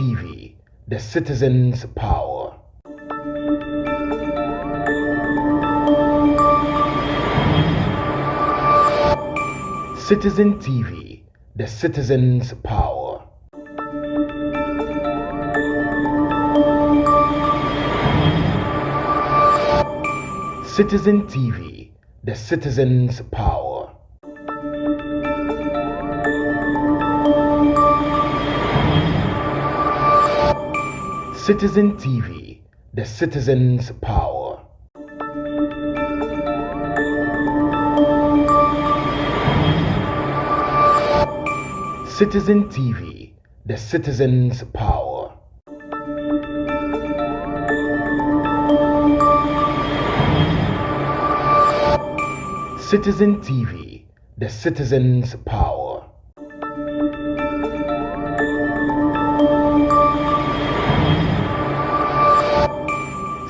TV, the citizen's power. Citizen TV, the citizen's power. Citizen TV, the citizen's power. Citizen TV, the citizen's power. Citizen TV, the citizen's power. Citizen TV, the citizen's power.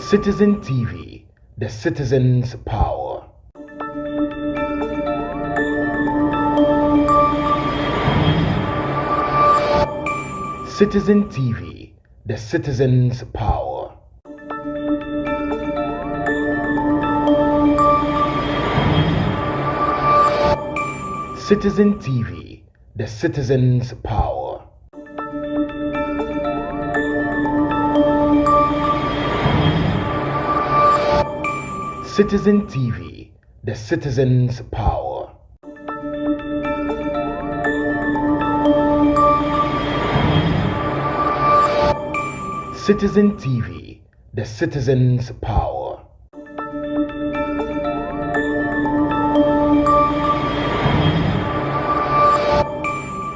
Citizen TV, the citizen's power. Citizen TV, the citizen's power. Citizen TV, the citizen's power. Citizen TV, the citizen's power. Citizen TV, the citizen's power.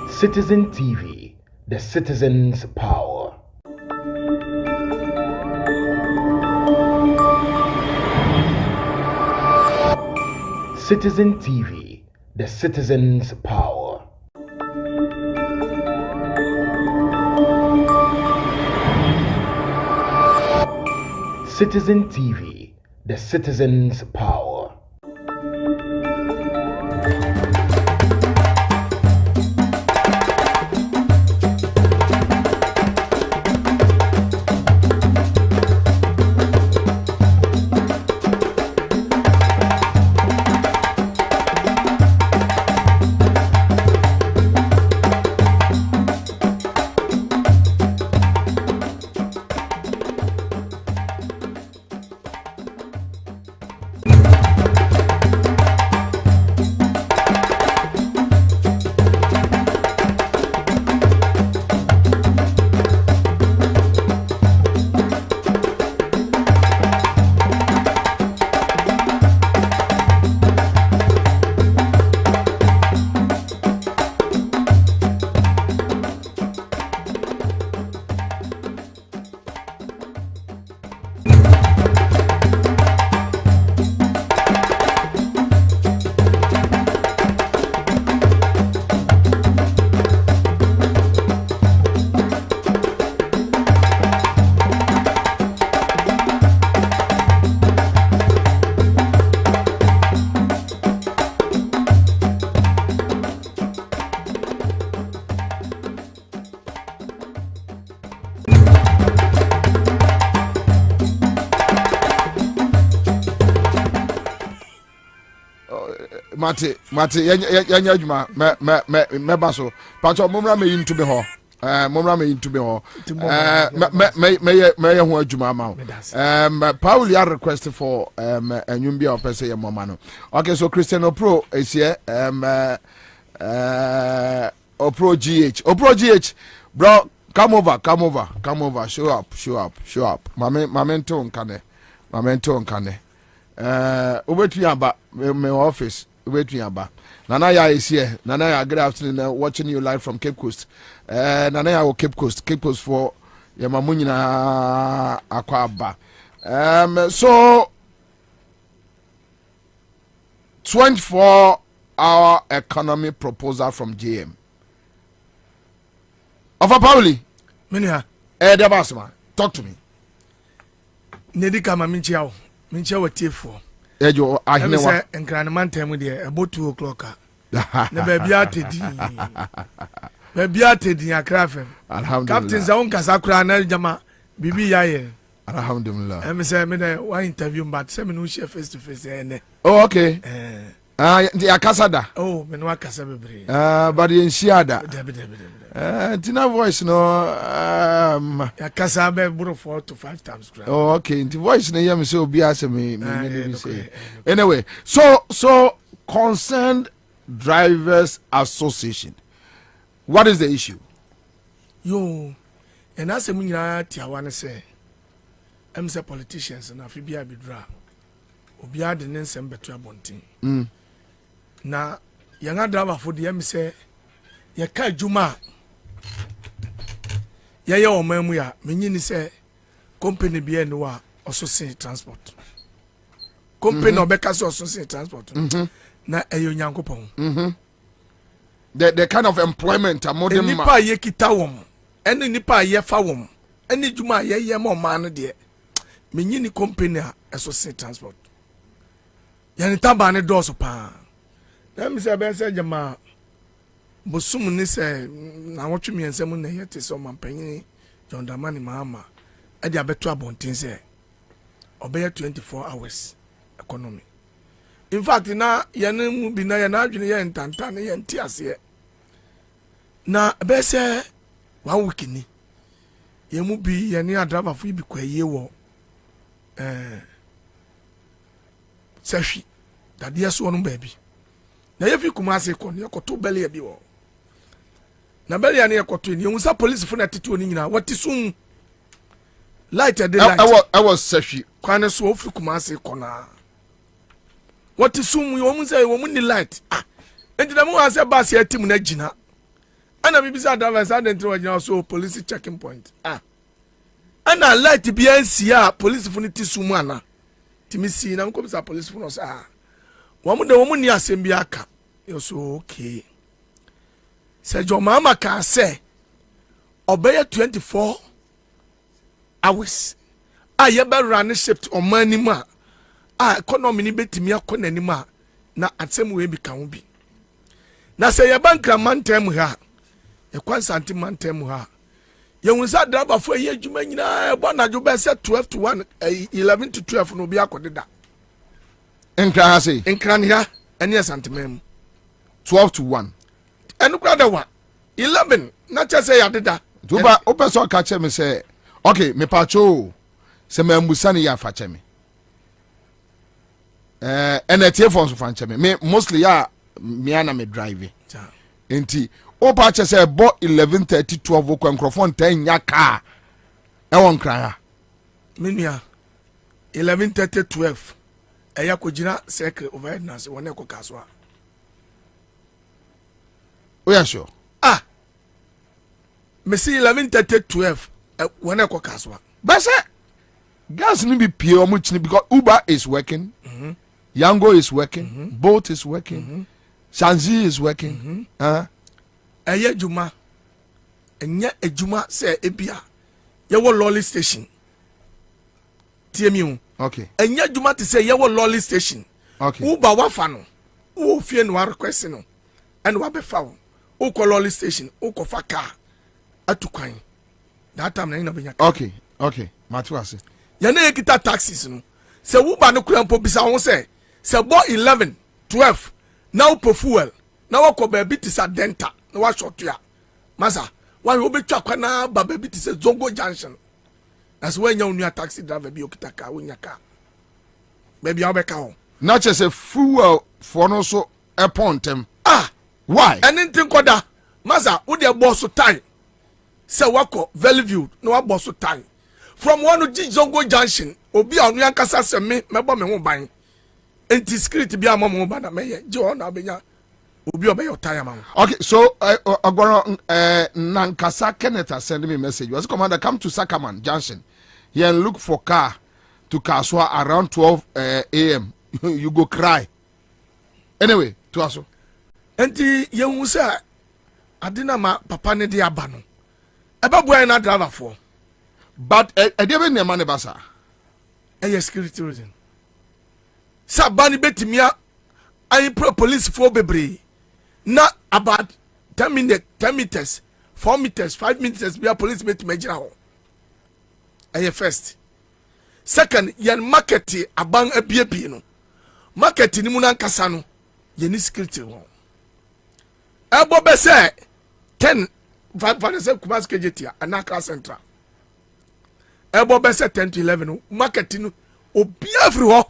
Citizen TV, the citizen's power. Citizen TV, the citizen's power. Citizen TV, the citizen's power. Mate yanya adwuma me baso pacho momra me into be ho momra me into be ho me ho adwuma ma Paul ya request for enwum bia opese ye moma no. Okay, so Cristiano Pro is here Opro GH bro, come over, show up mamento nkane obetu aba me office obetu aba nana ya is here. Nana ya, good afternoon, watching you live from Cape Coast. Nana ya Cape Coast for ya mamunyina akwa aba. So 24-hour economy proposal from GM. Ofa Pauli, Minia, Debasma, talk to me. Nedika Maminchiao, Minchao Tifo. Ejo, I know, and Grandman time with you about 2 o'clock. Never be at it. Baby atedi akra fem. Alhamdulillah. Captain za on kasa kura na jama bibi ya ye. Alhamdulillah. Em say me dey one interview but say me no share face to face ene. Oh, okay. Ya kasa da. Oh, me no akasa bebre. But in shiada. Debe. Tina voice no Ya kasa be bro 4 to 5 times. Oh, okay. The voice no hear me say obi ase me say. Anyway, so Concerned Drivers Association. What is the issue? Yo, and as a munya tiawane say, I'm say politicians na fi bia bidra. Obia de nsem beto abonten. Na yanga driver for the say ye ka adwuma ye ye omamu ya menyi ni say company bia no wa osose transport. Company obeka so osose transport. Na eyo nyankopon. The kind of employment a modern man. Nipa ye kita wom. Ene nipa ye fa wom. Ene dwuma ye ma ma no de. Menyi ni company a esose transport. Yani taba ne doso pa. Na mi se be se jama bosum ni se na wotwe mi ensem na yete so mampanyin John Damani mama. E de abeto abonten se obeye 24 hours economy. In fact na yene mu bi na yana adwene ye ntanta na ye ntiase. Na be se 1 week ni ye mu bi yene adrava fu bi kwaye wo sehwi dade so no baabi na ye fi Kumasi ko ne koto bele bi wo na bele ya ne koto ni unsa police fu na tete oni nyina wati sum light at the light I was sehwi kwane so ofi Kumasi ko na wati sum yo mu say wo mu ni light enti na mu ase bus ya tim na gina ana bibisa driver sa den tro gina so police checking point ana light bi ansia police fu ni ti sum ana timisi na nko bisa police fu no sa wo mu ni asem bi aka yo so okay se jo mama ka say obey 24 hours ye be run shift o mani ma economy ni betimi akona ni ma na atsem we bi ka ho bi na se ye bankra mantem ha ye kwansante mantem ha ye hunsa driver fo ye adwuma nyina e bo na jo be se 12 to 1 11 to 12 no bi akodeda enkra say enkra ni ha ene santemem 12 to 1 enu kra da wa 11 na cha say yadeda tuba opeso ka che me say okay me pacho se me ambusa ne ya fa che me enetie for so fa che me mostly ya me ana me driving enti o pa che say bo 11:30 12 ko microphone 10 nya car e won kra ya menua 11:30 12 eya ko gina circle overhead na se wona ko kaswa oh yeah sure me see 11:30 12 wona ko kaswa but say gas ni be pie o mu chini because Uber is working Yango is working Bolt is working Shanzi is working eya juma enya ejuma se ebia ye wo lolly station tiemi okay enya juma te se ye wo lolly station okay Uber wafa no wo fie no request no and wa be fa wo ko lolly station wo ko fa car atukwan that time na ina benya okay matuase ya na ekita taxis no se Uber no kura mpo bisa ho se bo 11 12 na wo po fuel na wo ko ba bi ti sa denta na wa shotua masa wa wo betwa kwa na ba bi ti se Zongo junction as when you new taxi driver bi okita ka wo nya ka ba bi obeka ho na che se fuel for no so e pontem why anything koda masa wo de boss time se wako Valley na wa boss time from one to Zongo junction obi anu yankasa se me mebo me ho ban enti script bi amom ho ban na meye je ho na benya obi obey your time man. Okay, so Nankasa Kenneth send me a message. Was commander come to Sakaman Junction here and look for car to Kaswa around 12 a.m. You go cry. Anyway, to us. Enti yehu se adina ma papa ne de aba no. Eba boy na driver for. But e dey be ne man basa. Security reason. Sa bani betimia I police for bebre. Na about 10 meters 4 meters 5 meters be a police met major ho ɛyɛ first. Second, yen market abang abie no market ni mu na nkasa no ye ni security ho ebo be say 10 for say Kumas KJT anaka central ebo be say 10 to 11 market no obi every ho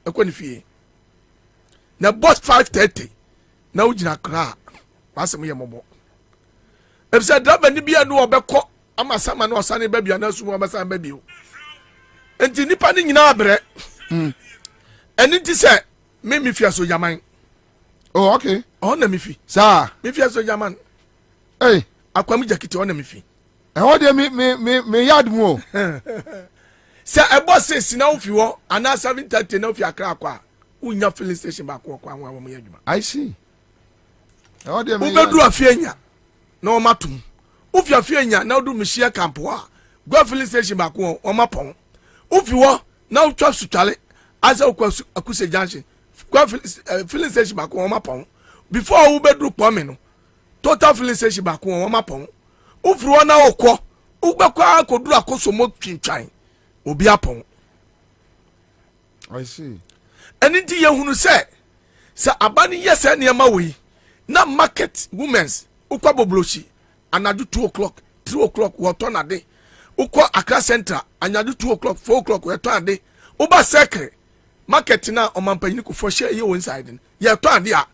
ekoni fie na boss 5:30 na ugina kra wasem ye mobo ebisa driver ni bia no obekọ amasama na osane ba bia na sumo amasama ba bio enti nipa ni nyina abre eni ti se me fia so yaman. Oh, okay. Oh, na me fi sa me fia so yaman. Hey, akwam jakiti on na me fi ho de me yard mu se ebo se sina wo fi wo ana 7:30 na wo fi akra akwa unya filling station ba kwa kwa wo ye adwuma. I see. Ho de me ubedu afienya na o matum ufi afienya na odu mishia campo a go filling station ba kwa o mapon ufi wo na utwa sutwale asa ukwa akuse junction go filling station ba kwa o mapon before ubedu kpome no total filling station ba kwa o mapon ufi wo na okọ ubekwa akoduru akosomo twintwan obi apon. I see. Eni ti yehunu se abani yese niema we na market women's ukwa boblochi anadu 2 o'clock 3 o'clock wato na de ukwa Accra Central anadu 2 o'clock 4 o'clock wato na de uba secret market na omampanyini ku foshe ye won side ye to ade a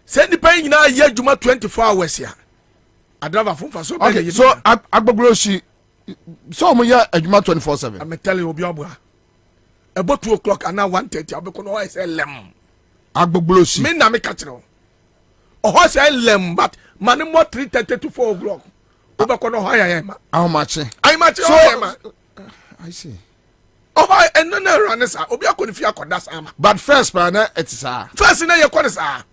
se ni pan nyina ye adwuma 24 hours ya adrava funfa so okay, so agbogloshi so mo ya adwuma 24/7. I'm telling you obi obo about 2 o'clock and now 1:30 abeko no say lem Agbogloshi me na me catch no oh say lem but man more 3:30 to 4 o'clock obeko no ho ya ma how much I match so I see. Oh and no run sa obi akoni fi akoda sa ma But first man it is first na ye kone sa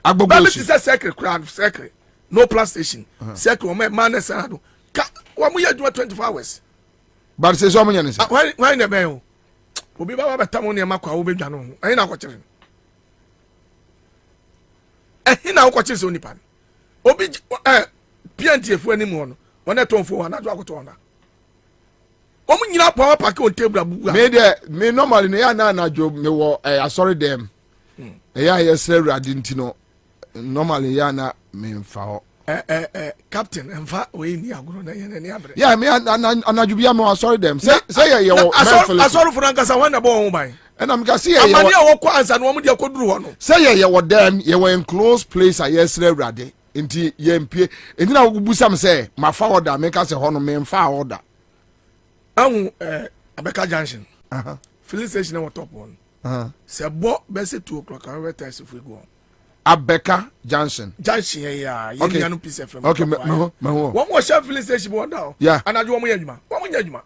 Agbogloshi say secret crowd secret no plus station secret o man sa do wa mu ya 24 hours but say so many say why na be o obi ba beta mo ne makwa wo bedwa no ehin na akokire ehin na akokire so nipa obi PNTF ani mu no wona tonfo wana do akoto ona omu nyina pa park on table abu me normally ne ya na job me wo asori dem ya yesre radi ntino normally ya na me mfa ho captain emfa we ni agoro na yene ni abre yeah me anajubia me asori dem say ye wo asori frankasa wana bo ho ban and am ka say ye amani a wo kwa Ansah no mo de akoduru ho no say ye wo dem ye were in close place a yesre radi nti ye mpie enti na wo busam say mafa order me ka say ho no me mfa order ahu Abeka junction filling station na top one se bo be say 2 o'clock I will test if we go Abeka junction ya ye okay. nya no piece FM okay me ho one more share filling station bo down yeah anaju wo mo yadwuma wo mo yadwuma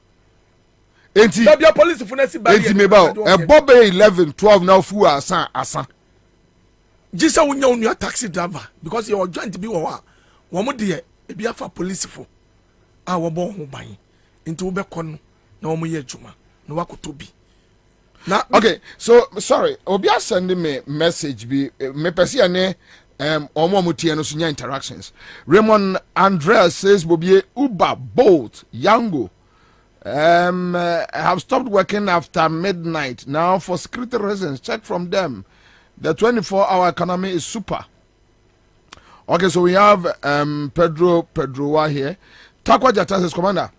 enti there be a police for nesi bari enti me ba Bobie 11 12 now fu asa jisa wonya onua taxi driver because your joint bi wo wo mo de e bi afa police for a wo bo ho ban enti wo be kono na wo mo yadwuma na wakoto bi na okay so sorry obi sending me message bi me pese ne omo tie no so nya interactions. Raymond Andreas says Bobie Uber Bolt Yango have stopped working after midnight now for security reasons. Check from them. The 24-hour economy is super. Okay, so we have Pedro here. Takwa Jata says, Commander,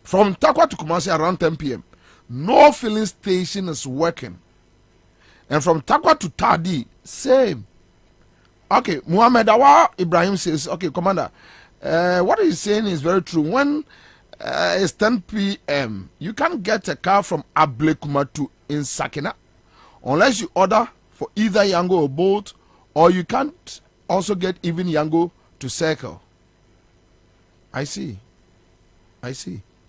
from Takwa to Kumasi around 10 p.m. no filling station is working. And from Takwa to Tadi, same. Okay, Muhammad Awa Ibrahim says, okay, Commander, what he's saying is very true. When it's 10 p.m., you can't get a car from Ablekuma to Insakina unless you order for either Yango or Bolt, or you can't also get even Yango to Circle. I see.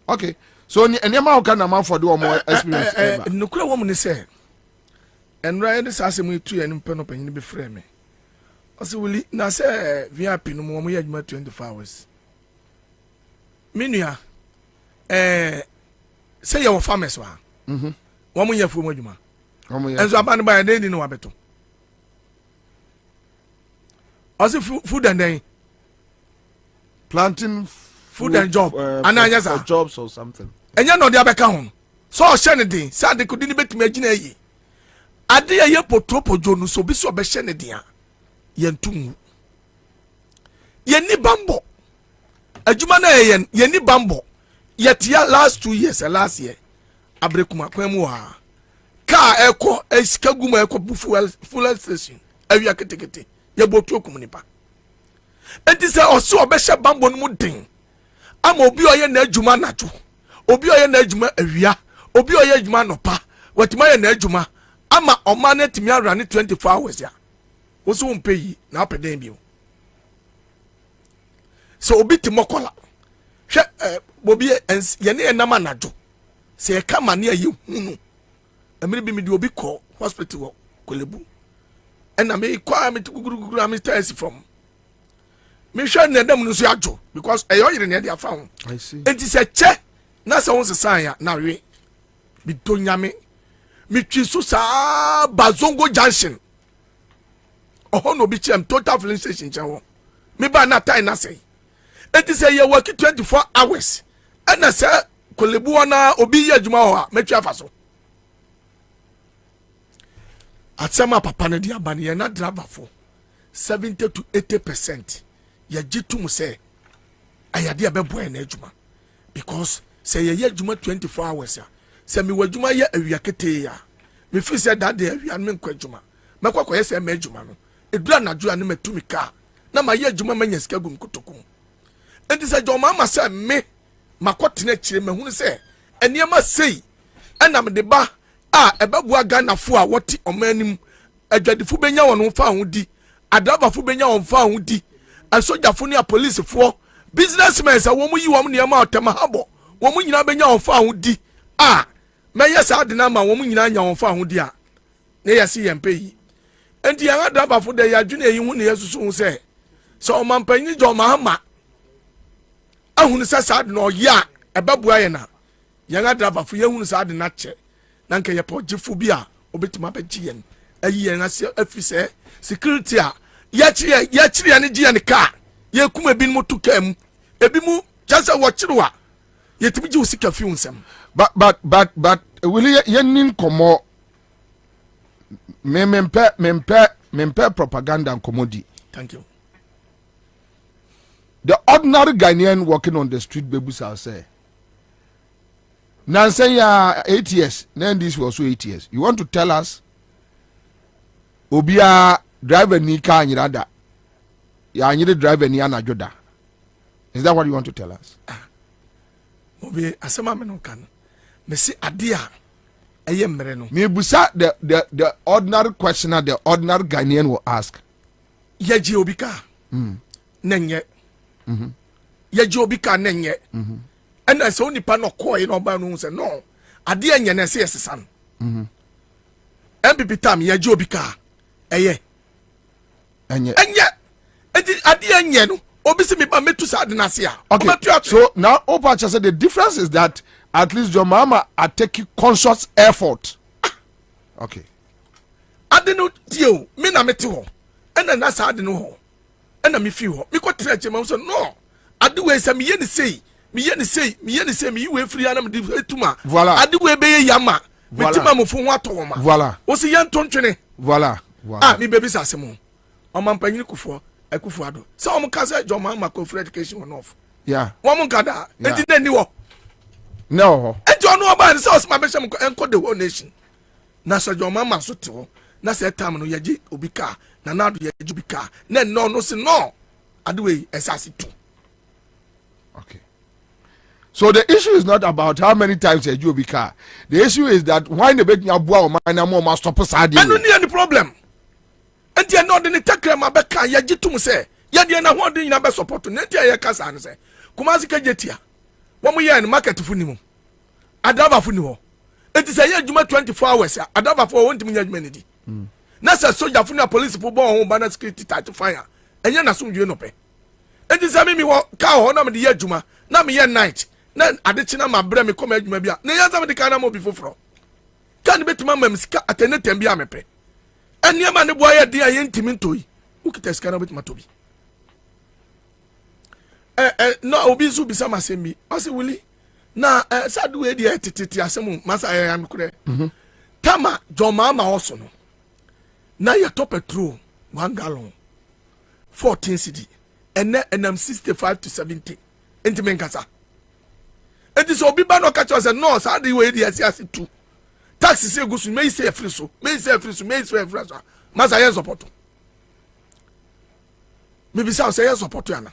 Okay. So any amount can amount for do more experience. No kura woman is say. And right this as me to and pen up and be frame me. Also will na say VIP no more 24 hours. Minua say your farmers wa. One year for adwuma. And so aban by dey no abeto. Also food and then planting food and job for jobs or something. And you know the other count. So Shandy, Saturday could debate to imagine a ye. A day a year potropo Jonu, so be so be Shandy. Yentum. Yenny bambo. A Jumana yenny bambo. Yet ya last 2 years, last year. Abrekuma Kwemua. Car echo, a skaguma echo full station. Every akatekete. Ye botu kumunipa. And this is also a besha bambo mudding. I'm obi oye na adwuma nacho. Obi oye na adwuma awia. Obi oye adwuma nopa. Watima ye na adwuma. Ama omane timi arane 24 hours ya. Wo so mpe yi na apeden bio. So obi timokola. Hwe Bobie ye ne enama najo. Se e kama ne ye hunu. Emiri bi mi di obi call hospital wo Kolebu. And me kwa me guguru am test from. Me sure na dem no so ajo because e yo yire ne dia fa ho. I see. Enti se che na se won sesan ya na we. Bi to nyame. Me twi so sa Bazongo Junction. Oh no bi chem total filling station che ho. Me ba na time na say. Enti se ye work 24 hours. And na se Kolebu na obi ye adwuma ho a me twi afa so. Atsama papa ne dia ba ne ye na driver for 70 to 80%. Ya jitum say ayade abeboy na adwuma because say ye adwuma 24 hours ya say me wadwuma ye awia kete ya me fi say that day awia no nkwa adwuma makwa ye say me adwuma no edura na adwuma no matumi ka na ma ye adwuma manya sika gum kotoko enti say jo mama say me makotena kire mahunu say eniema sei ana me de ba a ebeboa ganafo a woti omanim adwadifo benya wono fa ho di adabafo benya won fa ho di asojafo ne police fo businessmen sa wo mu yi wo mu ne ma otema habo wo mu nyina benya won fa ho di a meye sa de na ma wo mu nyina nya won fa ho di a ne yesi yempe yi enti yan adabafo de ya dwune yi hu ne yesusu hu se so omampanyi jo mahama ahunu sa de no ya ebabua ye na yan adabafo ye hunu sa de na che na nke ye po gifo bi a obetima ba giyen ayi yan ase afise security a ya chiri ne giyen ka ye kuma bi mu tukam ebi mu jasa wo chirewa ye timi ji usika fi unsem but will ye nin komo mempe propaganda komodi. Thank you. The ordinary Ghanaian walking on the street bebusa say Nansen ya 8 years, then this was also 8 years. You want to tell us Obia driver ni ka nyirada. Ya nyire driver ni anajoda. Is that what you want to tell us? Bobie asema me no kan. Me si ade a eye mmere no. Me busa the ordinary questioner the ordinary Ghanaian will ask. Yaji obika. Nenye. Yaji obika nenye. And I saw nipa no call in oba no say no. Ade enye na say yesesan. MPP tam yaji obika. Eye. Enye. Ade enye no. Obisi me ba metu sa de na se a. Okay. So now Opacha said the difference is that at least your mama are taking conscious effort. Okay. Ade no dio me na mete ho. And na sa ade no ho. And na me fi ho. Me ko tra chema so no. Ade we say me ye ni sei. Me ye ni sei me we free anam de etuma. Voilà. Ade we be ye yama. Me tima mo fo ho ato ma. Voilà. O se ye ntontwene. Voilà. Ah, me baby sa semo. O man panyin kufo. Ekufu ado. So o mo ka say jo man ma ko free education on off. Yeah. Wo mo kada. Enti na ni wo. No. Enti ono oba say o se ma be shem enko the whole nation. Na so jo man ma so te wo. Na say time no yaji obika. Na na do yaji obika. Na no se no. Ade we esase tu. Okay. So the issue is not about how many times you be car. The issue is that why the big nyabua o man na mo stop sadi. I don't need any problem. And you know the take my back ya jitum say. Ya dia na ho de nyina be support na tia ya kasa an say. Kumasi ka jetia. Wo mo ya ni market funi mu. Adava funi ho. It is a ya juma 24 hours ya. Adava for won tim nya juma ni di. Na say soldier funi police for bon ho bana security tight fire. Enye na so dwe no pe. It is a me wo ka ho na me de ya juma. Na me ya night. Na adechina ma bra me koma adwuma bia na yanza me de kana mo bi foforo kan betima mam sika atene tembi amepe eniema ne boya de aye ntimi ntoi ukita sika na betima tobi no obi so bisa masembi o se wuli na sadu we dia tititi asem masa ya mkure tama joma ma oso no na ya top petrol 1 gallon 14 cedi ene enam 65 to 70 enti menkasa enti so obi ba no ka cho se no sadu we dia si ase 2 taxi se gusu me se free so masa ya support me bisa se ya support yana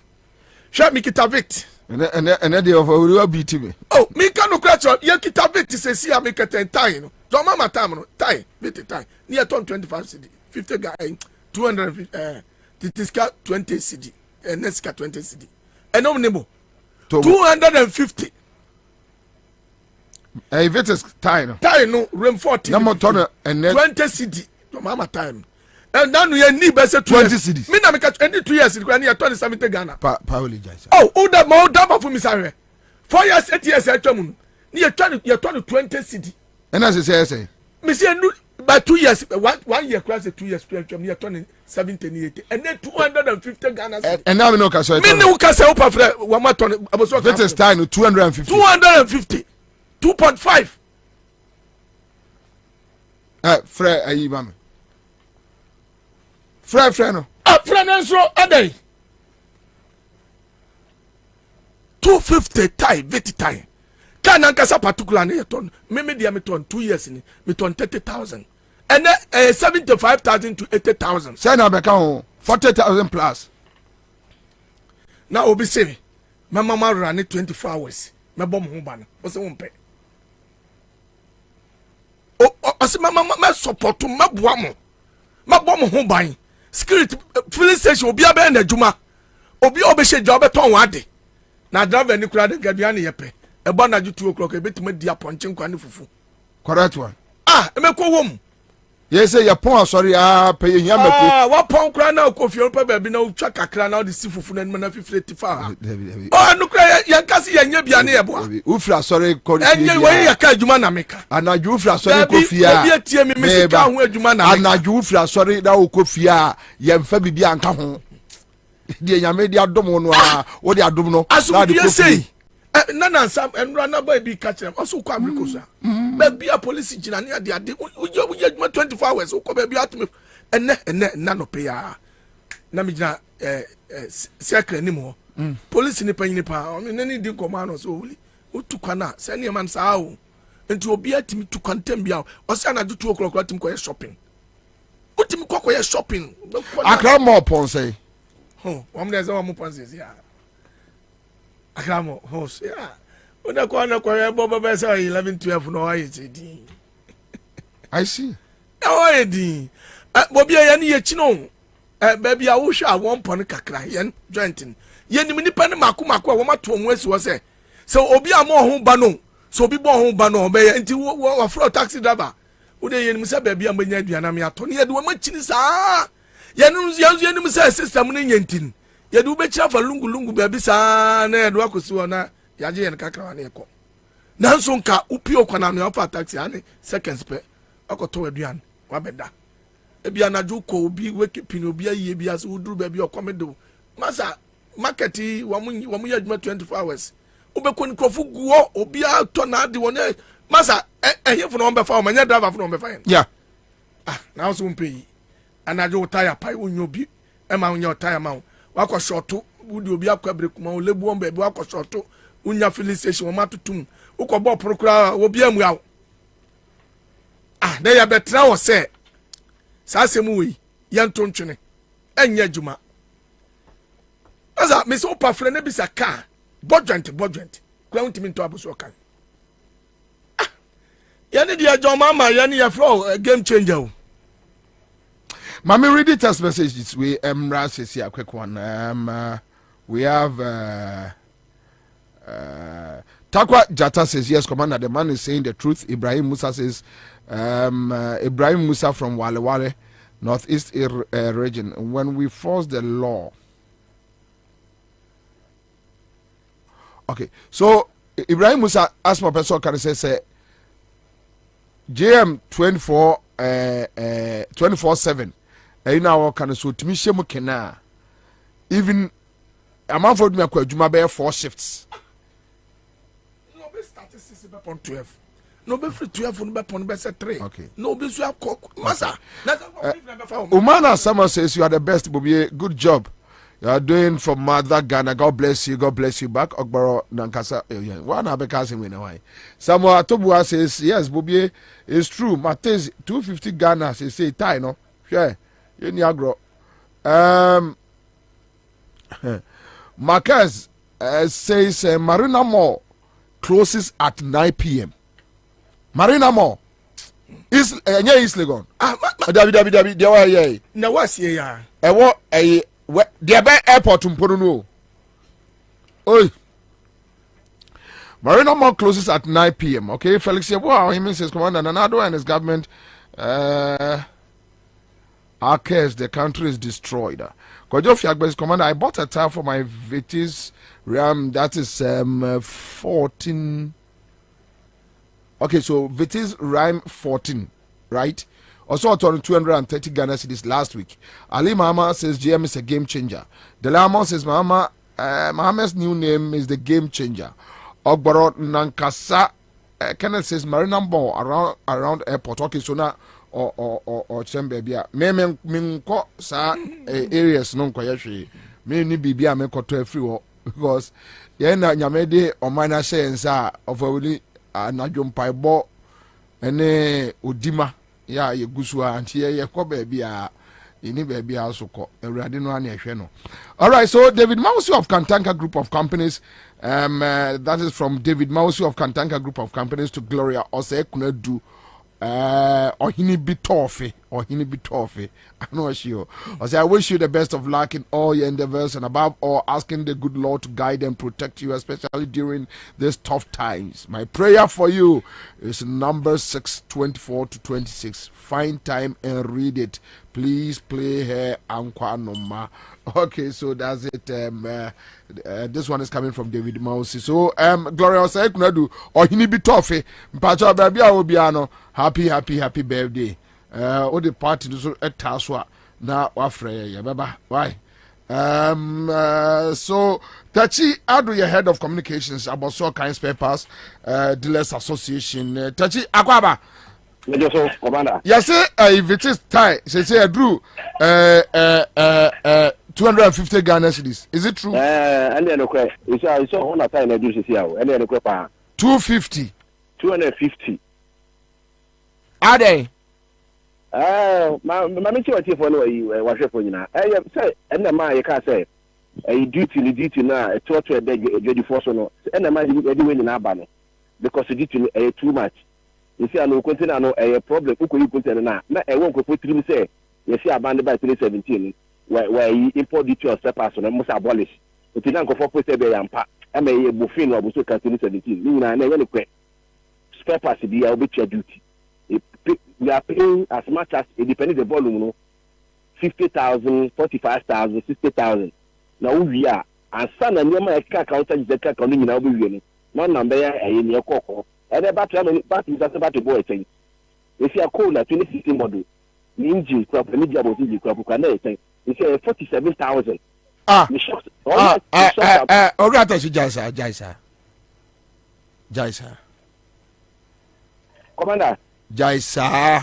hwa mi kitavit ene de of we beat me oh mi ka no kwacho ye kitavit se si am ketentai no do mama tam no tai bit tai near 25 cd 50 guy 200 titiska 20 cd neska 20 cd enom nebo 250 if it is tie no rem 40 na motor and 20 cd do mama time and now you need be say 20 cedis me na me catch any 2 years kwa na 20 Ghana Pauli Jaisa oh that ma da for me say 4 years 8 years atwam ni you turn 20 cd and as I say me say by 2 years 1 year class 2 years atwam ni turn 70 80 and then 250 Ghana and now we know ka so me no ka say opa frɛ wa ma turn aboso if it is tie no 250 2.5 frɛ ayi ba me frɛ no frɛ no nso adai 250 tie veti tie kana nkasa particular ne ton me dia me ton 2 years ni me ton 30,000 and 75,000 to 80,000 say na be ka ho 40,000 plus na obi say me mama run 24 hours me bom ho ba no o se wo mpe o se mama me support me boa mo ma bom ho ban security filling station obi abe na adwuma obi obehye gya obeton wade na driver ni kura de gadua ne yepe ebo na ju 2 o'clock ebetima di aponche nkwa ne fufu correct one emeko wom yes say ya pon sorry pay hia mako wa pon kura na kofi on pa ba bi na utwa kakra na de si fufu na na fifreti fa no kura ya kasi ya nya bia ne yebo ufra sorry kofi enye we ya ka adwuma na meka anaju ufra sorry kofi a obi atie mi misika ho adwuma na anaju ufra sorry da kofi a ye mfa bibia nka ho de nyame de adom no wo de adom no na de kofi na Ansah enra na ba bi ka kire oso kwa America so ba bia police gina ne ade ade uye 24 hours ko ba bia atme enne na no pe ya na mi gina secret ni mo police ni panyi ni pa o me ni di command so wuli utukwa na se ne man sa o enti obi atimi tukantem bia o se na do 2 o'clock atim ko shopping utimi ko ye shopping akra mo pon say wa mo ze wa mo pon say ya akramo host ya una kwa ya boba besa 11 12 no ayi di I see ayi di bobi ya ni ye chino baby a wo hwa won pon kakra ye jointing ye ni nipa ne mako wo mato mu asi wo se obi a mo ho ba no so obi bo ho ba no be ye nti wo fro taxi driver wo de ye ni se baby a manya aduana me ato ne ye de wo machini saa ye ni se system ne nyentin ye du be kira fa lungu baby sa na ye do akosi wona ya je ye kakra na ye ko nanso nka upi okwana no afa taxi ane seconds pe akoto aduan wa beda ebi anaju ko obi weke pin obi aye bi as uduru baby okomedo masa market wamu ya juma 24 hours ubeko nkrofu guo obi ato na ade wona masa ehye fu no be fa o manya driver fu no be fa yeah na so mpe anaju tire pai onyo bi e ma onyo tire ma wakọ shorto wudi obi akwa breku ma olebu on be wakọ shorto unya filling station o matutum ukọ bo prokura obi amu aw na ya betra wo se sa asemu wi yanto ntwene enya adwuma asa me so pa frɛ na bisa ka budget kwa untimi nto aboso kan ya ne dia joma ma ya ne ya flow game changer o. Mami, read the text messages. We says here a quick one. We have Takwa Jata says yes, Commander. The man is saying the truth. Ibrahim Musa says Ibrahim Musa from Wale Wale, Northeast region. When we force the law. Okay, so Ibrahim Musa asked my person can say JM 24/7. Now can so to me shemu kena even amanfo dum akwa adwuma be 4 shifts. No be start 6 be pon 12. No be free 12 no be pon be say 3. Okay. No be so akok. Masa. Na Umana Sama says you are the best, Bobie. Good job. You are doing for Mother Ghana. God bless you. God bless you back. Ogbaro Nankasa. One abekasi win away. Samuel Atobua says yes, Bobie. It's true. Mates 250 Ghana. Say tie no. Sure. You ni agro. Marquez says Marina Mall closes at 9 p.m. Marina Mall. Is East Legon. David, there were ye. Na was ye ya. What a the airport no. Oi. Marina Mall closes at 9 p.m. Okay, Felix Yeboah, he says Commander Nanado and his government our case, the country is destroyed. Kojo Fiagbe's commander, I bought a tire for my Vitis Ram, that is 14. Okay, so Vitis Ram 14, right? Also on 230 Ghana cedis last week. Ali Mama says GM is a game changer. Delamo says Mohammed's new name is the game changer. Ogboro Nankasa Kenneth says Marina Ball around airport. Okay, so now or Chembebia. Me ko sa areas non koyehwe. Me ni bibia me koto afri because ye na nyamede o mana share nsa of awuli anadwompaibo ene odima ya ye gusu anti ye ko bebia ini bebia asoko awurade no ane ehwe no. All right, so David Mausi of Kantanka Group of Companies, that is from David Mausi of Kantanka Group of Companies to Gloria Ose Kunadu Ohini Bitofe. I know sure. I wish you the best of luck in all your endeavors, and above all, asking the good Lord to guide and protect you, especially during these tough times. My prayer for you is Numbers 6:24-26. Find time and read it. Please play her Ankwanoma. Okay, so that's it. This one is coming from David Mausi. So Gloria say kunadu Ohini Bitofe. Mpacho baby obiano. Happy birthday. All the party so etaswa na wafre ya baba. Why? So Tachi Adu, your head of communications about so kinds papers, Dealers Association. Tachi Akwaba. Yes, if it is tie, say I drew 250 Ghana cedis. Is it true? And then okay. It's all on a time I do see how. And then okay, 250. 250. Are they? My maturity for no you was for you now. I say, and the man you can't say a duty now, a total ready for so. And the man you do in Abano because the duty too much. You see, I know continue a problem. Who could you continue now? I won't go put him say, you see, abandoned by 2017, where he import details step as on must abolish. If you don't go for Pussy and Pat, I may a buffin or Busso 2017. You know, I never quit. Spare parts be a bit your duty. We are paying as much as it depends the volume, 50,000, 45,000, 60,000. Now we are, and son and your my counter is the car coming in our beginning. One number in your cocoa. And about is about the boy thing. If you are cold at 2016 model, the engine crop, the media was easy crop, can say, it's 47,000. Commander. Jaisa.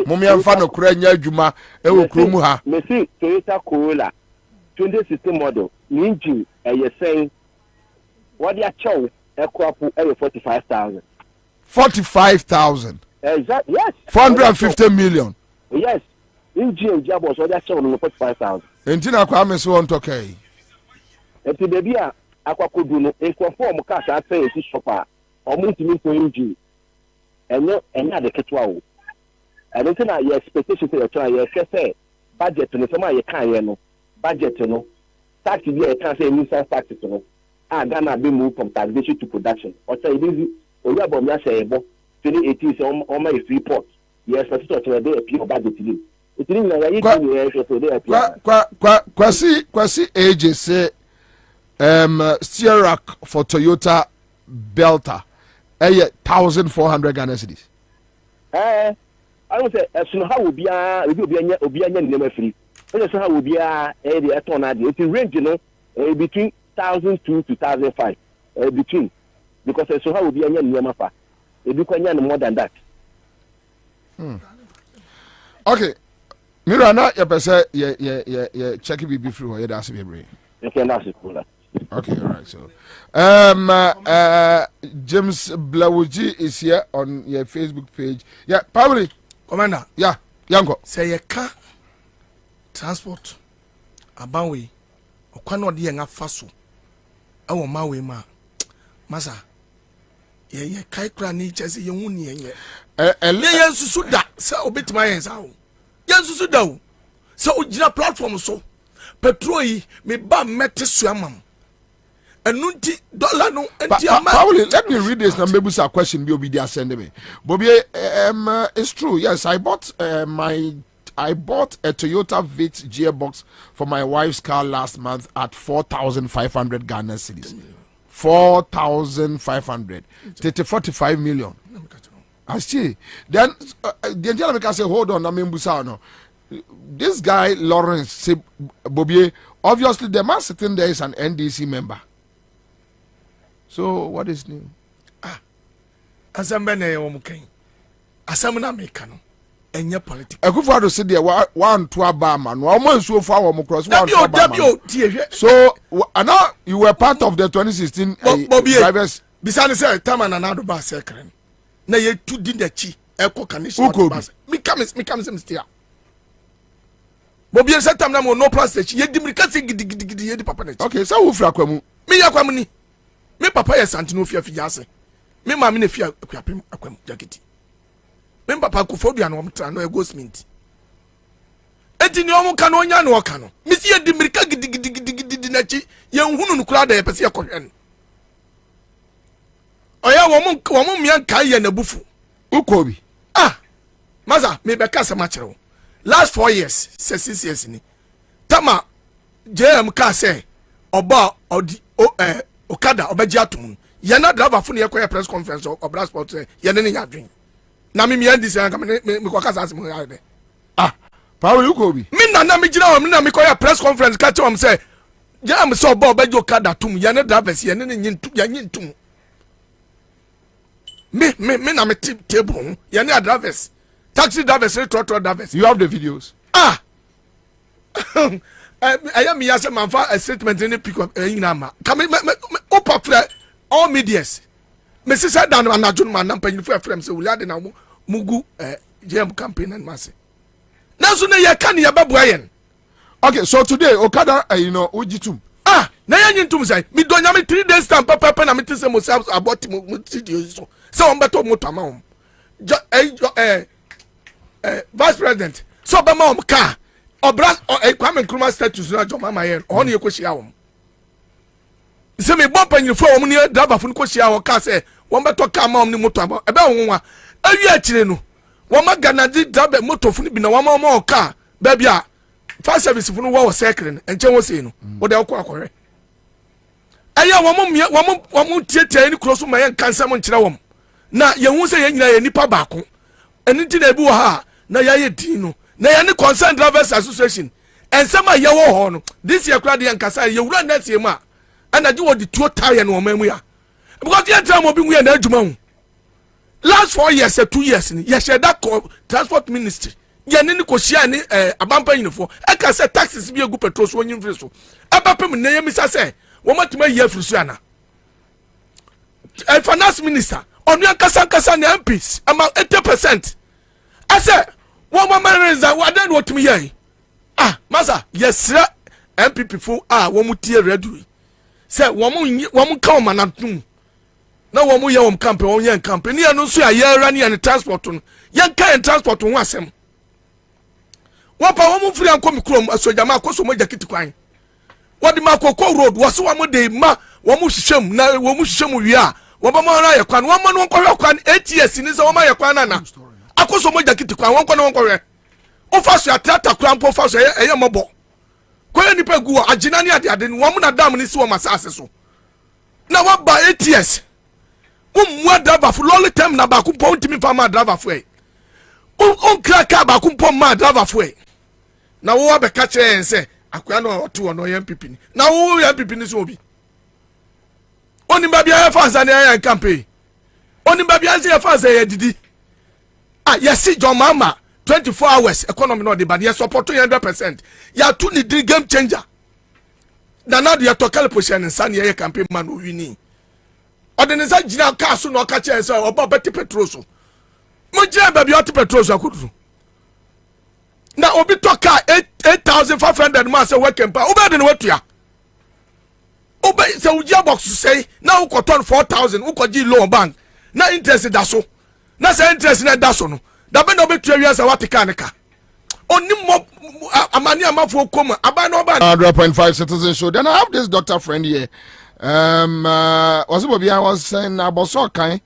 Mummy and Fano Kurenya Juma, Ewo Krumuha. Messi, Toyota Corolla, 2016 model, the engine, and you're saying, what you are chow, a crop, 45,000. 45,000. Exactly. Yes. 450 million. Yes. Engine job was already shown 45,000. Entina Kwame so on toke. Eti baby a akwakodu no enkonform cash say esi shopper. Omo ntimi for engine. Enya de ketwa o. And then your expectation to your try your say budget no some you can here no. Budget no. Tax be you can say inside tax no. And Ghana be move from taxation to production. Or say this oya bom ya say ebo 2018 say on my free port. Yes, but to a day appear budget to you. It is na you Kwasi age say steer rack for Toyota Belta 1,400 Ghana cedis. I would say as soon how will be free. So how will be a turn at it range, you know, between 2002 2005 between because so how will be any near mafa ebi kwanya more than that. Okay, Mirana, you better check it before you that's be. Okay, that's cool. Okay, all right. So, James Blawuji is here on your Facebook page. Yeah, probably. Commander. Yeah, Yanko. Say a car transport about we or cannot be enough faso. Our mawe ma masa. Ye kai krani chesi ye wuni ye. Yan susuda sa obit my hands out. Yan susuda so ujina platform so petrol yi me ba mete suamam. $1 no Pauli, let me read this and maybe a question be obedient send me. Bobie, it's true. Yes, I bought a Toyota Vitz gearbox for my wife's car last month at 4,500 Ghana cedis. 4,500. 45 million. I see. Then the gentleman can say, hold on, I mean Busano. This guy Lawrence Bobie, obviously the man sitting there is an NDC member. So what is new? Ansah na omukan. Asam na make no. Enye politics. Ekufado say there one to abama no omo so for our cross one to abama. So now you were part of the 2016 drivers. Bisane say time na do ba sekren. Na ye tu di ndachi eko connection. Me come still. Bobie say time na mo no plastic. Ye di mirika say gidi ye di papa na. Okay, so wo fra kwamu. Me ya kwamu ni. Me papa yes antino fia jase. Me mama ne fia akwapem akwam jacket. Me papa ko fodu an omtra no ego smint. Enti ni omu kan onya no oka no. Me si di mirika gidi na chi ye nhunu no kura da ye pese ye kohwen. Oya wo mu mian kai ye na bufu. Ukobi. Maza me be ka sama kire wo. Last 4 years, 6 years ni. Tama JM ka say oba odi Okada obeji atum ye na driver fo ne yekoya press conference o transport ye ne nya dwen na me andi say me ko kasa asem ya de Paul Ukobi me na me gina o me na me koya press conference ka che am say je am say oba obeji Okada tum ye ne drivers ye ne nyintu ya nyintum me na me table ye ne drivers taxi drivers trotro drivers. You have the videos? I am here say manfa a statement in the pick up inama. Come up all medias. Me say down na adwon man na panyin fu afrem say wulade na mugu JM campaign and mass. Now so na ye kan ye babua yen. Okay, so today Okada ujitum. Na ye nyintum say me do nya me 3 days time papa na me say mo say about mo studio so. Say on beto mo tama om. Vice President. So ba ma om car. Obra Kwame Nkrumah status na John Mama yen on ye kwhia wom se me bon panyifo wom ne driver fun kwhia wo ka se won beto ka ma om ni moto aba ebe wonwa awi akire no won ma ganadi driver moto fun bi na won ma o ka ba bia fast service fun wo sekre enche wo se no wo de akọ akọre aya won tietie ni cross ma yen kansa mo nkire wom na ye hu se ye nyina ye nipa ba ko eni ti na bi wo ha na ya ye din no na yani concerned drivers association and some are your horn this year crowd and kasa you run that same and I do what the two tire no memoria because the time will be we and adwuma last 4 years 2 years ni ye share that transport ministry ye ni ko share ni abampa yinfo e ka say taxes bi egu petrol so onyin free so abapem na ye misa say wo matima ye free so ana finance minister onu kasa na MPs about 80%. I say one man is that what then what me ye masa yes MPP fo wo mu tie redu say wo mu ka ma na tum na wo mu ye wo campaign wo ye campaign ni anu so ya ye rani and transport no ye kan transport ho asem wo pa wo mu firi anko mi krom asoja ma akoso mo jakiti kwan wo di ma kokko road wo so wo mu de ma wo mu hihwem na wo mu hihwem wi a wo ba ma ra ye kwan wo ma no nkɔ kwan 8 years ni se wo ma ye kwan na akoso mo jakiti kwan won kono won kɔhwɛ o fa so atata krampo fa so eye mobo koye nipa gu agina ni ade ni won na dam ni si won masase so na wa ba 8 years mu driver fu lolly time na ba ku pon timi fa ma driver fu on kraka ba ku pon ma driver fu na wo ba ka kire en se akoya no to no MPP ni na wo MPP ni so obi oni baby ya fansa na ya campaign oni baby ya fansa ya didi ah yes John Mama 24 hours economy no dey bad ya support 100% ya tu ni game changer na now ya to call position nsa na ya campaign man o wini odenisa gina car so no ka che say oba beti petrol so mo gina baby ot petrol so akudu na obi to car 8500 man say working pa oba de no watua oba say ugia box say na uko turn 4000 uko gi loan bank na interest da so na say interest na da so no da be no be tua wi say what can ka oni mo amani amafo koma aba no ba 100.5 Citizen Show. Then I have this doctor friend here. Was it Bobie? I was saying about so kind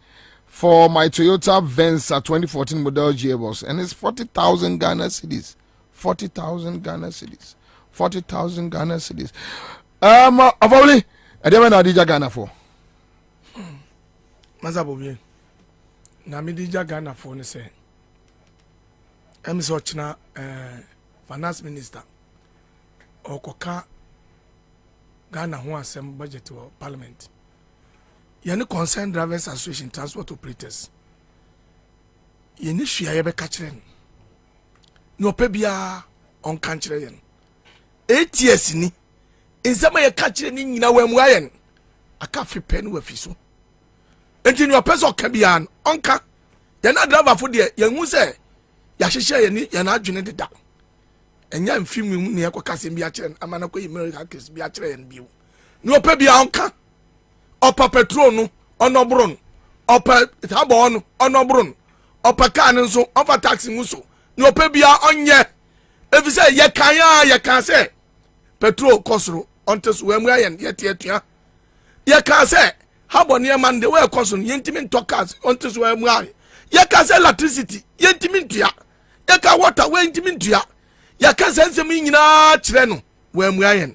for my Toyota Venza 2014 model gearbox, and it's 40,000 Ghana cedis. 40,000 Ghana cedis. 40,000 Ghana cedis. Avoli, I don't know Adija Ghana for. Maza Bobie. Na mi Adija Ghana for ne say. I'm searching finance minister okoka Ghana ho asem budget or parliament yani concerned drivers association transport operators yeni hwia ye be ka kire no pe bia on kan kire yen ATS ni nsema ye ka kire ni nyina wa mu ayen aka fe pen wa fi so enti no person ka bia onka yana driver fo de ye hu se ya hwehwe ye ni yana adwene deda enya mfimi mu ne yakokase bi akire amana ko yimere hakes bi akire yen biu ni opa bia onka opa petrol no onobro no opa tabo no onobro no opa kan nso ofa taxi muso ni opa bia onye efise ye kan se petrol kosoro onteso we mu ayen yete atua ye kan se habo ne man de we kosoro yentimi ntokas onteso we mu ayen ye kan se electricity yentimi ntua ye kan water we yentimi ntua ya ka sensem nyina kire no wa mu ayen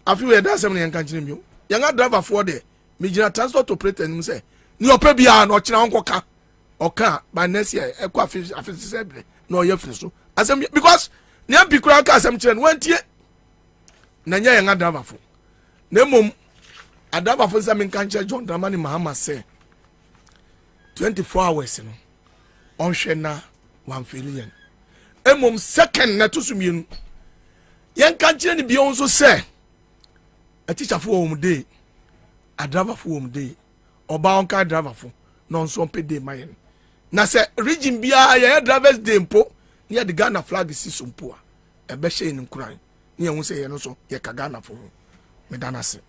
afi we da sem ne yanka kire mi ya nga driver for de me gina transport operator nim say ni opa bia na o kire won koka oka by next year e kwa afi sebre na o ye firi so asem because ne abi kura ka asem kire no wantie na nya ya nga driver for na mom adaba for sem kan kire John Dramani Mahama say 24 hours no on hwe na 1 billion emom second na to sumienu yen kan kire ni bi on so say a teacher for home day a driver for home day oba on car driver for non so pe day mayen na say region bia ya drivers day mpo ya the Ghana flag si so mpo a ebe hye ni nkuran ni hu say ye no so ye ka Ghana for me dana se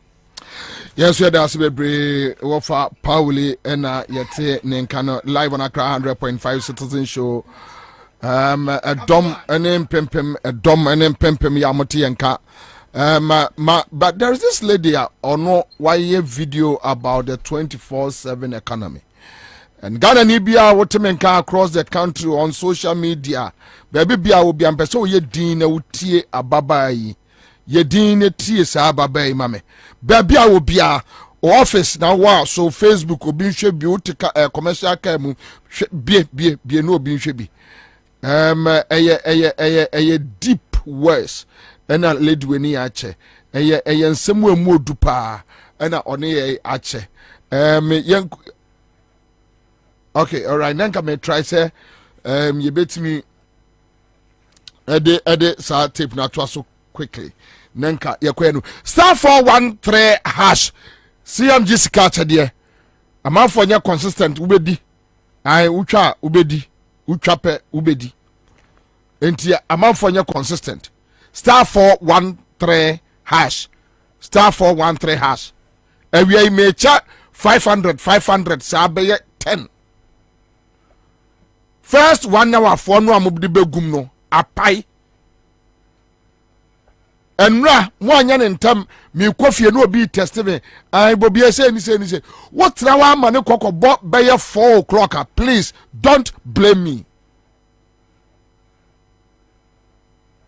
Yes, we are there. Bebre wofa Pauli ena yete nenkano live on Accra 100.5 Citizen Show. A dom enem pempem ya moti enka. But there's this lady or no why video about the 24/7 economy. And Ghana Nibia wotemenka across the country on social media. Baby bia will be ampeso ye din utie ababai. Ye din tie sa ababai mame. Baby will be a office now wow so Facebook will be should be commercial care be no be should be. A deep words and a lady when he ache a somewhere more dupa and a on ache young okay all right nanka me try say you bet me ede sa tape na to so quickly nanka yakwenu star 413 hash CMG sikacha de amafo nya consistent ubedi ai utwa ubedi utwape ubedi enti amanfo nya consistent star 413 hash star 413 hash awia mecha 500 sabeye 10 first 1 hour for no amobdi begum no apai enra mo anya ne ntam mi kofie no obi testive ai Bobie say ni say what trawa ma ne kokobo beye 4 o'clock please don't blame me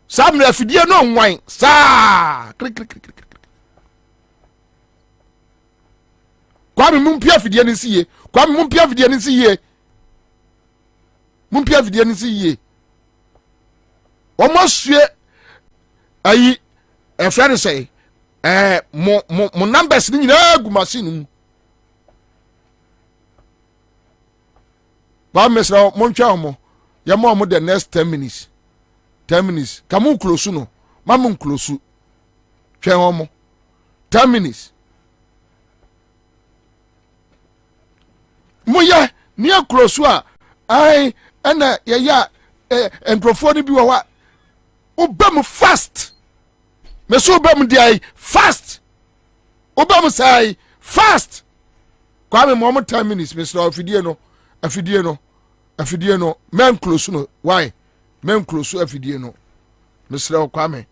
Samle afidie no nwan sa Kwame mumpia afidie ni siye Kwame mumpia afidie ni siye Mumpia afidie ni siye Omo sue ayi e friend say mo numbers ni nyina gu machine mu ba mesra mo ntwa mo ya mo the next 10 minutes kamu close no mamu close twa mo 10 minutes mo ya ni close a ai ana ya enkrofo ni bi wa obam fast meso obam di fast obam sai fast kwa me mo 10 minutes mesra afidie no men close no why men close afidie no mesra kwa me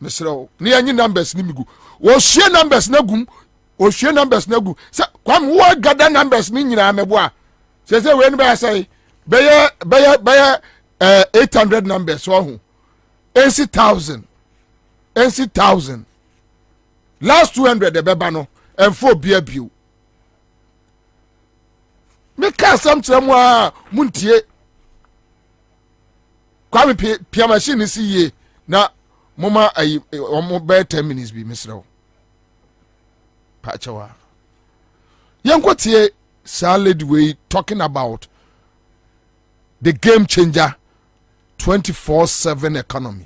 mesra ni anyi numbers ni migu wo hye numbers na gum wo hye numbers na gu sa kwa me wo gada numbers ni nyina mebo a se we ni ba say be 800 numbers wo ho 80,000 last 200 de beba no enfo bia bio me ka samtre mo a muntie kwa me pia machine si ye na moma ayi omo be 10 minutes bi misrew pa chawa yankotie salad way talking about the game changer 24/7 economy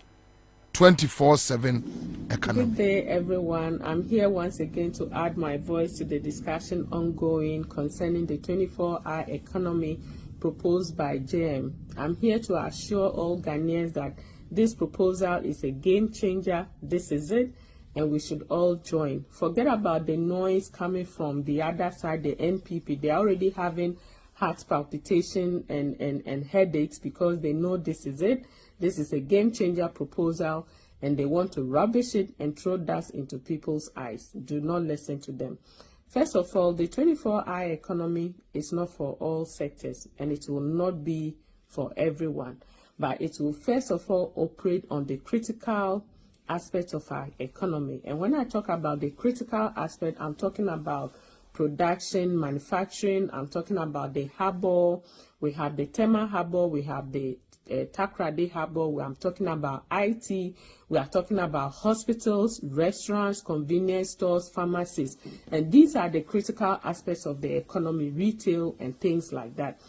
24/7 economy. Good day, everyone. I'm here once again to add my voice to the discussion ongoing concerning the 24-hour economy proposed by JM. I'm here to assure all Ghanaians that this proposal is a game changer. This is it, and we should all join. Forget about the noise coming from the other side, the NPP. They're already having heart palpitation and headaches because they know this is it. This is a game changer proposal, and they want to rubbish it and throw dust into people's eyes. Do not listen to them. First of all, the 24-hour economy is not for all sectors, and it will not be for everyone. But it will first of all operate on the critical aspect of our economy. And when I talk about the critical aspect, I'm talking about production, manufacturing. I'm talking about the harbour. We have the Tema harbour. We have the Takrady harbour. I'm talking about IT. We are talking about hospitals, restaurants, convenience stores, pharmacies. And these are the critical aspects of the economy, retail and things like that.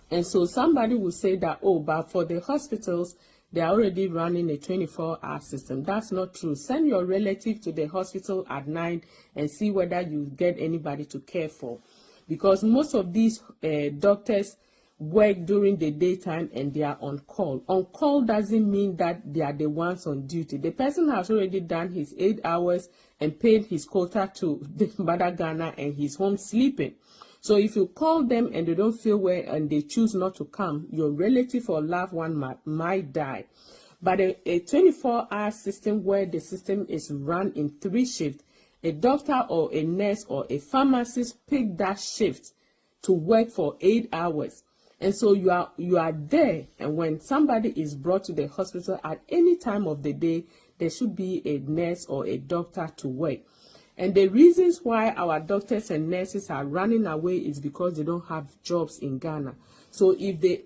And so somebody will say that, oh, but for the hospitals, they are already running a 24-hour system. That's not true. Send your relative to the hospital at night and see whether you get anybody to care for. Because most of these doctors work during the daytime and they are on call. On call doesn't mean that they are the ones on duty. The person has already done his 8 hours and paid his quota to the Mother Ghana and he's home sleeping. So if you call them and they don't feel well and they choose not to come, your relative or loved one might die. But a 24-hour system where the system is run in 3 shifts, a doctor or a nurse or a pharmacist pick that shift to work for 8 hours. And so you are there, and when somebody is brought to the hospital at any time of the day, there should be a nurse or a doctor to work. And the reasons why our doctors and nurses are running away is because they don't have jobs in Ghana. So if the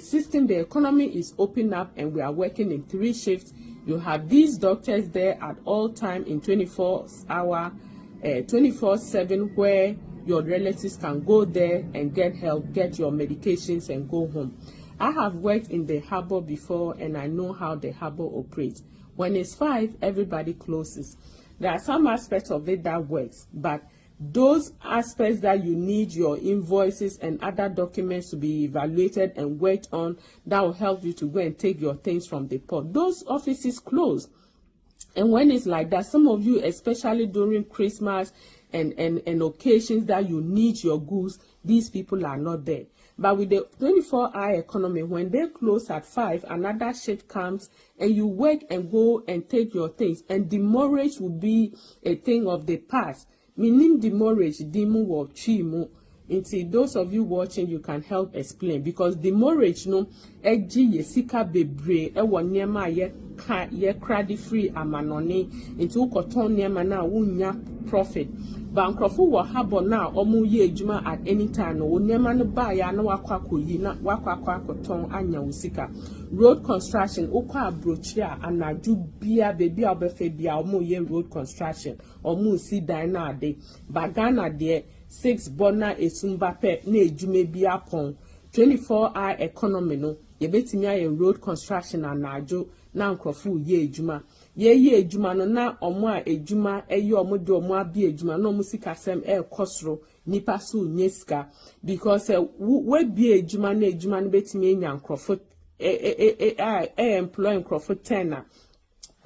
system, the economy is open up and we are working in 3 shifts, you have these doctors there at all time in 24/7 where your relatives can go there and get help, get your medications and go home. I have worked in the harbour before and I know how the harbour operates. When it's 5, everybody closes. There are some aspects of it that works, but those aspects that you need your invoices and other documents to be evaluated and worked on, that will help you to go and take your things from the port. Those offices close. And when it's like that, some of you, especially during Christmas and occasions that you need your goods, these people are not there. But with the 24-hour economy, when they close at 5, another shift comes and you work and go and take your things. And demurrage will be a thing of the past. Meaning demurrage, dimu or chimu. Those of you watching, you can help explain, because the mortgage no eji yesika bebre ewo niema ye credit free amanone into ukoton niema na wunya profit. Bankrofo wo habo na omu ye ejuma at any time no niema no ba ya na wakwa koyi na wakwa koton anya usika. Road construction ukwa abrochi a anaju bia baby obefe bia omu ye road construction omu si dan na ade bagana de 6 bona esumba pe na ejume bia pon 24-hour economy no yebetimi aye road construction anajo na nkrofo ye ejuma ye ejuma no na omo a ejuma eye omo de omo abi ejuma no omo sika sem kosoro nipa so nyeska, because we bi ejuma na ejuma no betimi enya nkrofo employ nkrofo 10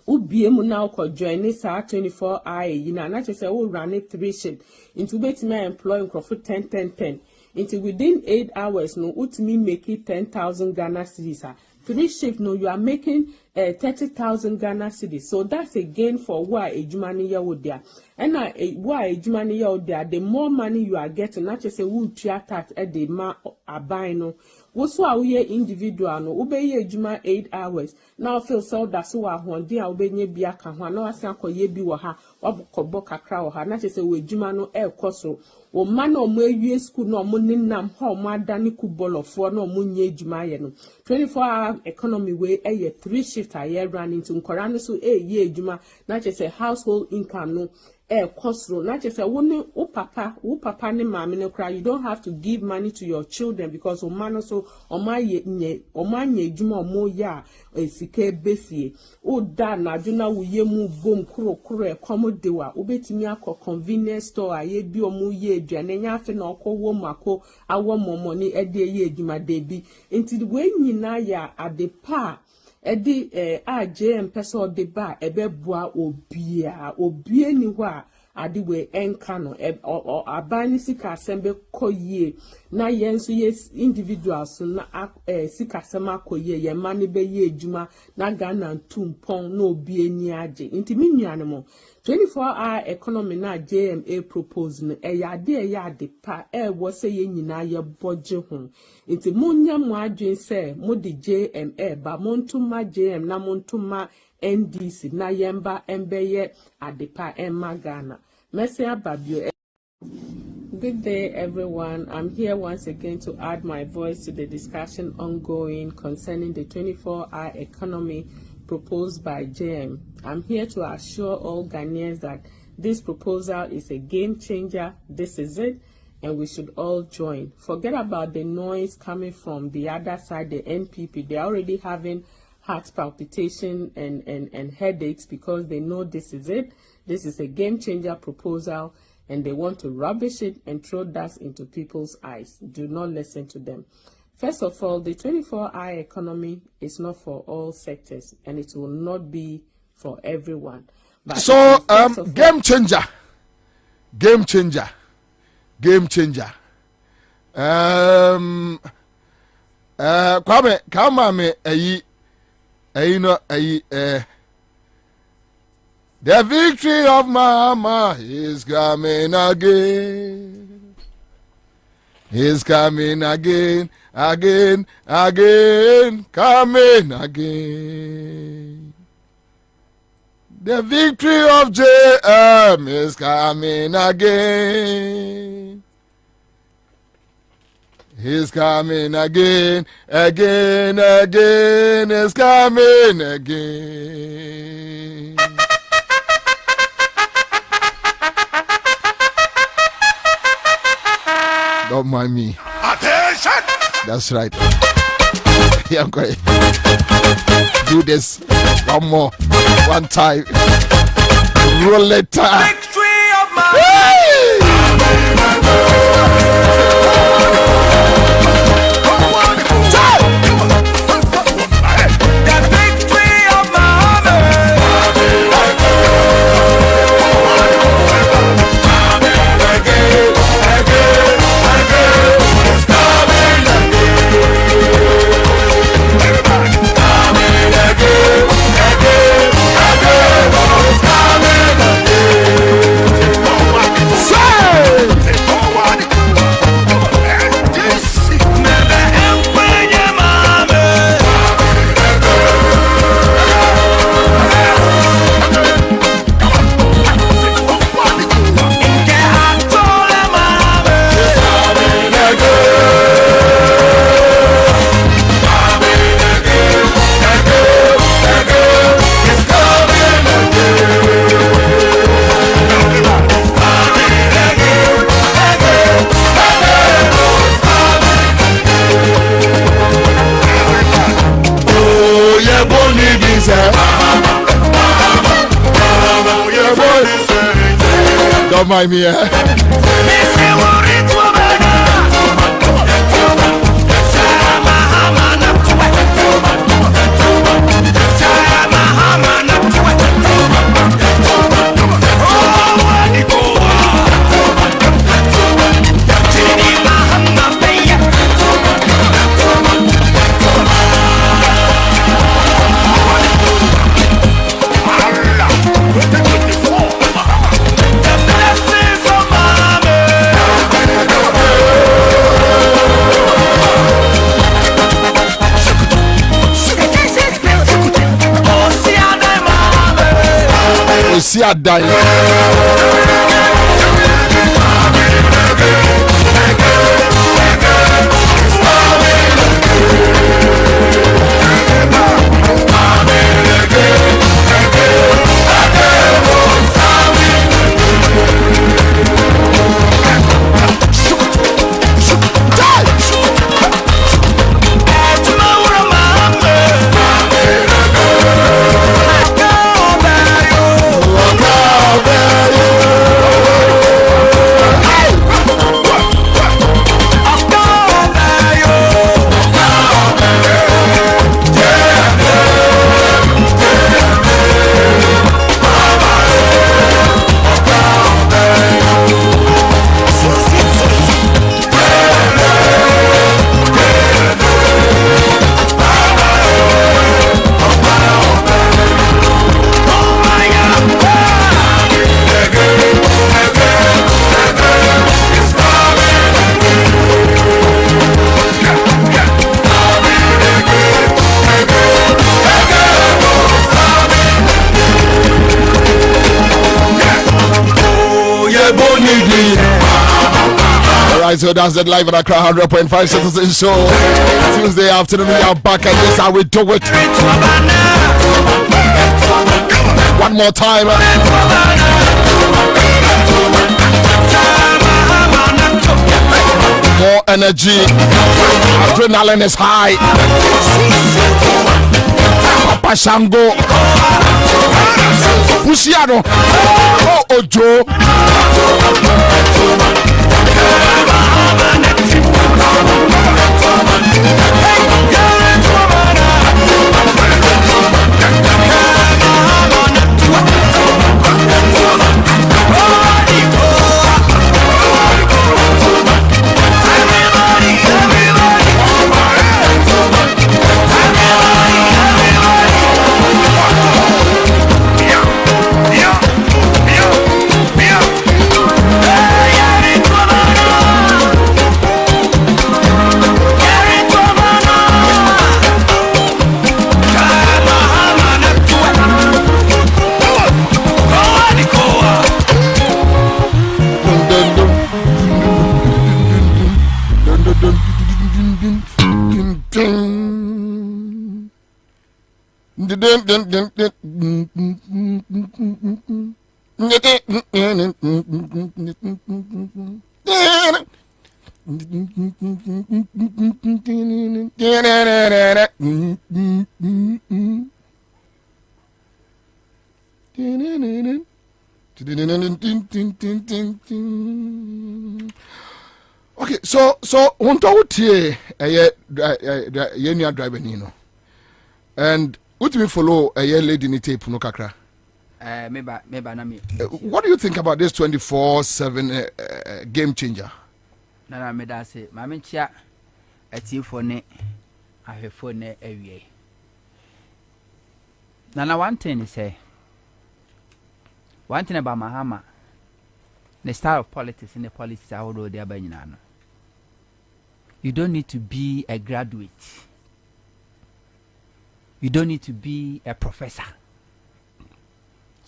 ubie mu na ko join sa 24-hour yina na che say we run 3 shift into betimi employ nkrofo 10 into within 8 hours no utimi make it 10,000 Ghana cedis. 3 shift no, you are making 30,000 Ghana cedis. So that's a gain for why a jumani ya would there. And why a jumani ya would there, the more money you are getting, not just a wood tax at the ma a buying no. Woso a we individual no ube ye juma 8 hours. Now feel so that's why one day ube nye biaka one no asanko ye bi waha wabuko kakra waha not just a we juma no koso. O man o mwe school no mo ninam ho mo adani kubolo for no mo nye juma ye no 24-hour economy way 3 shift a year running to nkorano so ye juma not just a household income no cost not just a woman o papa ni mama no cry. You don't have to give money to your children because o man so o ma ye juma mo ya sike besie o da na juna wo ye mu bom kuro dewa obetimi akọ convenience store aye bi o mu ye aduane nya afi na okọ wo mako awo momoni ede ye juma debi enti we nyina ya adepa edi JM peso de ba ebe boa obie ni ho a ade we enka no abani sika asembe koyie na yenso yes individuals na sika asema koyie ye mane be ye ejuma na Ghana tumpon na obie ni age nti minnuane mo 24-hour economy na JMA propose no yade pa wo se ye nyina ye boje ho nti munya mo adwen se mo de JMA ba montuma JM na montuma NDC na yemba embeye adepa emma Ghana. Messia Babio. Good day, everyone. I'm here once again to add my voice to the discussion ongoing concerning the 24-hour economy proposed by JM. I'm here to assure all Ghanaians that this proposal is a game changer. This is it, and we should all join. Forget about the noise coming from the other side, the NPP. They're already having heart palpitation and headaches because they know this is it. This is a game changer proposal and they want to rubbish it and throw dust into people's eyes. Do not listen to them. First of all, the 24-hour economy is not for all sectors and it will not be for everyone. But so, game changer. Kwame, come on, the victory of Mama is coming again. He's coming again, coming again. The victory of JM is coming again. He's coming again, he's coming again. Don't mind me. Attention! That's right. Yeah, okay. Do this one more, one time. Roll it time. Victory of my don't mind me. See a dying. So that's the live at Accra 100.5 Citizen Show. Tuesday afternoon, we are back, and this is how we do it. One more time. More energy. Adrenaline is high. Papa Shango. Pusiano. Oh, Ojo. Okay, so on to tie you driver no, and what we follow a lady in tape no kakra. What do you think about this 24/7 game changer? Na me da say ma me chia atifo ne ahwefo ne awie. Na one thing is say one thing about Mahama, the style of politics and the policies are all there by nyina. You don't need to be a graduate. You don't need to be a professor.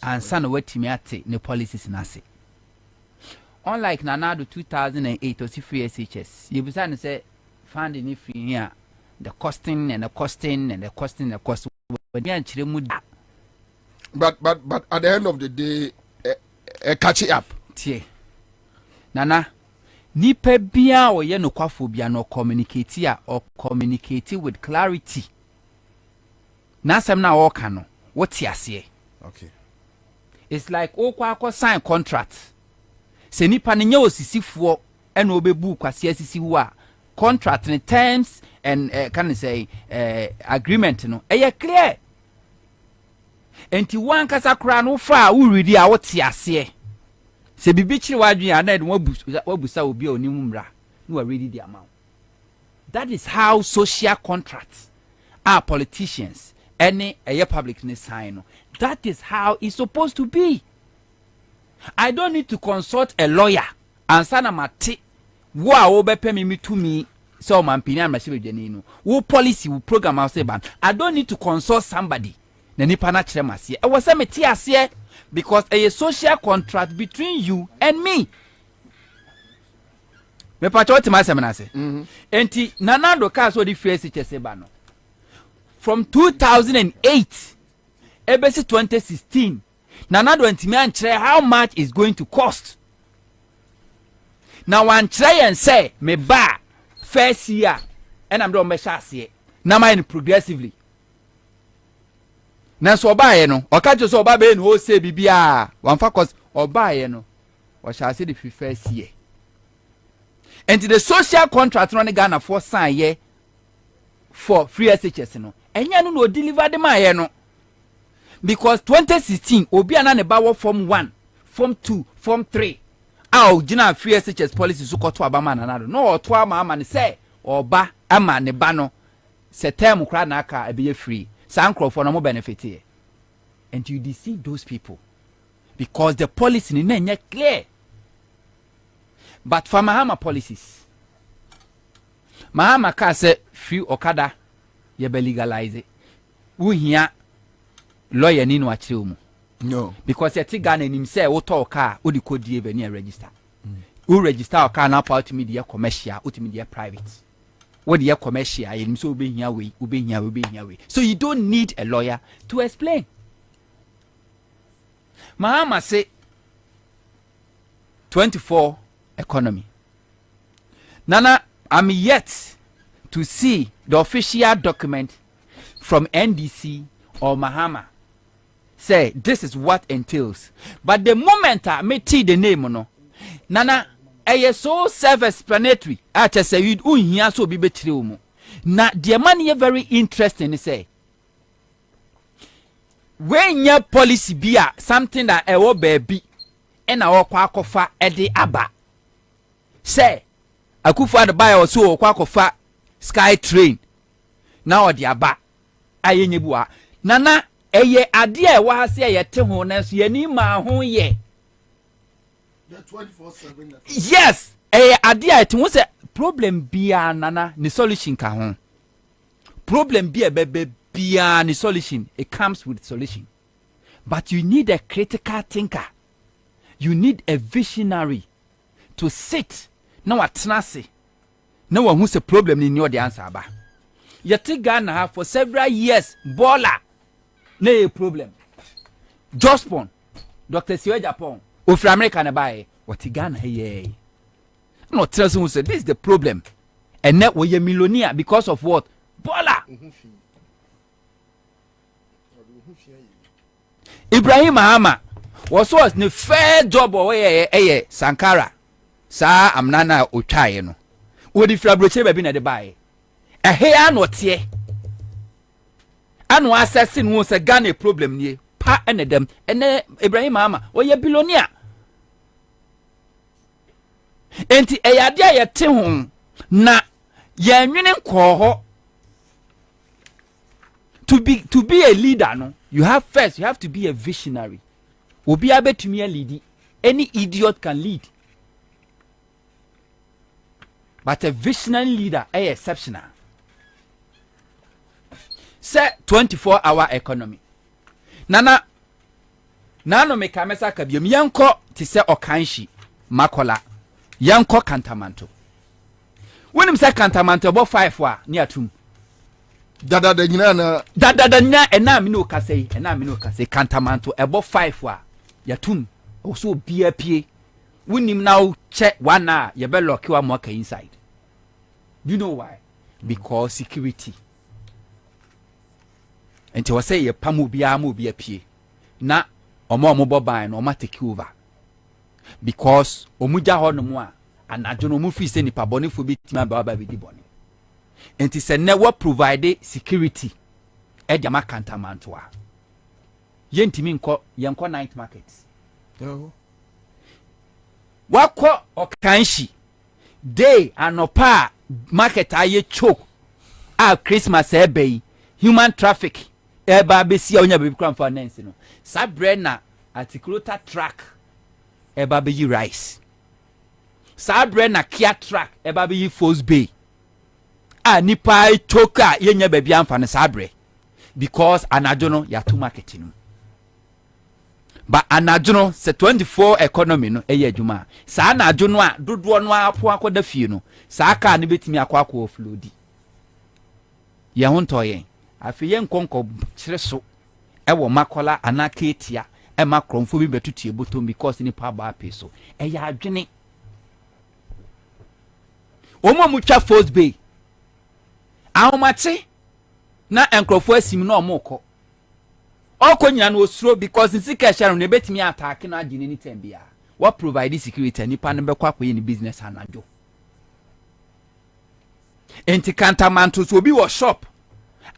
And son what timiate the policies nase. Unlike Nanado 2008 or free SHS, you began say finding if here the costing and the costing and the costing the cost. But at the end of the day, catch it up. Tie. Nana, nipa bia or ye no kwaphobia no communicate or communicate with clarity. Na sem na all can no. What you say? Okay. It's like okwa sign contract. se nipa ne nya osisifoɔ ɛna obebu kwase asisi ho a contract ne terms and can say agreement no clear enti wan kasa kra no fa wo redi a wo te ase se bibi kire wadwen a na de wabusa obi a onimu mra no ready the amount. That is how social contracts are politicians any public ne sign. That is how it's supposed to be. I don't need to consult a lawyer Ansah na mate wo a wo bepe me to me so man pinya machine dwani no wo policy wo program house ban. I don't need to consult somebody na nipa na kire mase e wo se me tie ase because a social contract between you and me. Me pa choti ma semena se enti nanando ka so di face chese ba no from 2008 ebesi 2016 nanando ntimi ankyere how much is going to cost. Now one try and say me ba first year and I'm don measure ase na mine progressively na so oba ye no okacho so oba be no o say bibia one focus oba ye no o shall say the first year. And the social contract running Ghana for sign ye for free SHS no enya no deliver the man no because 2016 obi anane bawo form 1 form 2 form 3 aw gina free SHS policy so koto abama nanado no oto ama ne say oba ama ne ba no se term kra na aka abiye free sankrofo no mo benefit here. And you deceive those people because the policy ni na clear. But for Mahama policies, Mahama ka say free okada ye be legalize it. We here lawyer ni no achire mu. No. Because yeti Ghana nim say wo to car wo di code e be ni register. Wo register car na part media commercial, ultimedia private. Wo di commercial ye nim so obe hia we. So you don't need a lawyer to explain. Mahama say 24 economy. Nana, I'm yet to see the official document from NDC or Mahama say this is what entails. But the moment I may see the name, no, Nana, I so self-explanatory. I just say you here so be betrayal. Na the money very interesting. Say when your policy be something that I will be and I will kwakofa edi aba. Say akufa the buy or so kwakofa sky train now the aba ayenye bua nana eye ade e wa hase ye te ho na so ye ni ma ho ye the 24/7 yes eye ade e te ho se problem bia nana ni solution ka ho problem bia bebe bia ni solution it comes with solution but you need a critical thinker, you need a visionary to sit now at Tenase. No one who's a problem in your answer. Yet Ghana for several years, Bola, no problem. Jospon, Dr. Siwe Japan, of America and buy what Ghana here. No, tell someone said this is the problem. And now we're a millionaire because of what? Bola. Ibrahim Mahama was the fair job away Sankara. Sa amnana otwae no wo di frabroche ba bi na de bae he ano tie ano assess no se Ghana problem nie pa enedem ene Ibrahim Mahama wo ye billionaire enti eyade a ye te ho na ye nwene nko ho to be a leader no you have to be a visionary obi abetumi a lead any idiot can lead. But a visionary leader is exceptional. Say 24-hour economy. Nana me kamesa kabiem yanko ti se okanshi makola yanko kantamanto. When him say kantamanto about 5 wa ni atum. Dada nya ena mi no kase kantamanto about 5 wa yatum also bia pie. Winim now check one hour you better lock your marker inside. Do you know why? Because security. And to say ye pamu be a pie. Na omo boba and oma take over. because omuja ho no mu a anajo no mu fi se nipa bone fo betima ba ba be di bone enti se ne wo provide security e dia makantamanto a yentimi nko yenko night market wakọ okanshi day anopa market aye choke a Christmas ebe human traffic eba besi onya be kram finance no sabre na articulator track eba be rice sabre na kia track eba be force bay a nipa choke a yenya ba bia amfa ne sabre because anajo no ya to market no ba anajo no se 24 economy no eye adwuma sa anajo no a dodo no apo akoda fie no sa aka ne betimi akwa offloadi ye ho ntoye afi ye nkonko kire so e wo makola anaka etia e makromfo bi betutie botom because ni pa ba pe so e ya adwene omo mutwa force bay ahomache na enkrofo asim na omoko okonya na osuro because nsika share no betimi attack na agine ni tembia what provide security ni pa no bekwa koye ni business anajo enti kantamanto so obi wo shop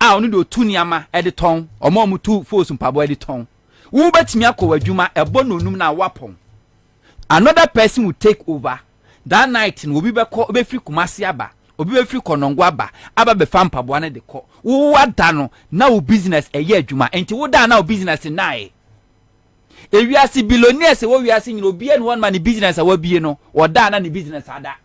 a onu do tu niama editon omo mutu force mpabo editon wo betimi akọ adwuma ebo no num na wapon another person will take over that night no obi beko obi free kumasi aba obi be free konongo aba be fa mpabo na de ko wo wada no na wo business eye adwuma enti wo da na wo business nae ewiase billionaires wo wiase nyina obi en one man business awa bie no wo da na ne business ada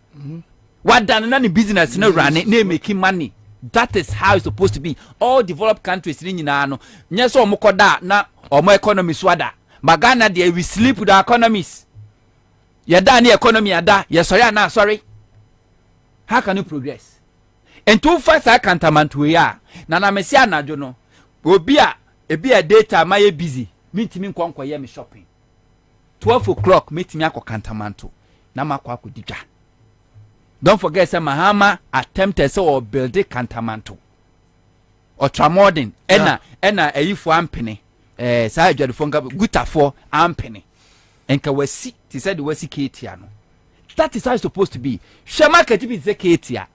wada na ne business no run na make money. That is how it's supposed to be. All developed countries ni nyina no nye so omokoda na omo economy swada magana they we sleep with the economies ye da na economy ada ye sorry na sorry. How can you progress? And too fast I can't amantu ya na mesi anajo no obi a data ma ye busy mitimi nkwankwa ye me shopping 12 o'clock mitimi akokantamanto na makwa akodiga. Don't forget say Mahama attempted so build a cantamanto or tramodin ena eyifo ampene sa adwade fonga gutafo ampene enka wasi ti said wasi ketia no. That is how it's supposed to be. Share market be ze ketia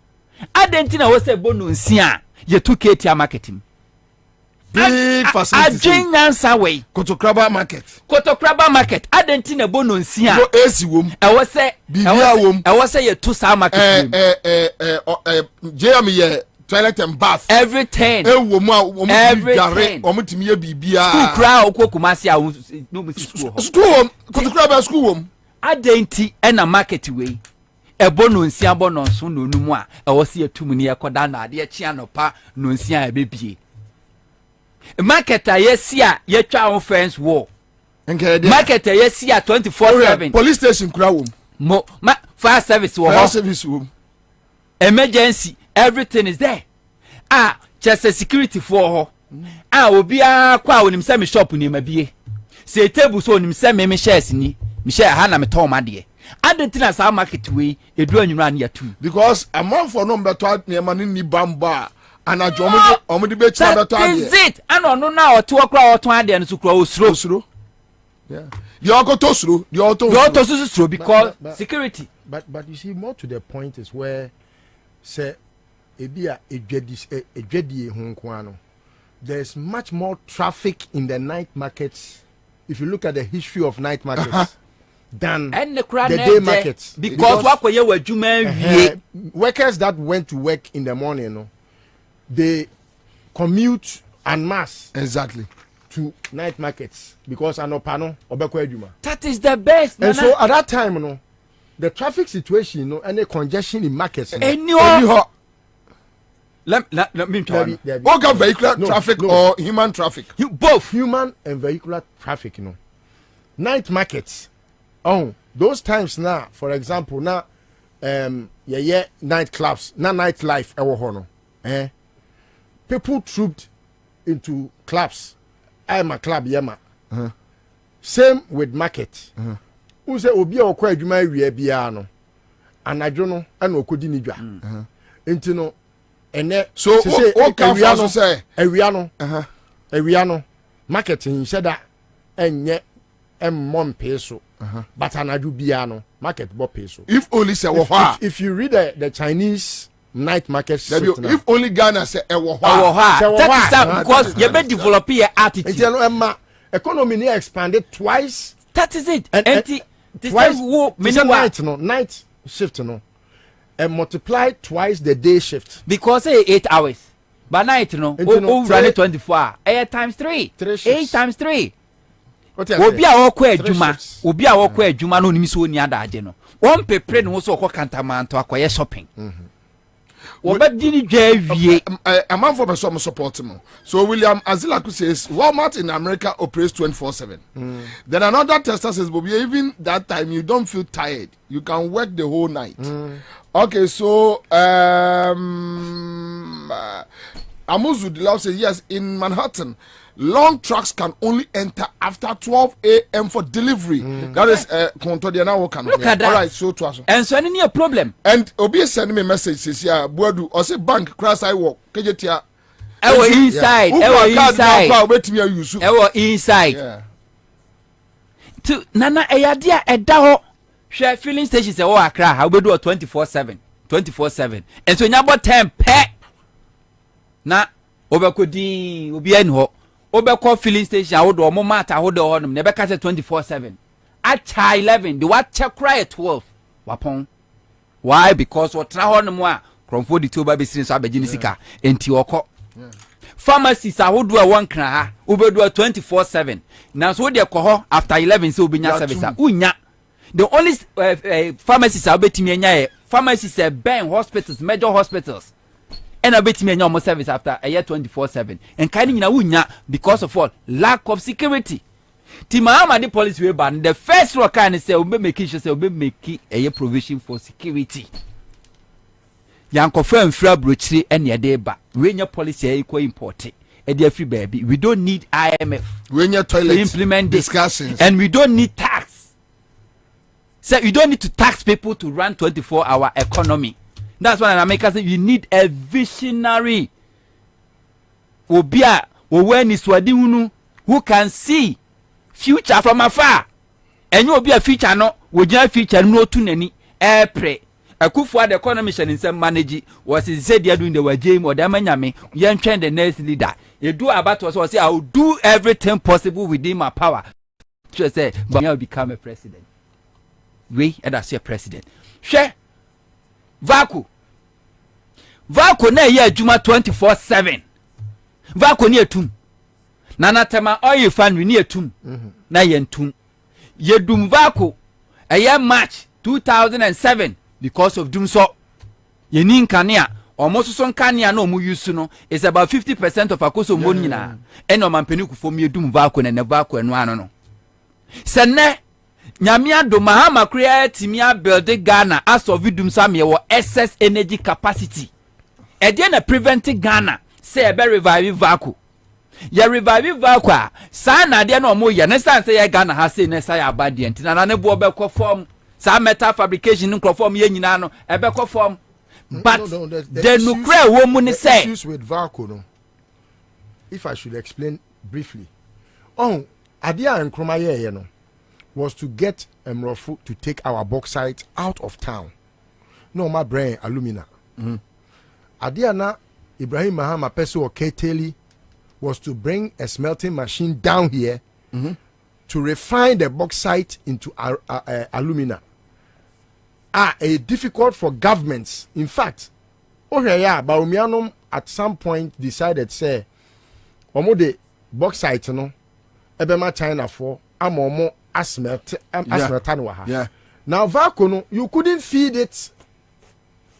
adentina wo say bonu nsia ye tu ketia marketing big facility Ansah way Kotokraba market adentina bonu nsia no AC wom e wo say bibia wom e wo say ye tu sa market JM ye toilet and bath everything wom a wom gare omutimi ye bibia school kra okokumasi a no mu school wom Kotokraba school wom adenti ena market way ebo no nsia bo no so no numu a e wo say atum ni ekoda na ade chia no pa no nsia e bebie market a yesia ye twa on fence wall market a yesia 24/7 police station kura wom fire service wo emergency everything is there just security for ho obi akwa onim se me shop ni mabie se table so onim se me shares ni me share ha na me ton made adentina sa market we edu anwura na yatu because a month for no beto ne ma ni bamba anajo omudi be chia beto ade is it ano no na oto okra oto ade no sukura osuro yeah the okoto suro the auto suro because security but you see more to the point is where say ebia edwedie ho nkoano there's much more traffic in the night markets if you look at the history of night markets than the day markets because wakoye wadwuma wie workers that went to work in the morning no they commute en masse exactly to night markets because anopano obekwa adwuma. That is the best. And so at that time no the traffic situation no any congestion in markets no. Let me tell you. Okay, vehicular traffic or human traffic? Both human and vehicular traffic no. Night markets. Oh, those times now, for example, now night clubs, now nightlife no. People trooped into clubs. I'm a club yema. Same with market. Who say obi okwa adwuma wie bia no. Anadwo no ana okodi ni dwa. Enti no ene so o ka for say awia no marketing sheda enye mom peso. But anadu biano market bo peso. If only say if you read the Chinese night market if only Ghana say that is because you be develop your attitude. Economy near expanded twice. That is it. And twice night shift and multiply twice the day shift. Because 8 hours. But night run it 24 hours. 8 times 3. 8 times 3. Obi a wo kwa adwuma no nimso oni adaje no. Won pepre no so ko kantamanto akoye shopping. Obadini dwa a man for some support mo. So William Azilaku says Walmart in America operates 24/7. Then another tester says Bobie, even that time you don't feel tired. You can work the whole night. Okay, so Amuzu Dilaw says yes, in Manhattan long trucks can only enter after 12 a.m. for delivery. That is Look at that. All right, so to us. And so any a problem. And Obi send me a message says yeah, Boadu or say bank crash I walk. Kejetia. Inside. Inside. Yeah. To Nana Eyadia Edaho share filling station say Accra how we do 24/7. 24/7. And so you about 10 pet. Na obekodi obi enho obekọ filling station awodo omo mata awodo honum ne beka say 24/7 acha 11 the what check cry at 12 wapon why because what tra honum a kromfo di to ba besirin so abegini sika enti okọ pharmacies awodo a won kran ha obedu 24/7 na so de kọ after 11 say obinya service unya the only pharmacies abetimi anya pharmacies ben hospitals major hospitals and I bet me no service after a year 24/7 and kind of wunya because of what lack of security. Timama the police way ban the first rock can say we make sure say we make a provision for security. Yanko firm fra brochiri and ya deba when your policy equal important and dear free baby we don't need IMF when your toilet to implement discussions and we don't need tax. So you don't need to tax people to run 24-hour economy. That's why in America say you need a visionary. Obia who can see future from afar. And you will be a future no, we just future no to any airpray. A coup for the economy in some manage was he said they are doing the wajim or damanyame, young trend the next leader. You do about what say I will do everything possible within my power. Just say, but I will become a president. We and I say a president. Share. Vaku na ye adwuma 24/7 Vaku ni etum nana tema oil fan ni etum na ye ntum ye dum Vaku eye March 2007 because of dum so ye ni nkania almost so nkania na omu use no is about 50% of akoso mo nyina eno mampeni kufom ye dum Vaku na ne Vaku eno ano no sene Nyamia do Mahama create Timia build Ghana as of vidum samye wo excess energy capacity. E dey na prevent Ghana say e be revive Vaku. Ya revive Vaku a sa na dey na omo ye ne san say ye Ghana ha say ne say abade enti na ne bo be ko form sa metal fabrication nko form ye nyina no e be ko form. But the nuclear woman ni say issues with Vaku no. If I should explain briefly. Oh, adia enkroma ye no. Was to get Mrofu to take our bauxite out of town. No, my brain alumina. Adiana Ibrahim Mahama Peso or Keteli was to bring a smelting machine down here to refine the bauxite into alumina. Difficult for governments. In fact, Baumianum at some point decided say, Omo de bauxite no, Ebema China for Amomo. Yeah. Now Vaku no, you couldn't feed it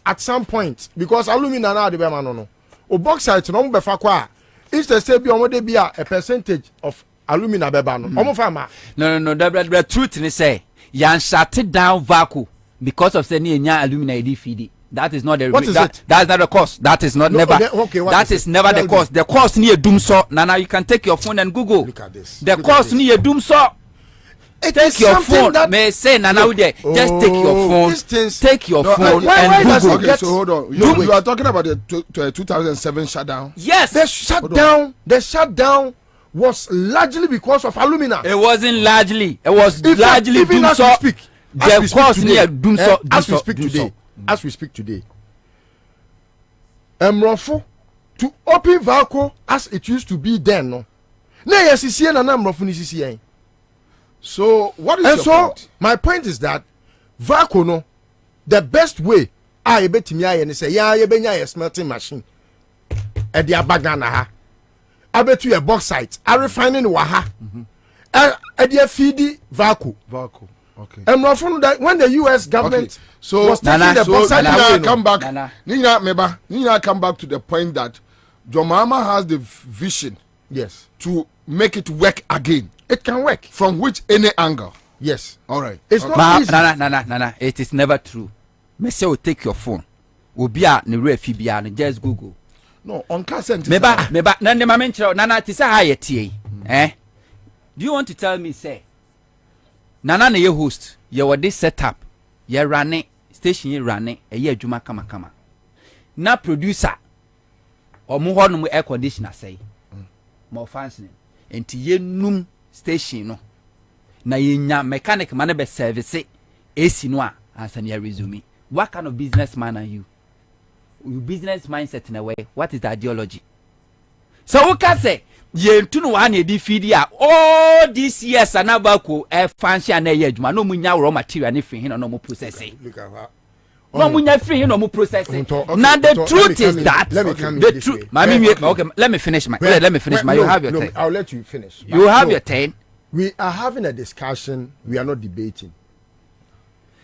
at some point because alumina na de be ma no. O bauxite no be fa kwa. If they say be omo de be a percentage of alumina be ba no. Omo fa ma. No. The truth ni say yan shut down Vaku because of say ni nya alumina e feed it. That is not the what is it? That's not the cost. That is not never. Okay, that is never the cost. The cost ni doom so. Now you can take your phone and Google. Look at this. The cost ni doom so. Take your phone. May say Nana just take your phone. Take your phone and Google. Okay, so hold on. You are talking about the 2007 shutdown. Yes. The shutdown was largely because of alumina. It wasn't largely. It was largely even as we speak. As we speak today, Mrofo to open Valco as it used to be then. No, yes, Mrofo ni. So what is and your so point? my point is that Valco no, the best way I bet me I say a smelting machine at the Abagana ha. I bet you a bauxite. I refining waha. At the feedy Valco. Okay. And that when the U.S. government was taking the bauxite away, come back. Nina come back to the point that Jomama has the vision. Yes. To make it work again. It can work. From which any angle. Yes. All right. It's not easy. Nana. It is never true. Me say, take your phone. Obia ne refi bia ne just Google. No, on cassette. Meba. Nana mama nchira. Nana ti say how you tie. Do you want to tell me say? Nana ne ye host. Ye were this setup. Ye run station ye run ye adwuma kama. Na producer. Omo ho no air conditioner say. More functioning. Enti ye num station no. Na ye nya mechanic man be service AC no a answer near resume. What kind of businessman are you? Your business mindset in a way. What is the ideology? So we can say ye tu no one dey feed ya all these years anabako function na ye adwuma no munya raw material ne free no mo processing. Look at that. No munya free no mo processing. Now the truth is that the truth. Okay, let me finish my. Let me finish my. You have your turn. I'll let you finish. You have your turn. We are having a discussion. We are not debating.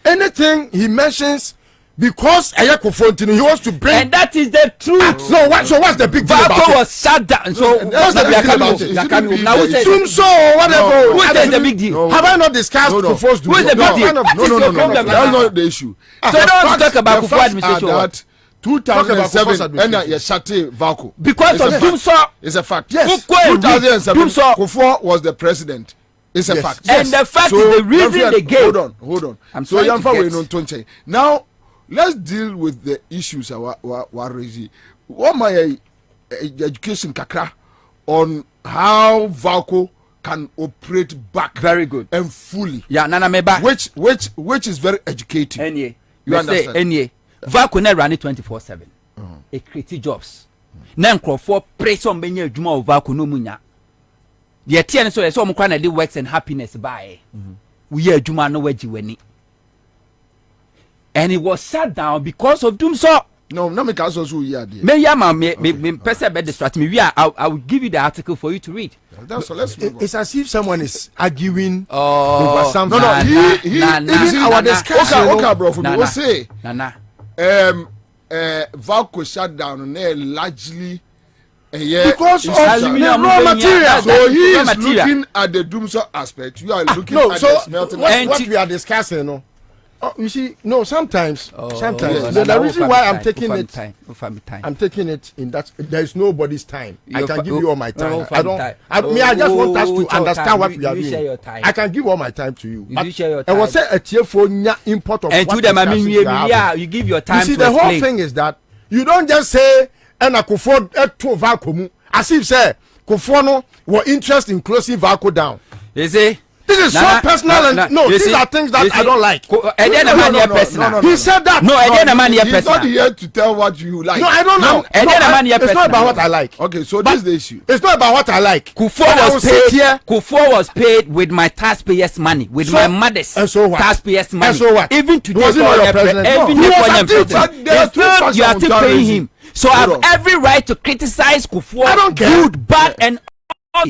Anything he mentions, because Ayakofontini, he wants to bring. And that is the truth. No, so what's the big deal about Valco it? was shut down. So what's the big deal about it? Now who says whatever. Who says the big deal? Have I not discussed Kufuor's Who is the big deal? No. That's not the issue. So don't want to talk about Kufuor administration. That 2007 and you shut Valco. Because of Dumso. It's a fact. Yes. 2007 Kufuor was the president. It's a fact. And the fact is the reason they gave. Hold on. I'm so trying to get. Now let's deal with the issues wa raising. What my education kakra on how Valco can operate back very good and fully. Yeah, Nana Meba. Which is very educative. Any. You understand? Any. Valco na run it 24/7. It create jobs. Na nkrofo press on benye adwuma o Valco no munya. The etienne so so omkwa na dey works and happiness by. We hear adwuma no wagi wani. And it was shut down because of Dumso. No, me can also hear there. Me ya ma me person be distract me. I will give you the article for you to read. So let's move on. It's as if someone is arguing over something. No, even our discussion. Okay, bro, for me, we say Valco shut down largely because of aluminum the raw material. So he is looking at the Dumso aspect. You are looking at the smelting. What we are discussing, no. You see, no. Sometimes the reason why I'm taking it in that there is nobody's time. I can give you all my time. I just want us to understand what we are doing. I can give all my time to you. You share your time. And was say a tearful import of and to them, I mean, you give your time. You see, the whole thing is that you don't just say and Kufuor to Valco as if say Kufuor no were interest in closing Valco down. You see. This is so personal and these are things that I don't like. He said that. He's not here to tell what you like. No, I don't know. It's not about what I like. Okay, so this is the issue. It's not about what I like. Kufuor was paid with my taxpayers' money, with my mother's taxpayers' money. And so what? Even today, was he not your president? You are still paying him. So I have every right to criticize Kufuor. I don't care. Good, bad, and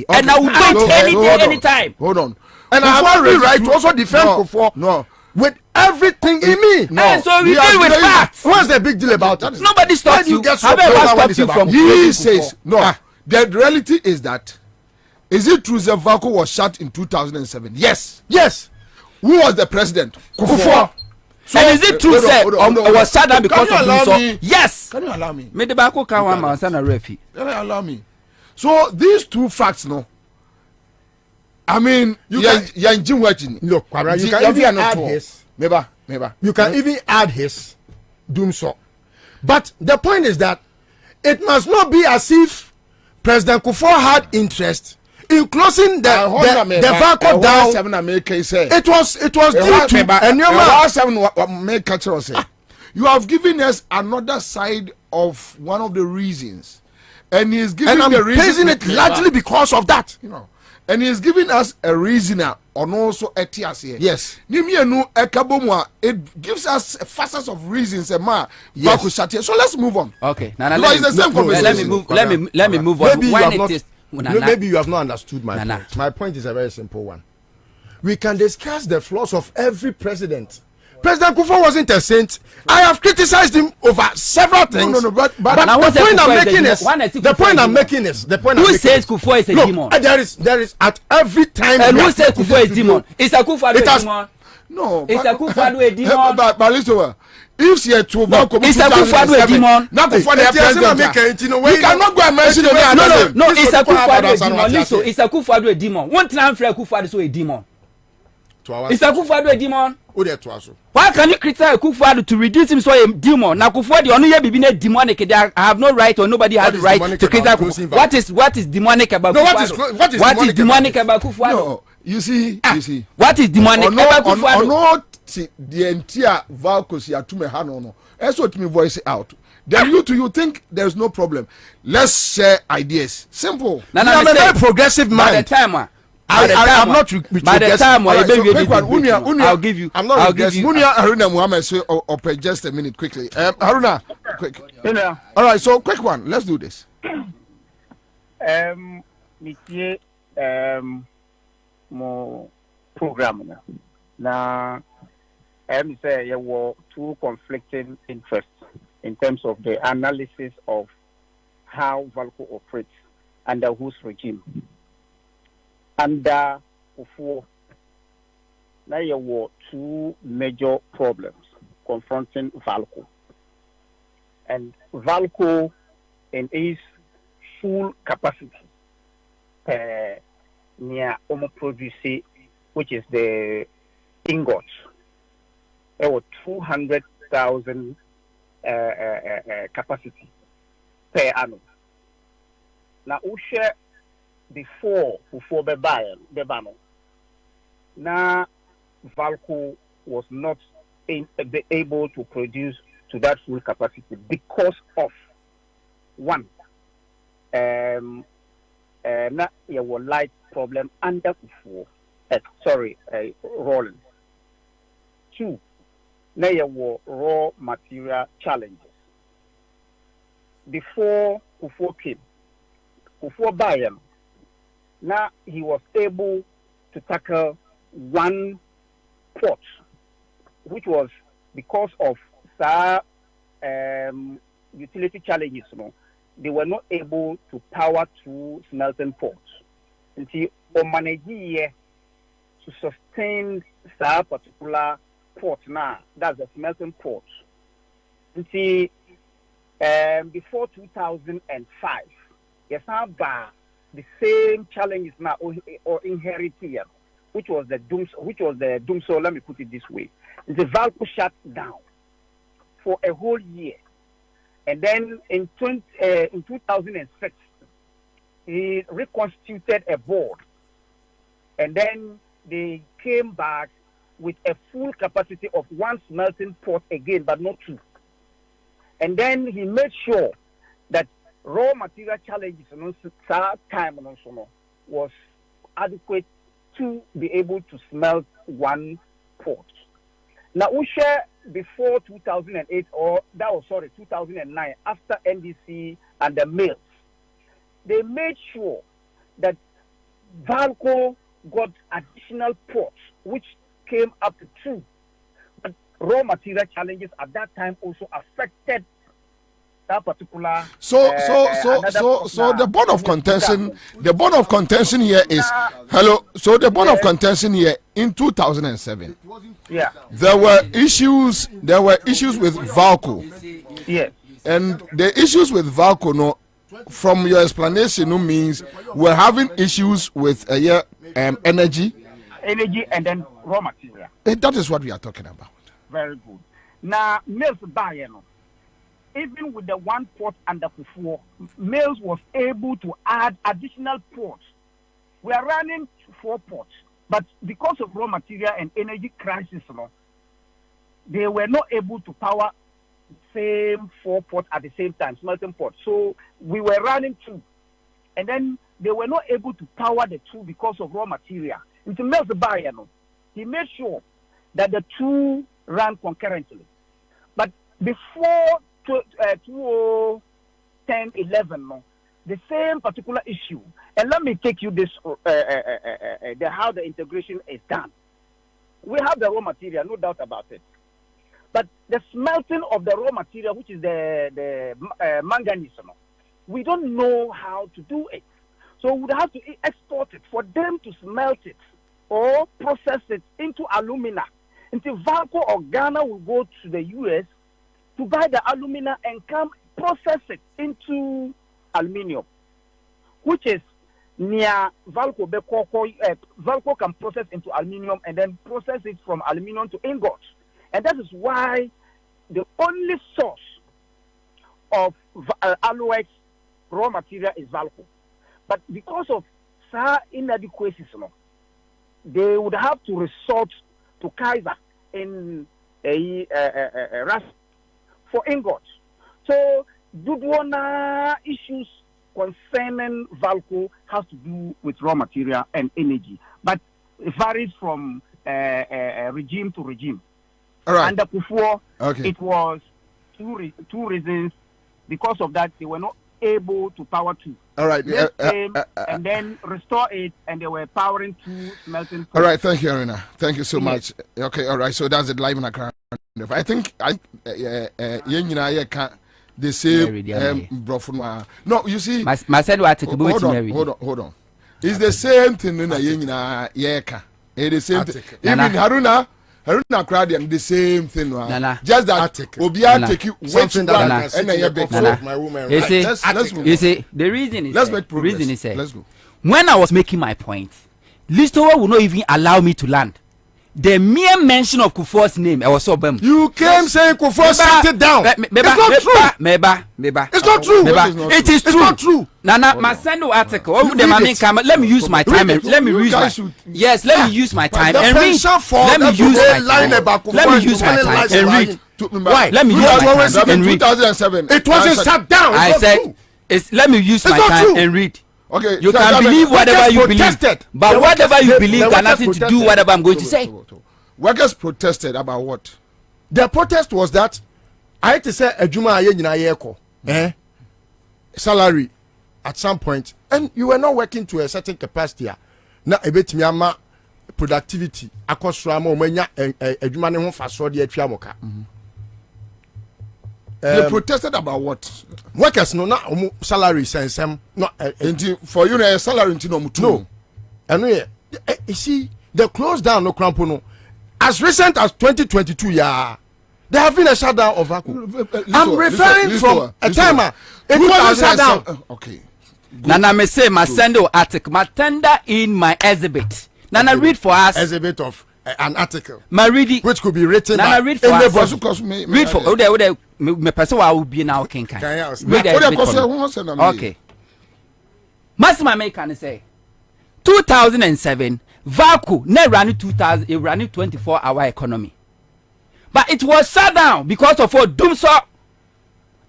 and I will do it any day, anytime. Hold on. And I have every right to also defend Kufuor with everything in me. And so we deal with facts. What's the big deal about it? Nobody stops you. He says no. The reality is that is it true that Valco was shot in 2007? Yes. Who was the president? Kufuor. So and is it true that was shut down because of Dumso? Yes. Can you allow me? Me the Valco can one man sana refi. Can you allow me? So these two facts, no. I mean, you can look, Kwabena, you can even add his. You can even add his Dumso. But the point is that it must not be as if President Kufuor had interest in closing the Valco down, it was due to you have given us another side of one of the reasons, and he's giving the reason it largely because of that. You know, and he's giving us a reasoner on also etias here. Yes. It gives us facets of reasons. Yes. So let's move on. Okay. Now, it's the same conversation. Let me move on. Maybe you have not understood my point. My point is a very simple one. We can discuss the flaws of every president. President Kufuor wasn't a saint. I have criticized him over several things. But the point I'm making is who says Kufuor is a demon? There is at every time. And who says Kufuor is a demon? Is a Kufuor a demon? No. Is a Kufuor a demon? But listen, if she had to is a Kufuor a demon? Not Kufuor the president. We cannot go and mention it. No, is a Kufuor a demon? Listen, is a Kufuor a demon? One time for Kufuor is a demon. Is a Kufuor a demon? Why can you criticize Kufuor to reduce him so a demon? Now Kufuor the only be being a demonic. I have no right, or nobody has the right to criticize Kufuor. What is demonic about Kufuor? What is demonic about Kufuor? No, you see. What is demonic about Kufuor? Not the entire Valcosi atume hano. That's what me voice out. Then you think there's no problem. Let's share ideas. Simple. I'm a very progressive man. By the time, I'm not by the time I'll give you. I'm not regressive. Munia Haruna Muhammad say or just a minute quickly. Haruna, quick. All right, so quick one. Let's do this. Mitie mo program na say there were two conflicting interests in terms of the analysis of how Valco operates under whose regime. Under Kufuor, now there were two major problems confronting Valco. And Valco, in its full capacity, near produce, which is the ingots, there were 200,000 capacity per annum. Now, share before Bebano, now Valco was not able to produce to that full capacity because of one, now there was light problem under Kufuor. Rollins. Two, now there were raw material challenges. Before Kufuor came, Kufuor Bayern, now he was able to tackle one port, which was because of utility challenges. They were not able to power through smelting ports. Until Omanegi to sustain that particular port now, that's the smelting port. Until before 2005, yes, the same challenges now or inherit here, which was the doom. So let me put it this way: the Valco shut down for a whole year, and then in 2006, he reconstituted a board, and then they came back with a full capacity of one smelting port again, but not two. And then he made sure that raw material challenges time was adequate to be able to smelt one port. Now, Usha before 2008 2009, after NDC and the mills, they made sure that Valco got additional ports, which came up to two. But raw material challenges at that time also affected that particular. So the bone of contention here is hello. So the bone of contention here in 2007. Yeah. There were issues with Valco. Yes. And the issues with Valco, no, from your explanation, no, means we're having issues with energy and then raw material. That is what we are talking about. Very good. Now, mills even with the one port under Kufuor, mills was able to add additional ports we are running 4 ports, but because of raw material and energy crisis, they were not able to power the same 4 ports at the same time, smelting ports. So we were running 2, and then they were not able to power the 2 because of raw material. Into Mel's buyer, he made sure that the 2 ran concurrently. But before 2010-11, the same particular issue, and let me take you this how the integration is done. We have the raw material, no doubt about it. But the smelting of the raw material, which is the manganese, we don't know how to do it. So we would have to export it for them to smelt it or process it into alumina. Until Valco or Ghana will go to the US to buy the alumina and come process it into aluminium, which is near Valco. Valco can process into aluminium and then process it from aluminium to ingots. And that is why the only source of Aluex raw material is Valco. But because of inadequacies, they would have to resort to Kaiser in Russia for ingots. So, Dudwana issues concerning Valco has to do with raw material and energy, but it varies from regime to regime. All right. Under Kufuor, okay, it was two reasons. Because of that, they were not able to power 2. All right. And then restore it, and they were powering 2 smelting. All right. Thank you, Arena. Thank you so much. Okay. All right. So that's it live in Accra. I think they say no. You see, my said what to do. Hold on. It's the same thing in it's the same thing. Even Haruna cried and the same thing. Just that Obia take you something that and my woman. You see, the reason is let's make progress. Reason is Let's go. When I was making my point, Listowa would not even allow me to land. The mere mention of Kufuor's name, I was so bummed. You came saying Kufuor sat it down. It's not true. It's not true. It is true. It's not true. Nana, my send article. Let me use my time. Let me use my yes. Let me use my time and read. Let me use my time. Let me use my time and read. Why? Let me use my time and read. 2007. It wasn't sat down. I said, let me use my time and read. Okay, you can believe whatever you believe, but whatever you believe got nothing to do with whatever I'm going to say. Workers protested about what? The protest was that I had to say Ejuma Ayeko, salary at some point, and you were not working to a certain capacity. Now a bit miyama productivity across Ramo Menya Ejuma ne ho faso de atwa they protested about what? Workers no na salary sense no for you na salary no mutu. No. And you see the close down no crampo no as recent as 2022 there have been a shutdown of Vacu. I'm referring from a timer. It wasn't shut down. Okay. Nana me say my send article my tender in my exhibit. Nana read for us exhibit of an article. My reading which could be written Nana by read for us. Read for me person wa will be now king kan. Okay. Masima me can say 2007 Vacu ne ran 2000 it ran 24-hour economy. But it was shut down because of what doom so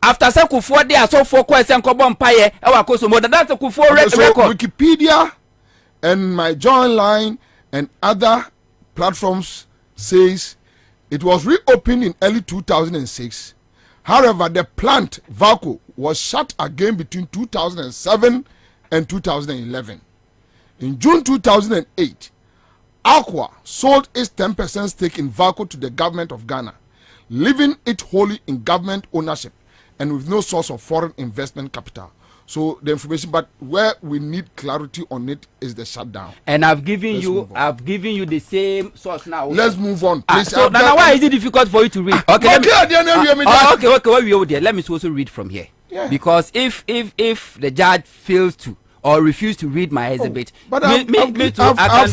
after say Kufuor dey so for question ko bon paye e wa ko so mo that's Kufuor record. Wikipedia and my John Line and other platforms says it was reopened in early 2006. However, the plant Vacu was shut again between 2007 and 2011. In June 2008, Aqua sold its 10% stake in Vacu to the government of Ghana, leaving it wholly in government ownership and with no source of foreign investment capital. So the information, but where we need clarity on it is the shutdown. And I've given you the same source now. Let's move on. Please. So now why is it difficult for you to read? Okay. Okay. Let me also read from here. Yeah. Because if the judge fails to or refuse to read my exhibit, but I've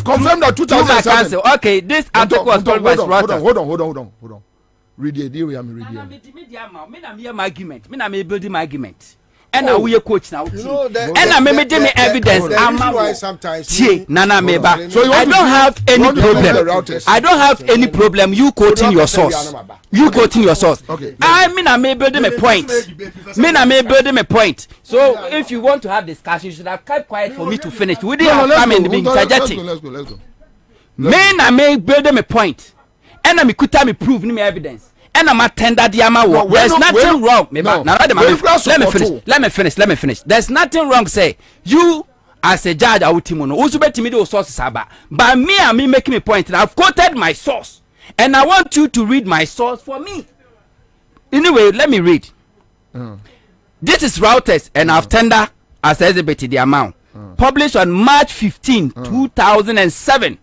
confirmed that 2007. Okay, this article was called by Reuters. Hold on. Read the deal. Me building my argument. and I will coach now. And I may give me evidence. I'm sometimes. Nana Meba. So I don't have any problem. I don't have any problem. You quoting your source. You quoting your source. I mean, I may build him a point. I may build him a point. So if you want to have discussion, you should have kept quiet for me to finish. We didn't have time in the beginning. Let's go. I may build him a point. And I could tell me prove me evidence. And I'm attended the amount. There's nothing wrong. Let me finish. There's nothing wrong. Say you as a judge, I will tell you. Also, bet me those sources about. But me making a point. I've quoted my source, and I want you to read my source for me. Anyway, let me read. This is Reuters, and I've tendered as exhibited the amount. Published on March 15, 2007.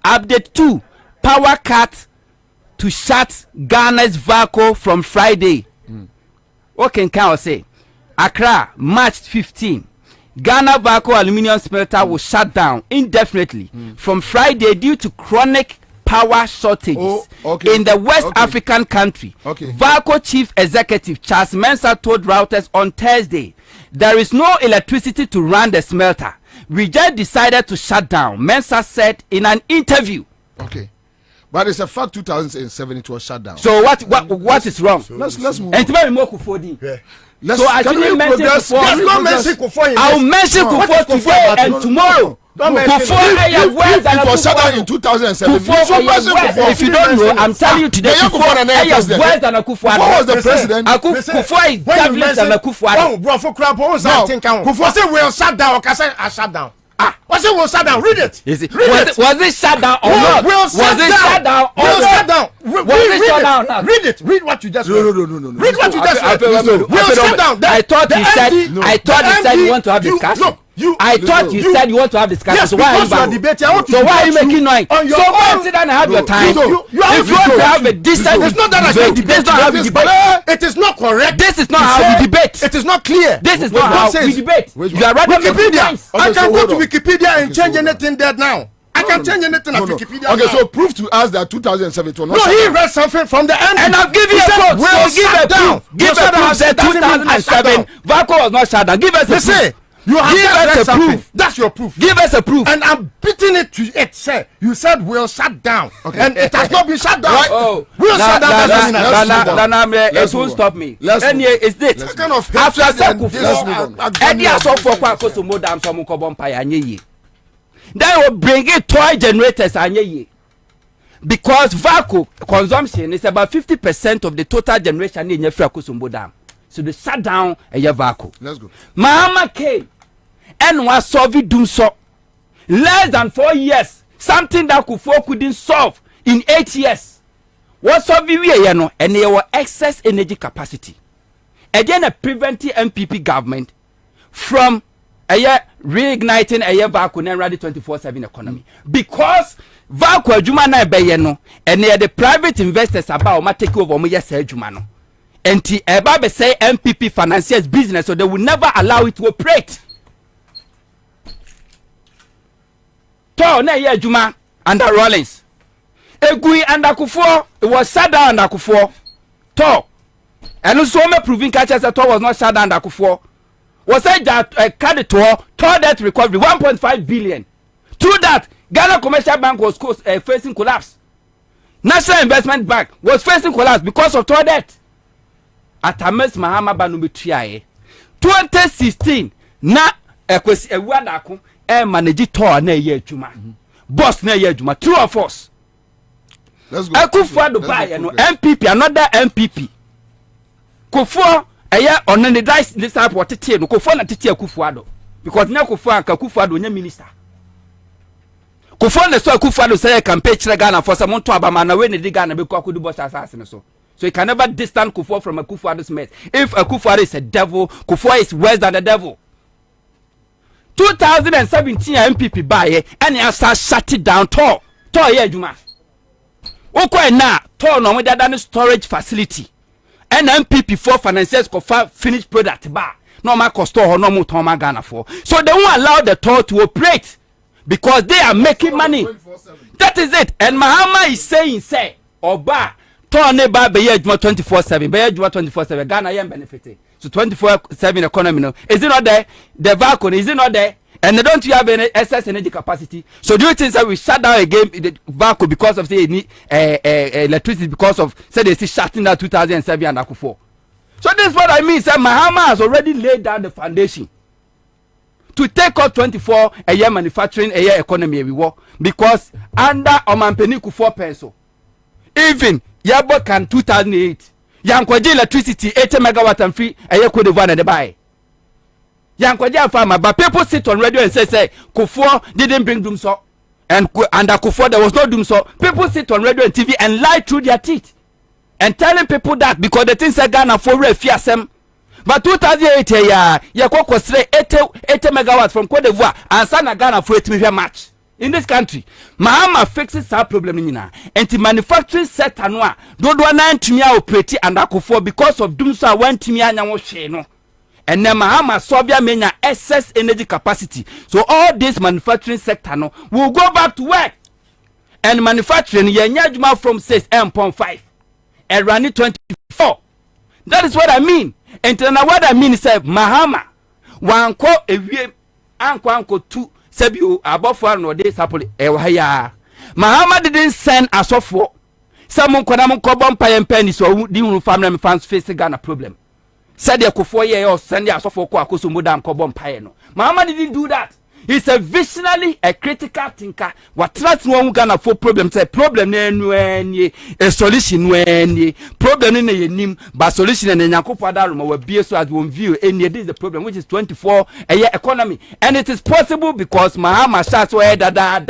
Update 2. Power cut to shut Ghana's VACO from Friday. What can I say? Accra, March 15. Ghana VACO aluminium smelter will shut down indefinitely from Friday due to chronic power shortages in the West African country. VACO Chief Executive Charles Mensah told Reuters on Thursday, there is no electricity to run the smelter. We just decided to shut down, Mensah said in an interview. But it's a fact 2007 it was shut down. So what is wrong? Let's move and on. So I can mention Kufo. I'll mention Kufo today and tomorrow. It was shut down in 2007. If you don't know, I'm telling you today. Kufo was the president. Kufo is devilish than Kufo. Bro, for crap, Kufo said we'll shut down. I shut down. What's it? We'll shut down. Read it. Was it shut down or not? Was it shut down or not? Shut down. Read it. Read what you just read. No. Read what you just read. We'll shut down. I thought you said you want to have discussion. I thought you said you want to have discussion. Yes, so why are you debating? So why are you making noise? So why sit down and have your time? If you want to have a decent it's not that I say debate. Not how we debate. It is not correct. This is not how we debate. It is not clear. This is not how we debate. You are right. Wikipedia. I can go to Wikipedia and change anything there now. I can change anything at Wikipedia. Okay, so prove to us that 2007 was not. No, he read something from the end. And I'll give you a quote. We'll give a proof. Give a proof that 2007 VACO was not shut down. Give us a proof. You have give us a proof. That's your proof. Give us a proof. And I'm beating it to it, sir. You said we'll shut down. And it has not been shut down. Right. Oh. We'll shut down. It won't stop me. It's this. Kind of after then will bring it toy generators because VACO consumption is about 50% of the total generation in Yefra Dam. So they shut down a VACO. Let's go. Mahama came and was solving doom so less than 4 years. Something that Kufo couldn't solve in 8 years. What solving we and there were excess energy capacity. Again, a preventing MPP government from reigniting a VACO and ready 24/7 economy because VACO Juma na beyeno and near the private investors about take over me yes Jumano. And Ebabe say MPP financiers business, so they will never allow it to operate. To na ye Juma under Rollins. Egui under Kufo, it was shut down under Kufo. To and also me proving catches that was not shut down under Kufo. Was said that creditor told that recovery 1.5 billion. Through that, Ghana Commercial Bank was facing collapse. National Investment Bank was facing collapse because of toll debt. Atames Mahama Banumitriae 2016 na ekwesi ewadako manage toll na ye adwuma. Boss na ye adwuma. True or false? Let's go. Akufo buy no MPP another MPP. Kofo eye on the dice this type what tete no Kofo na tete Akufo because na Kofo anka Akufo nya minister. Kofo na so Akufo say campaign kire Ghana for some to abama na we ne di Ghana be kwa kudu boss assassin so. So you can never distance Kufo from Akufo-Addo's mess. If Akufo-Addo is a devil, Kufo is worse than the devil. 2017 MPP buy and you start shutting down Tor yeah Juma. Oko na Tor no with that storage facility. And MPP for financiers go finished product bar. No ma cost or no more Toma Ghana for. So they won't allow the Tor to operate because they are making money. That is it. And Mahama is saying say Oba Turn neighbor be 24/7, be 24/7. Ghana yam benefit. So 24/7 economy, no, is it not there? The vacuum, is it not there? And don't you have any excess energy capacity? So do you think that we shut down again the vacuum because of say electricity because of say they see shutting down 2007 and Akufo? So this is what I mean. Say Mahama has already laid down the foundation to take up 24 a year manufacturing a year economy we work because under Omampeni Kufuor peso even Yabo can 2008 Yankwaji electricity 80 megawatt and free a year could have buy. Yankwaji farmer, but people sit on radio and say Kufuor didn't bring doom so and under Kufuor there was no doom so. People sit on radio and TV and lie through their teeth and telling people that because the things are Ghana for refiasem. But 2008 ya kwa say 80 megawatts from Cote d'Ivoire and Ansah Ghana for 8 million match in this country. Mahama fixes that problem nina. And the manufacturing sector no do na ntumi a operate and Akufo because of doom so when timi anya wo hwe no. And then Mahama Sobia menya excess energy capacity. So all this manufacturing sector no will go back to work. And manufacturing yenya from 6.5 and running 24. That is what I mean. And then what I mean is Mahama wanko ewie anko 2 sebi above 1 no dey sapole ehaya. Mahama didn't send asofo. Some nkona mkobom pa yempani so di hunu family fans face Ghana problem. Said the Kufuor ye or send asofo ko akoso moda nkobom pa no. Mahama didn't do that. He's a visionary, a critical thinker. What trust one Ghana for problem? Say problem ne a solution when problem in a nim, but solution and Yanko Daruma will be so as one view. And this is the problem, which is 24 a year economy, and it is possible because Mahama shots where da.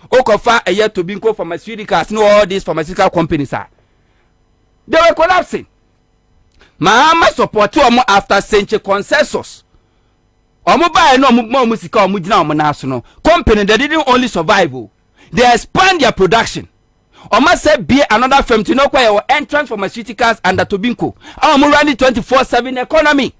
Okofa a year to Binko pharmaceuticals, no all these pharmaceutical companies are. They were collapsing. Mahama support you after century consensus. Omuba no musika omugina omunaso no company they didn't only survive, they expand their production. Oma say be another firm to know where your entrance pharmaceuticals under Tobinco running 24/7 economy.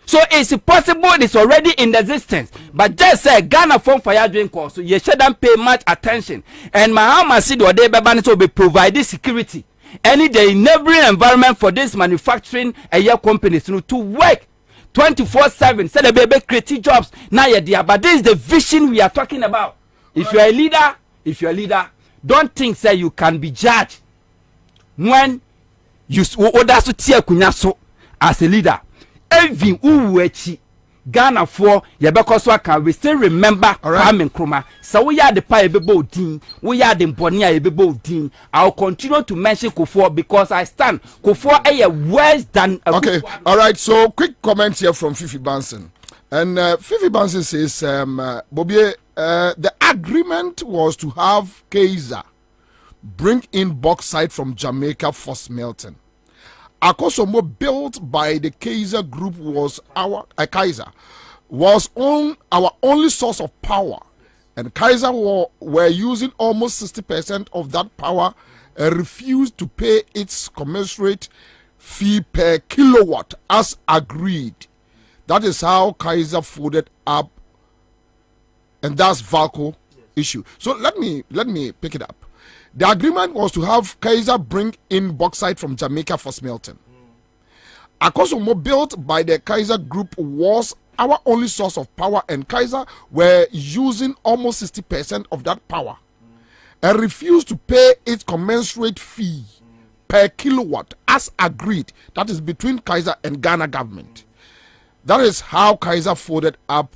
So it's possible, it's already in existence, but just say Ghana phone fire drink course, so you shouldn't pay much attention. And Mahama said what they be providing security any day in every environment for this manufacturing a year companies to work 24/7. Say the baby creative jobs now you're there. But this is the vision we are talking about. If you're a leader, don't think say you can be judged when you order to tear kunyaso as a leader. Even uwechi Ghana for yebekoswa can we still remember Kwame Nkrumah. So we are the pie bebo din, we are the Bonia bebo din. I'll continue to mention Kufuor because I stand Kufuor a worse than a okay. All right, so quick comment here from Fifi Banson. And Fifi Banson says Bobie, the agreement was to have Kaiser bring in bauxite from Jamaica for smelting. Akosomo built by the Kaiser group was our only source of power, and Kaiser were using almost 60% of that power and refused to pay its commensurate fee per kilowatt as agreed. That is how Kaiser folded up, and that's Valco issue. So let me pick it up. The agreement was to have Kaiser bring in bauxite from Jamaica for smelting. Akosomo built by the Kaiser group was our only source of power, and Kaiser were using almost 60% of that power and refused to pay its commensurate fee per kilowatt as agreed. That is between Kaiser and Ghana government. That is how Kaiser folded up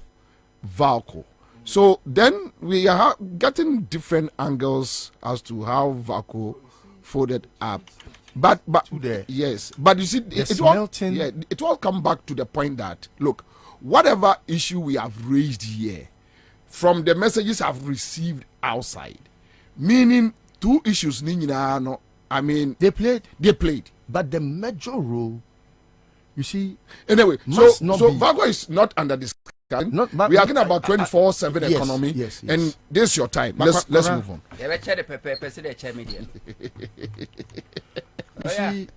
Valco. So then we are getting different angles as to how Valco folded up. But yes, but you see, it all come back to the point that look, whatever issue we have raised here, from the messages I've received outside, meaning two issues, I mean, they played, but the major role, you see, anyway. So Valco is not under discussion. We are talking about 24/7 economy, yes. And this is your time. Let's move on. You see,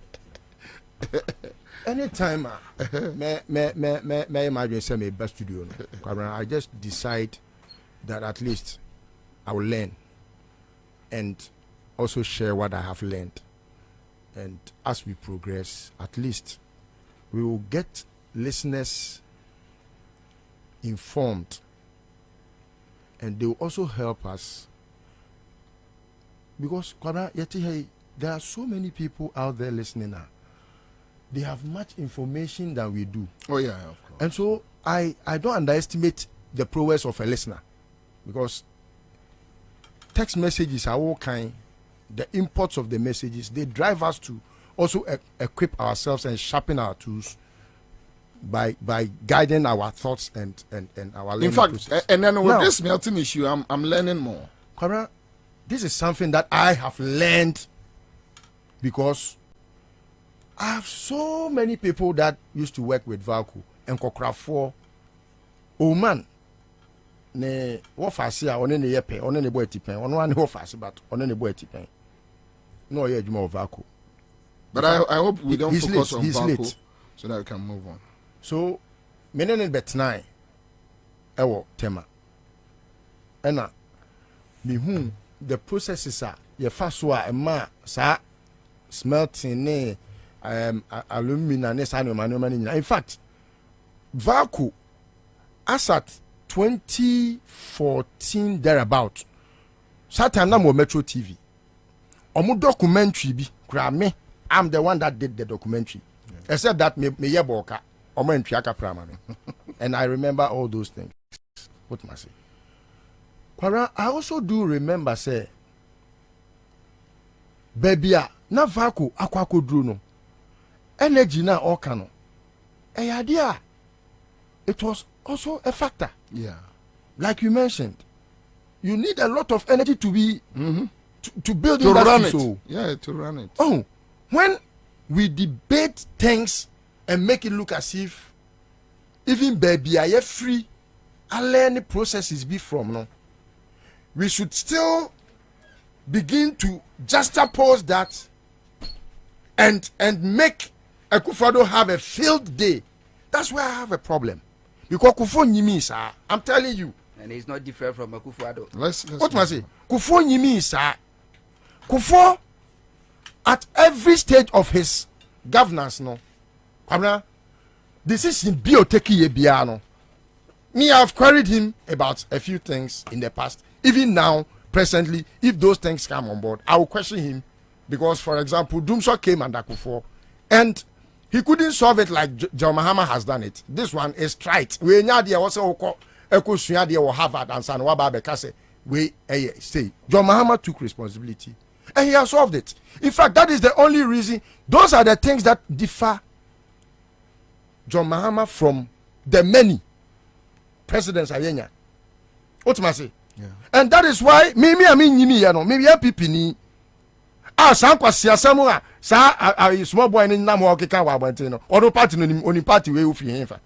anytime may imagine say my best studio, I just decide that at least I will learn and also share what I have learned, and as we progress, at least we will get listeners informed, and they will also help us, because there are so many people out there listening now. They have much information than we do. Oh yeah, of course. And so I don't underestimate the prowess of a listener, because text messages are all kind. The imports of the messages, they drive us to also equip ourselves and sharpen our tools by guiding our thoughts and our learning. In fact, process. and then with Now, this melting issue, I'm learning more. Kwabena, this is something that I have learned, because I have so many people that used to work with Valco and Kokrafo. Oh man, ne wofase a one ne yepe, one ne boy tipen, one one wofase but one ne boy tipen. No, yeah, Juma Valco. But I hope we don't focus on he's Valco late. so that we can move on. So, menene bet9 ewo tema. Ena me the processes are ye faso a ma sa smelting ne alumina ne sa no mani. In fact, Valco as at 2014 thereabout, Saturn na mo Metro TV. Omu documentary bi kura me. I'm the one that did the documentary. Yeah. Except that me yeboka omo entwiaka prama me. And I remember all those things. What must I say? Kwara, I also do remember say Babia na Valco akwako dru no. Energy na oka no. Idea. It was also a factor. Yeah. Like you mentioned, you need a lot of energy to be to build to run it. So. Yeah, to run it. Oh, when we debate things and make it look as if even baby are free, I learn the processes be from no, we should still begin to juxtapose that and make Akufo-Addo have a field day. That's where I have a problem. Because Kufo Nyimi, sir, I'm telling you. And it's not different from Akufo-Addo. Let's What must I say? Kufo Nyimi, sir. Kufo, at every stage of his governance, no, Kwabena, decision bioteki yebiano. Me, I've queried him about a few things in the past. Even now, presently, if those things come on board, I will question him, because, for example, Dumsor came under Kufo, and he couldn't solve it like John Mahama has done it. This one is trite. We nyadi also eko sunyadi or Harvard and San Wababe Kase. We say John Mahama took responsibility and he has solved it. In fact, that is the only reason. Those are the things that differ John Mahama from the many presidents Ayenya. What must I say? Yeah. And that is why me MPP ni sankwa siasamu a small boy ni nam ho keka wa abante no odo party no oni party we ofi henfa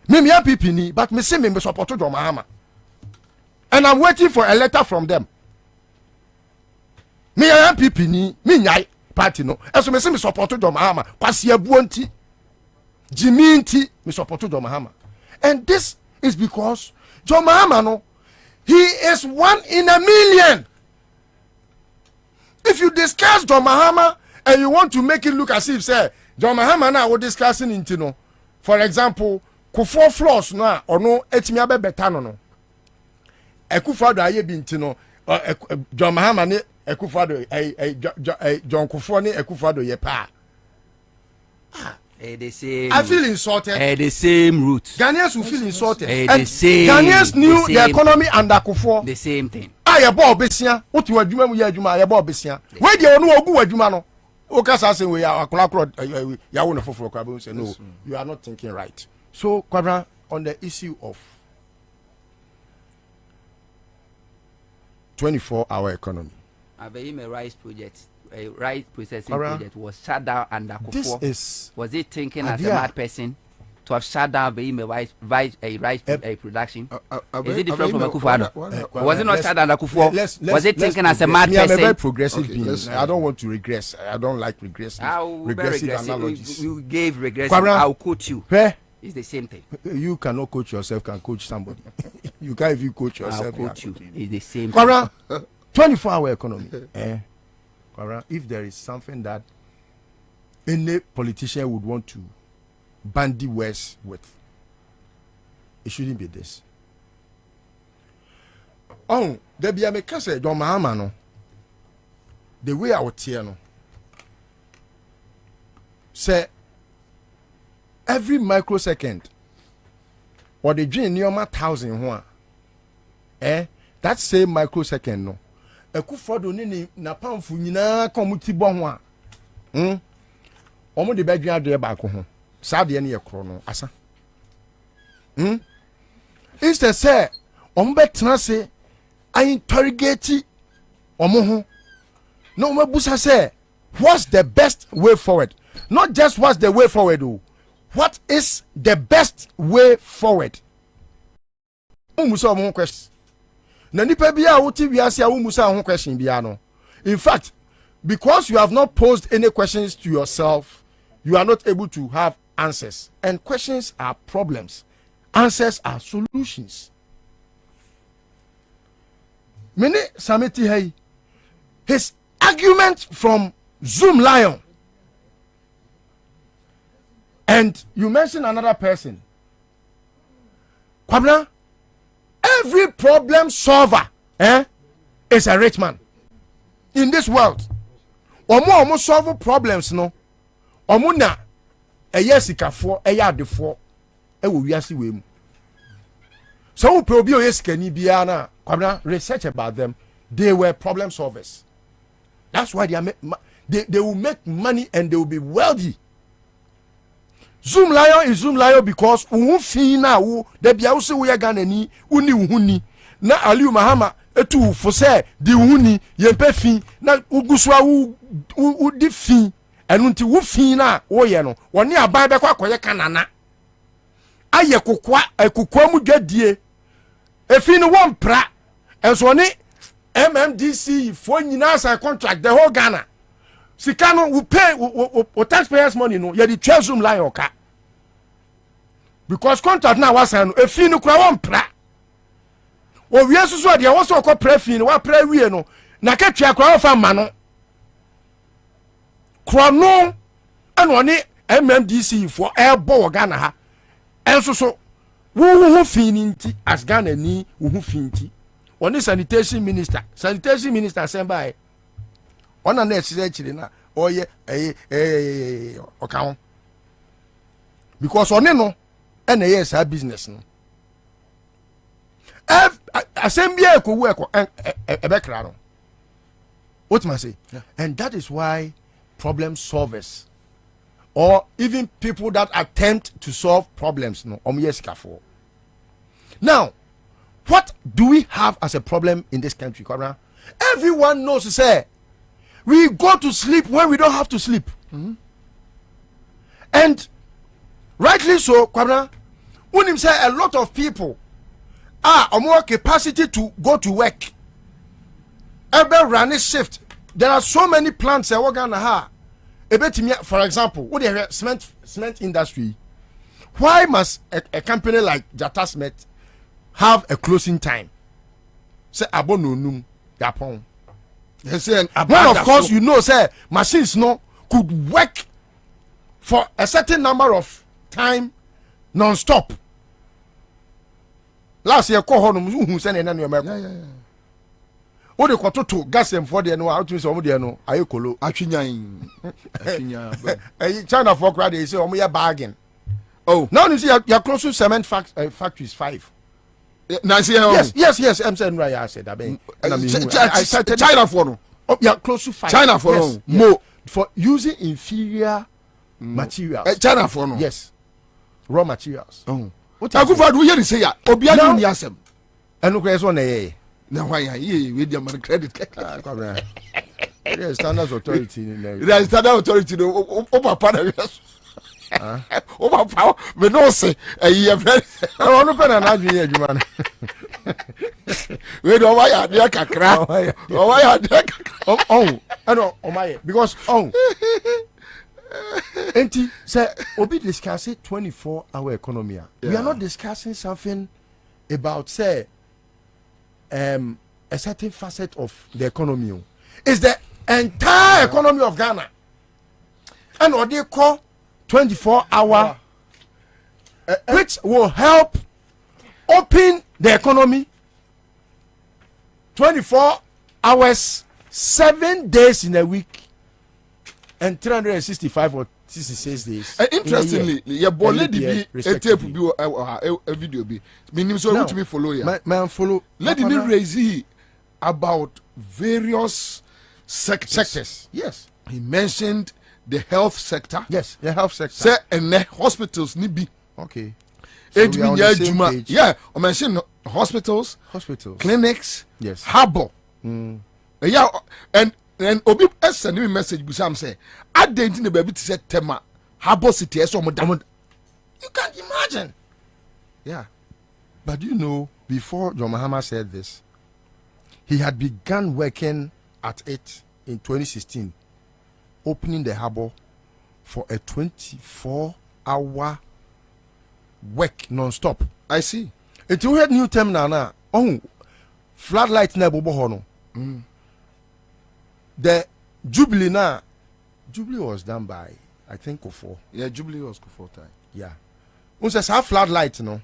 me MPP ni, but me say me support John Mahama, and I'm waiting for a letter from them. Me MPP ni me nyai party no eso me say me support John Mahama kwase abuonti Jimmy nti me support John Mahama, and this is because John Mahama no, he is 1 in a million. If you discuss John Mahama and you want to make it look as if say John Mahama now we discussing into no, for example, Kufo floors no or no etimi abe beta no Akufo-Addo aye bi into no John Mahama ne Akufo-Addo John Kufo ne Akufo-Addo ye pa. The same. I feel insulted. The same route. Ghanaians will feel insulted. The And same. Ghanaians knew the economy under Kufo. The same thing. Aye bo besia. What you adwuma mu ye adwuma aye bo besia. Where dey onu ogu adwuma no. O kasa say we akolakro ya wo no foforo kwa be say no. You are not thinking right. So Kwabena, on the issue of 24-hour economy. Abeyime rice project, a rice processing Kwabena, project was shut down under Kufo. This is Was he thinking as a idea. mad person to have shut down Abeyime rice production? Is it different from Akufo-Addo? Was it not shut down under Kufo? Was it thinking as a mad me, I'm a very person? progressive Okay, being. I don't want to regress. I don't like regressive analogies. You gave regressive. Kwabena, I'll coach you. Where? It's the same thing. You cannot coach yourself, can coach somebody. You can't even coach I'll yourself. coach you. It's the same thing. Kwabena, 24-hour economy. Kwabena, if there is something that any politician would want to bandy words with. It shouldn't be this. Oh, there be a mekase John Mahama no. The way I would hear no. Say every microsecond or the dream near 1,000 one. That same microsecond no. Ekufodo ni na pamfu nyina komuti bo ho a. Omo de badwa de ba ko ho. Sa de ne ye kro no asa. Instead say omo betena se I interrogate omo ho. No omo busa say what's the best way forward? Not just what's the way forward o. What is the best way forward? Umusa omo question. Na nipa bia woti wiase a umusa ho question bia no. In fact, because you have not posed any questions to yourself, you are not able to have answers. And questions are problems. Answers are solutions. Many Samiti hey, his argument from Zoom Lion. And you mentioned another person. Kwabena, every problem solver is a rich man in this world. Omo solve problems no. Omo na eyesikafo eyadefo ewo wiase we mu. So probi oyesikani bia na Kwabena research about them. They were problem solvers. That's why they will make money and they will be wealthy. Zoom Lion is Zoom Lion because fi na wo da bia wo se wo ya Ghana ni uni uhuni na Aliu Mahama etu fo se di uhuni yempe fi na uguswa wo di fi enu nti wo fi na wo ye no woni aban be kwa akoye kanana aye kokwa mu dwadie efi no won pra enso ni MMDC for nyina sa contract the whole Ghana. Sikano will pay taxpayers money no ye the Zoom Lion ka. Because contract now was an a fee no kra won pra. O wi asusu de wo so ko pra fee no wa pra wie no na ka twa kra fa ma no. Kra no ano ne MMDC for airbo Ghana ha. Enso so wo fee ni nti as Ghana ni wo fee nti. Oni sanitation minister send by ona na esire chire na oye okawo because one no na yes our business no assembly ko work ebekra no what must say and that is why problem solvers or even people that attempt to solve problems no for. Now what do we have as a problem in this country, Kwabena? Everyone knows to say we go to sleep when we don't have to sleep. And rightly so, Kwabena, when him say a lot of people are more capacity to go to work. Every running shift. There are so many plants that work on for example, what the cement industry. Why must a company like Jata Cement have a closing time? Say abononum yapon. Well, of course, you know, say machines no could work for a certain number of time non-stop. Last year, who sent in America. What the quarter to gas and for the no out to some of the no ayokolo. China for credit, they say, oh, we are bargain. Oh, now you see, you're close to cement factories 5. Yes. I'm saying right. I said, China for no. Oh, yeah, close to 5. China for no. More for using inferior materials. China for no. Yes, raw materials. Oh, what I go for? Do you say ya? Obiano ni asem. And look, one eh. Now why you with your man credit? There is standards authority in there. There is standard authority. Over partner. Over power. We no say a year. I want to pay an argument, man. We don't why they kakra. Why they oh, I know. Oh my, because Enti say obi discussing 24-hour economy. We are not discussing something about say a certain facet of the economy. It's the entire economy of Ghana. And what they call 24-hour which will help open the economy 24 hours, 7 days in a week, and 365 or 66 days. Interestingly, your boy lady be a tape be a video be. Meaning so which me follow ya. Man follow. Lady me raise about various sectors. Yes. He mentioned the health sector. Yes, the health sector. Say and the hospitals ni bi. Okay. Yeah, I mentioned hospitals, clinics, yes, harbor. Yeah, and obi send me message busam say I didn't know baby to say tema harbor city so you can't imagine. Yeah. But you know, before John Mahama said this, he had begun working at it in 2016, opening the harbor for a 24-hour work non-stop. I see. It you had new terminal now. Oh, floodlight na bobo hono. The Jubilee now. Jubilee was done by I think Kofo. Yeah, Jubilee was Kofo time. Yeah. Unse sa floodlight no.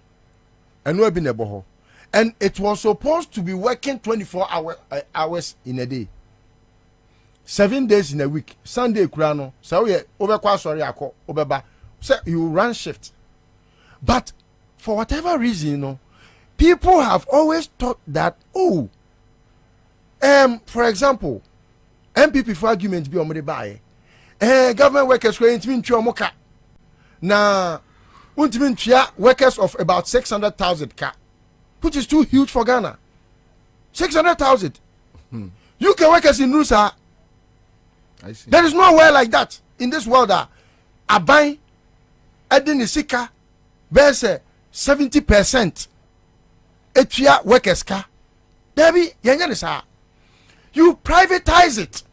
And no be neboho. And it was supposed to be working 24 hours in a day. 7 days in a week. Sunday kurano. So we obekwa sorry akọ obeba. So you run shift. But for whatever reason, you know, people have always thought that, for example, MPP for argument be on the buy. Government workers going to mean moka. Now, workers of about 600,000 ka, which is too huge for Ghana. 600,000. UK workers in Rusa. I see. There is nowhere like that in this world. Abai, Edin Isika. There's 70% etia workers ka. Debbie, you privatize it.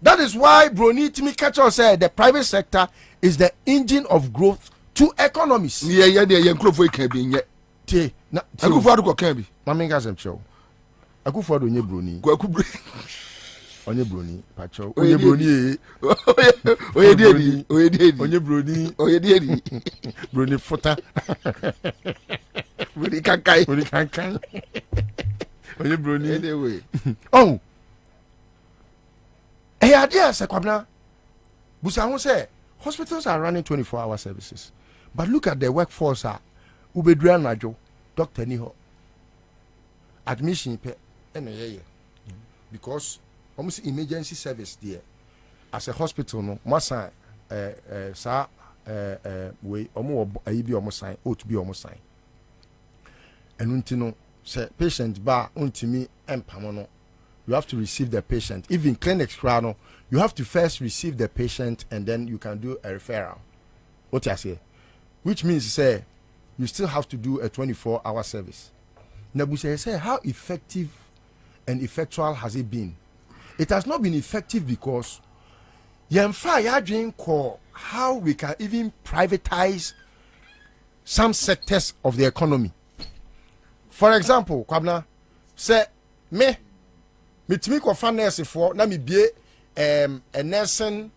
That is why Brony Timi Kacho said the private sector is the engine of growth to economies. Yeah, can be yet. I go for the can be. Mamingas and show. I go for the new Brony. Onye Brony, Pacho. Onye Brony. Oye Dedi. Onye Brony. Oye Dedi. Brony Fota. Brony Kankai. Onye Brony. Anyway. Oh. Hey, idea, Sir Kwabena. Busa say hospitals are running 24-hour services. But look at the workforce. Ubedria Najo, Dr. Niho. Admission pe because almost emergency service there as a hospital no masa sa we omo ayibi omo sign ought be omo sign enunti no say patient ba untimi empamo no you have to receive the patient. Even clinics no you have to first receive the patient and then you can do a referral. What I say, which means say you still have to do a 24-hour service. Nabusa say how effective and effectual has it been? It has not been effective because yemfa ya dream call how we can even privatize some sectors of the economy. For example, Kwabena say me timi ko fa nurse for na me bie a nursing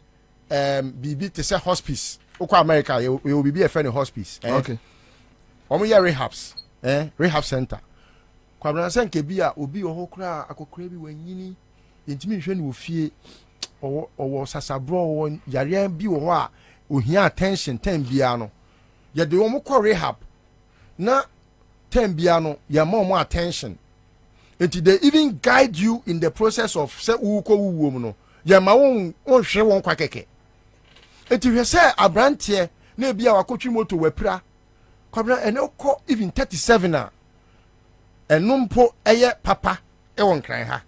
bibi to say hospice. Oko America you will be a friend of hospice. Okay. Omo ya rehabs. Rehab center. Kwabena say nke bia obi ohokra akokra bi wanyini intimi hwe ni ofie owo sasabro won yare bi wo ho a ohia attention ten bia no ye de omo ko rehab na ten bia no ye ma attention until they even guide you in the process of say uko wuwo no ye ma won hwe won kwa keke until you say abrantie na bia wakotwi moto wapira Kwabena ene ko even 37 a enumpo eye papa e won kran ha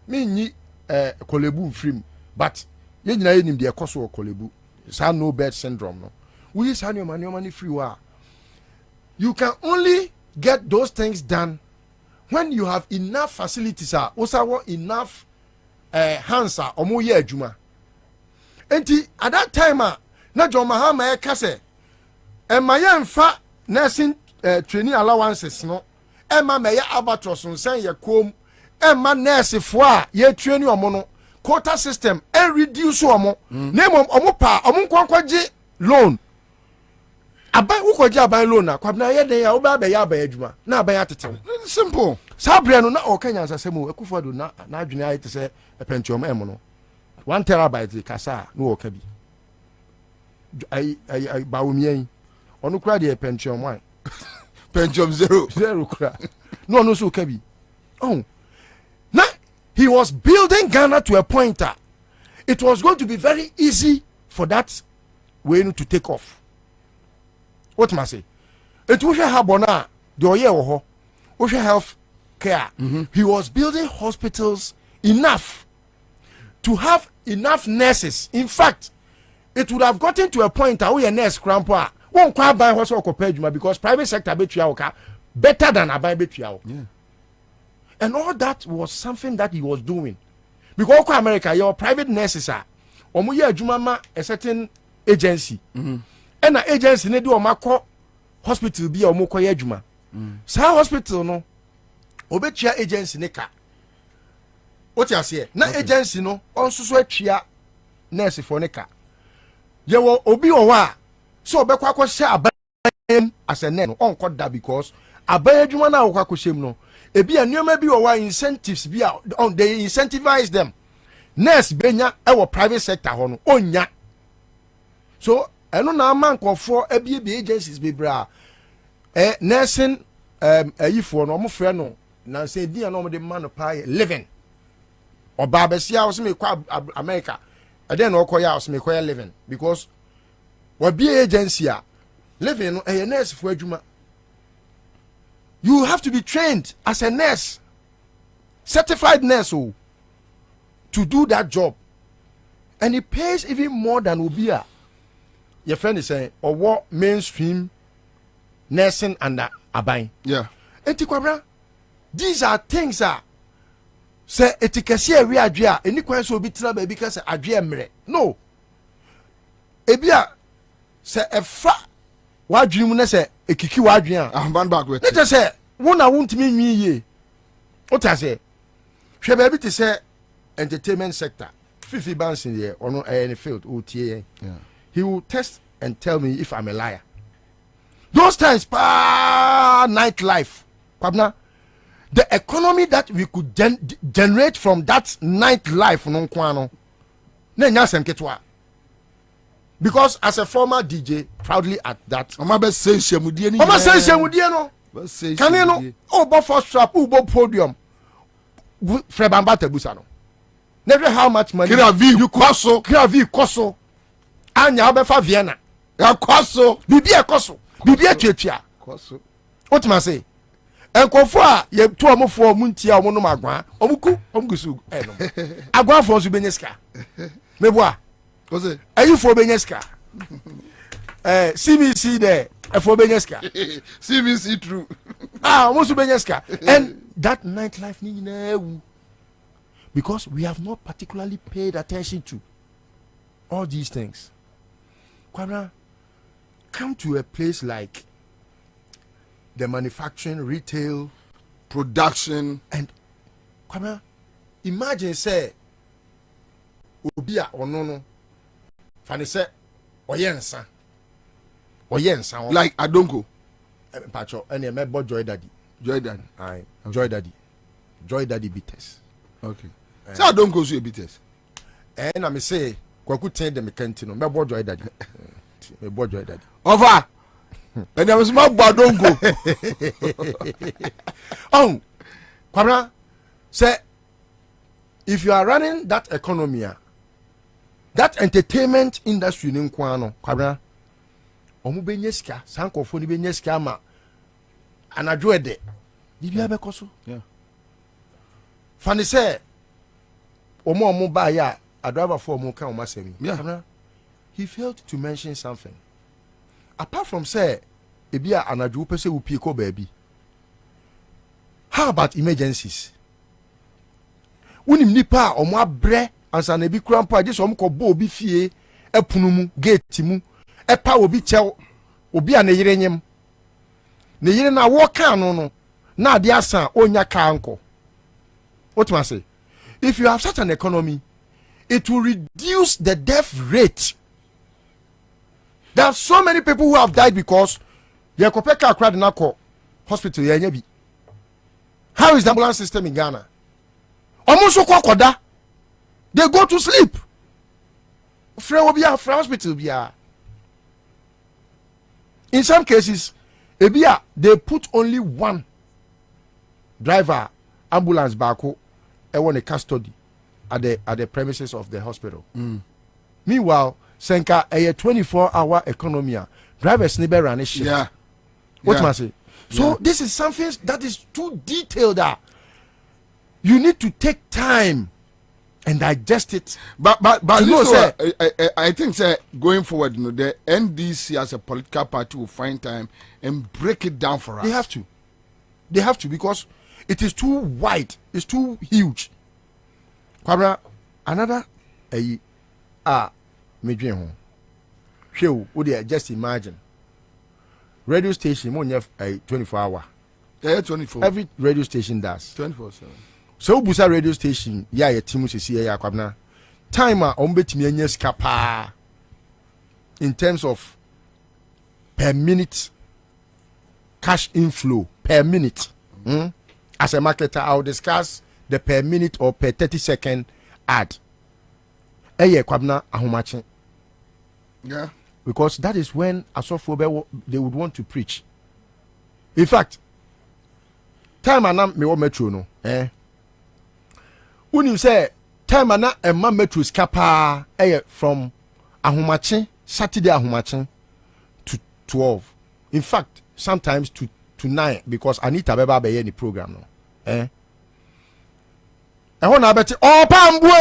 me nyi kolebu film but ye nyina ye nim de ekoso kolebu sa no bed syndrome no we sa no mani free wa you can only get those things done when you have enough facilities also enough hands omo ye adwuma enti at that time na John Mahama e ka se ma ye mfa nursing training allowances no ma me ye abatros nsan ye kom ma nurse fo a ye training omo no quota system and reduce omo name omo pa omo kwankwaje loan aban ukoja aban loan na Kwabena ye den ya oba be ya aban adwuma na aban atetew simple sabre no na okanya nsasemu Akufo-Addo na adwene ayete se epentium em no 1 terabyte kasa no wo ka bi ai bawumien onu kura de epentium 1 pentium 0 kura no so ka bi oh na he was building Ghana to a point that it was going to be very easy for that way to take off. What must I say? It was have bona the oye wo ho health care. He was building hospitals enough to have enough nurses. In fact, it would have gotten to a point that we a nurse crampa won't quite buy hospital because private sector better than a buy yeah. And all that was something that he was doing. Because America, your private nurses are omuye adwuma a certain agency. And the agency ne do omako hospital bi omako ye adwuma. Sa hospital no obetua agency ne ka. What you say? Na agency no onso so atua nurse for ne ka. Ye wo obi owa so obekwa akose aban as a nurse onko da because aban adwuma na akwa akosem no ebi anuoma bi owa incentives bi on they incentivize them. Nurse benya ewo private sector ho no onya. So eno na man nkofo abi agencies be bra nursing ayifo no mo frɛ no na say dia no mo de man pa living oba besia wo se me kwa America then no koya wo se me koya living because we be agency a living no nurse for adwuma. You have to be trained as a nurse, certified nurse to do that job, and it pays even more than Ubia. Your friend is saying, or what mainstream nursing and abain. Yeah. Kwabena, these are things that say etikasi we adria. Any question will be trouble because adria mre. No. Ebia say a fa wadwin na say ekiki wadwin a ban back with. Let us say wona wontimi nwi ye. What I say? Hwe ba bi te say entertainment sector. Fifi Bansin here or no any field OTA. Yeah. He will test and tell me if I'm a liar. Those times nightlife. Kwabena, the economy that we could generate from that nightlife no kwano. Na nya sem ketwa. Because as a former DJ, proudly at that. Oma be say shemudie ni. Oma say shemudie no. Can you know? Oh, but first strap, oh, but podium. Frebamba tebusa no. Never how much money. Kira vi koso. Anya obefa Vienna. Ya koso. Bibi e koso. Bibi e twetua. Koso. What must say? Enkofo a ye to omofo muntia omo no magwa. Omugusu no. Agwa fo so benyeska. Meboa. Ose. Ayi fo benyeska. CBC there. For benyeska. CBC true. Almost benyeska. And that nightlife ni because we have not particularly paid attention to all these things. Kwabena, come to a place like the manufacturing, retail, production, and Kwabena, imagine say Obia or no, Fanny say Oyensa. Like Adonko. Pacho, and you met Joy Daddy. Joy Daddy. Aye. Okay. Joy Daddy bitters. Okay. So Adonko so bitters. And I may say, Kwaku tell them cantino. Me boy Joy Daddy. Me boy Joy Daddy. Over. And there was my Badonko. Oh, Kwabena, say, if you are running that economy, that entertainment industry in Kwano, Kwabena, omu benyeska sankofo ni benyeska ma anadwo ede bibia bekoso fani say omu ba ya adriver for omu kan omu asemi he failed to mention something apart from say ebia anadwo pese wo pie ko baabi. How about emergencies? Unim nipa omu abre ansa na bi kura mpa je so omu ko bo obi fie epunu mu gate mu epa obi chew obi a ne yire nyem ne yire na wo kan no na ade asan onya ka anko. What must say? If you have such an economy, it will reduce the death rate. There are so many people who have died because they are car crowd in hospital. How is the ambulance system in Ghana? Almost so koda. They go to sleep. Hospital. In some cases, they put only one driver ambulance back home and want a custody at the premises of the hospital. Meanwhile, Senka a 24-hour economy, drivers never run a shift. Yeah. What must I say? So this is something that is too detailed. That you need to take time and digest it. But you know, sir, I think, sir, going forward, the NDC as a political party will find time and break it down for us. They have to because it is too wide. It's too huge. Kwabena, another me just imagine radio station mo have a 24-hour. Yeah, 24. Every radio station does 24/7. So busa radio station your team see Kwabena time betimi anya sika pa in terms of per minute cash inflow per minute. As a marketer, I'll discuss the per minute or per 30-second ad. Kwabena ahomache. Yeah. Because that is when Asofo they would want to preach. In fact, time anam me metro no. When you say time ana emma metro skapa from ahomache Saturday ahomache to 12. In fact, sometimes to 9 because Anita Beba be any program no. Na beti opambwe.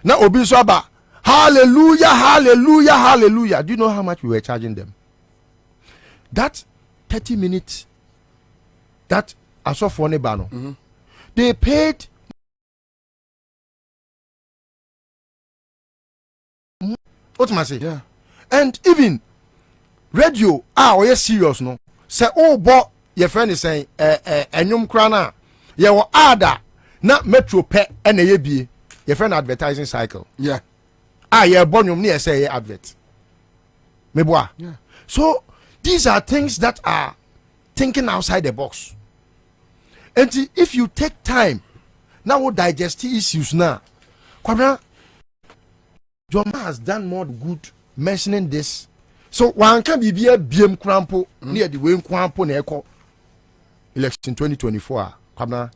Na obi so aba hallelujah, hallelujah, hallelujah. Do you know how much we were charging them? That 30 minutes, that Asofo ne ba no. They paid what must I say? Yeah. And even radio, we are serious no. Say bo your friend is saying enyum krana ye wo ada na metro pe na ye bie your friend advertising cycle. Yeah. Ye bonyum ne say ye advert. Meboa. Yeah. So these are things that are thinking outside the box. And if you take time now we digest issues now. Kwabena Joma has done more good mentioning this. So one can be BM crampo near the way crampo neko election 2024. Kwabena,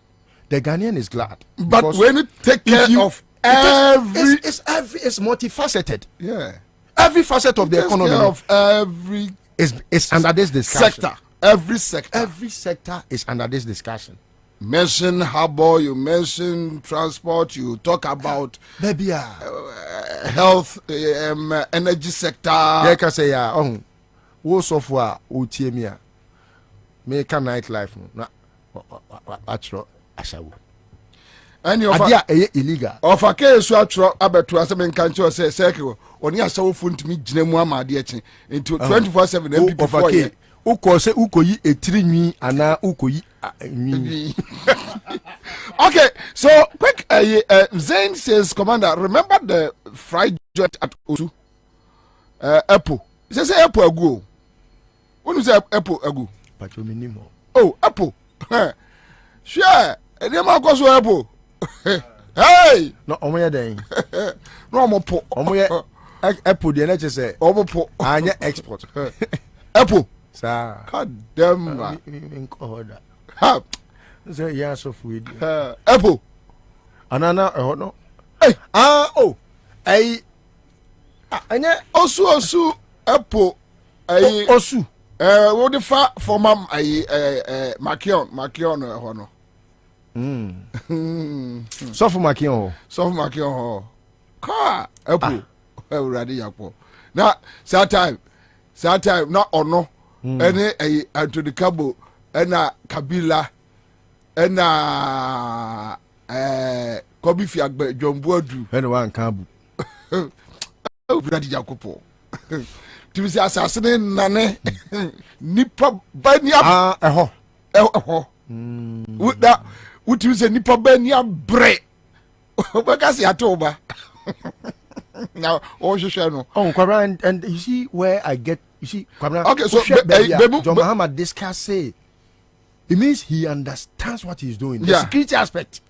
the Ghanaian is glad. But when you take care of it's multifaceted. Yeah. Every facet of the economy of every is under this discussion. sector. Every sector. Every sector is under this discussion. Mention harbor, you mention transport, you talk about Baby, health, energy sector. yeah, can say wo software utie make a nightlife na atro ashawo. And your adia illegal. of a case you atro abeto asem nkancho say circle oni ashawo funtumi gina mu amade eche into 24/7 MPP for you. Uko se ukoyi etiri nwi ana ukoyi nwi. Okay, so quick Zain says, Commander, remember the fried joint at Osu? Apple. He says Apple ago. When you say Apple ago? Oh, Apple. Sure. And then Marcos Apple. Hey! No, omoya den. No more po. Omoya Apple the NHS say Omo po. Anya export. Apple. Sir. God damn. Ha. Say yes of weed. Apple. Anana no. Hey. Anya Osu Apple. Osu. What the fa for mam Makion hono. So for Makion. So for Makion ho. Ka Apple. Ready yapo. Na sad time na ono. Ene Anthony Cabo ena Kabila ena Kobi Fiagbe Jomboadu Ene wan Kabu. Ready yakopo. Tu say assassin nane nipa bania eho wuda wutu say nipa bania bre obaka si atoba Now, oh, no. Oh, Kwabena, and you see where I get. You see, Kwabena. Okay, so John Muhammad discuss say. It means he understands what he's doing. The security aspect.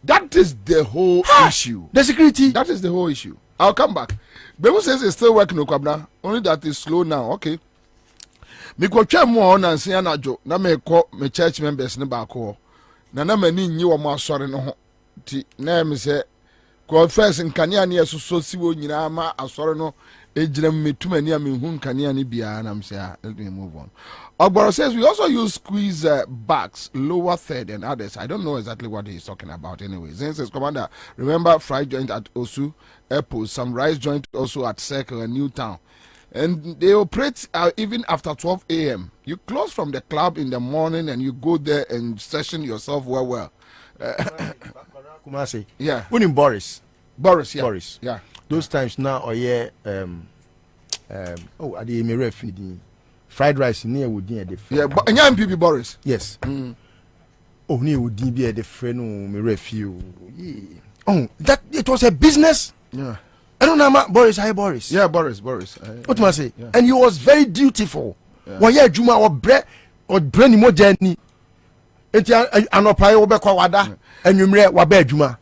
That is the whole issue. The security. That is the whole issue. I'll come back. Bemu says it's still working, Kwabena. Only that is slow now. Okay. Me ko twa mo on and say anajo na me ko me church members ne ba ko. Na mani nyi wo mo asore no ho. Ti na me say ko first nkania ne so si wo nyina ma asore no ejira me tumani a me hu nkania ne bia na me say let me move on. Ogboro says we also use squeeze backs, lower third and others. I don't know exactly what he's talking about anyway. Zen says, Commander, remember fried joint at Osu Airport, some rice joint also at Circle and Newtown. And they operate even after 12 a.m. You close from the club in the morning and you go there and session yourself well. Kumasi. Yeah. When in Boris. Boris, yeah. Boris. Yeah. Those times now, oh yeah, I did me refeeding. Fried rice near would be at the yeah, but MPP Boris. Yes. Oh, near would be at the friend me refuel. Oh, that it was a business. Yeah. I don't know Boris. Hi Boris. Yeah, Boris. What must I say? Yeah. And he was very dutiful. Well, yeah, Juma or brain more journey. It's an opera wada and you may wabe Juma.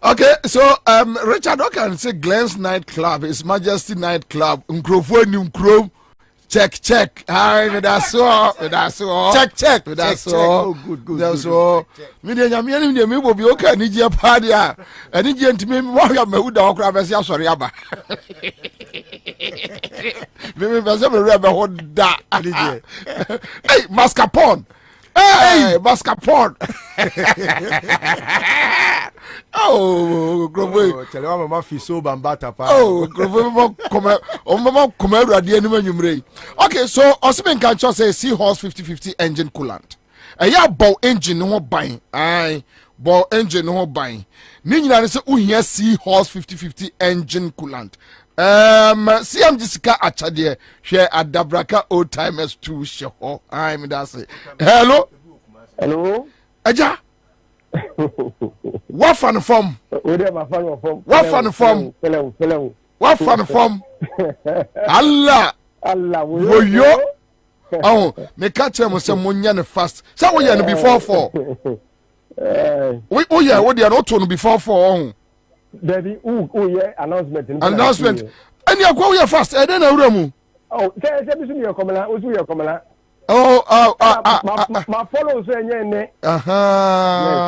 Okay, so Richard Okan say Glenn's nightclub, His Majesty nightclub, Nkro. Check. Aye, that's all. Check. That's all. Oh, good. That's all. Me will be okay. Need your party. I need you to me. Why am I who the okra? Sorry, Abba. Me hold that. Hey, mascarpone. Hey, mascarpone. Oh, Grover. Tell you, Mama Fiso Bambata. Oh, Grover, come out the enemy. Okay, so Osman Kancho says Seahorse 50/50 engine coolant. A ya bow engine no buying. Aye, bow engine no buying. Nina is a Seahorse 50/50 engine coolant. CM Jessica Achadie, share at Dabraka old timers too. Show. I'm that's it. Hello. Aja. What fun form? What fun form? Allah. Wo yo. Oh, me catch him say munya fast. Say we ya no before 4. We yeah, we dey not on before 4. Daddy, yeah, announcement. And you go here fast. I don't know. Oh, say your comela. My follow say ne. Yes,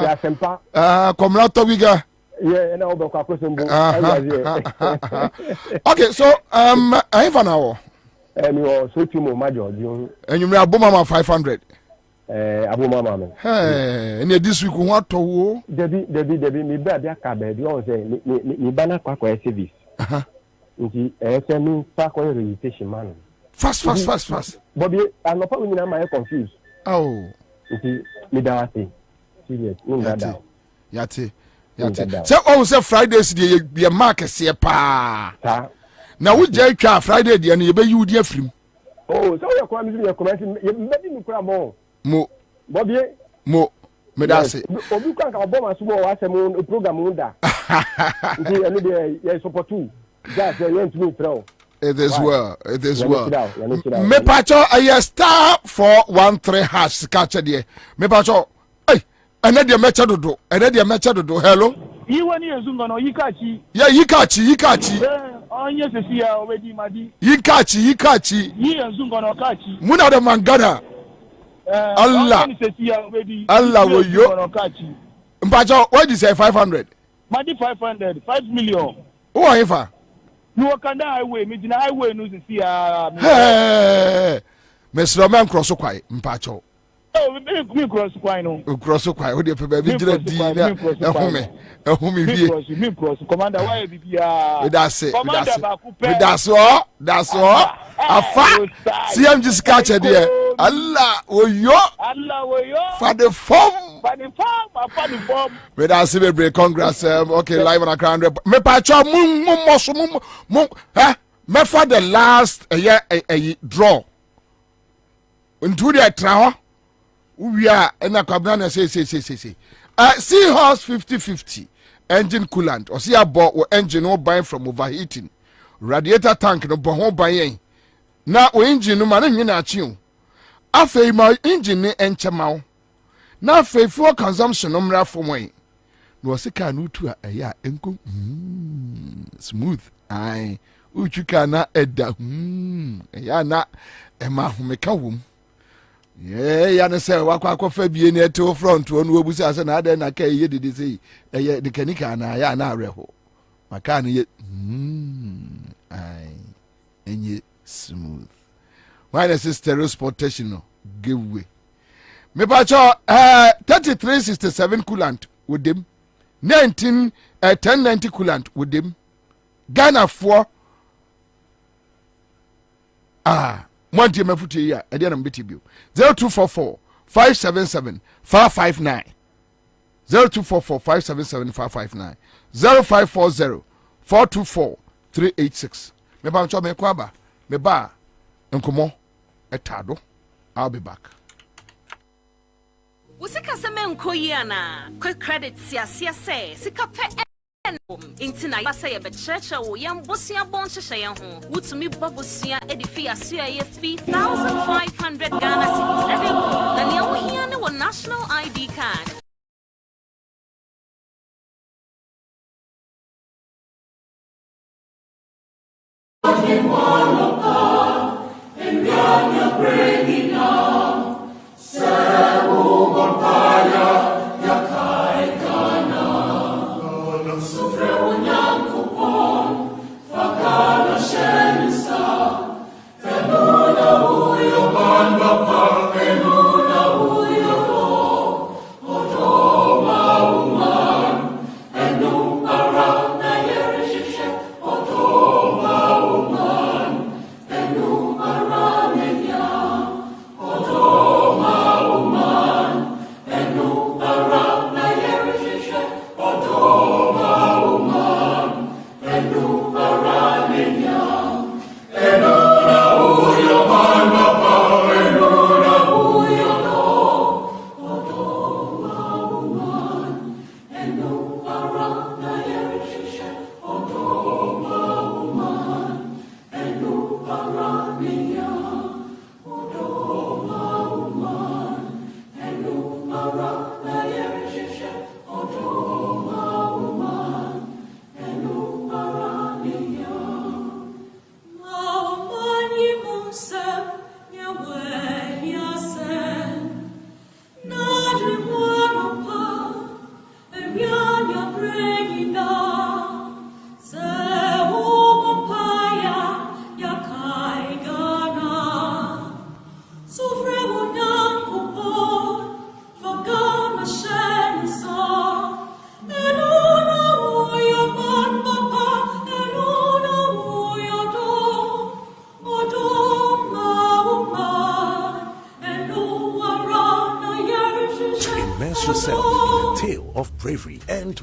asempa. Komla tobiga. Yeah, na obo kwa kosembo. Okay, so I have an hour. And you so timo major. And you may aboma 500. Aboma me. Hey, and this week what to Debbie, me bra bia ka be bi on say me bana kwa service. Nti SME fa kwa registration man. Fast. Bobby, I'm not probably my confused. Oh. Nti me da wate. Serious. Ngada. Yate. So say Fridays the market say pa. Now we jay twa Friday the na ye be you dia frim. Oh, so you come me comment you be me kura mo. Mo. Bobby. Mo. Me da say. Obi kan ka bo ma so wa asem program unda. Nti ene dey ye support you. Just you want me throw. It is well. Me pacho a star 413 hash catch there. Me pacho. Hey, another mecha do. Hello. You want you zunga no yikachi. Yeah, yikachi. Onye sesi ya obedi madi. Yikachi. Yi zunga no kachi. Muna da mangana. Allah. Allah wo yo. Mpacho, why did you say 500? Madi 500, 5 million. Who are you for? You can highway, me dina highway no see Hey, Mr. Man cross kwai mpacho. Oh, me cross kwai no. Cross kwai, we dey baby jira di na ehumi vie. Me cross commander why bibia. That's all. Afa. CM just catch there. Allah oyo. For the form. Me da see break congrats. Okay, live on a crown. Me pacho mum me for the last draw. Into the trial. We are in a Kwabena say. Seahorse 50/50 engine coolant or see a bought or engine no buying from overheating radiator tank no bon buying na o engine no man nyina achi afei ma engine ne enchema na afei fuel consumption no mra for mo no se ka no tu a ya enko smooth ai uchu ka na eda ya na ema homeka wom ya ne se wakwa fa bie ne to front onu obusi ase na ade na ka ye dede sei ye de kanika na ya na areho maka ne ye ai enye smooth why the stereo sportation no give way me pa cho 3367 coolant with them 1090 coolant with them Ghana for Monty Mafuti ya ade na mbeti bio 0244 577 559 0244 577 559 0540 424 386 me ba ncho me kwaba me ba nkomo etado I'll be back. Usika seme nkoyiana quick credit siasia say sika pe intina yasa ye bechecha wo yam bosia bon hyehyɛ yɛn ho wutumi bobosia edifi asia ye 3500 Ghana cedis every na ne wo hia ne wo national ID card.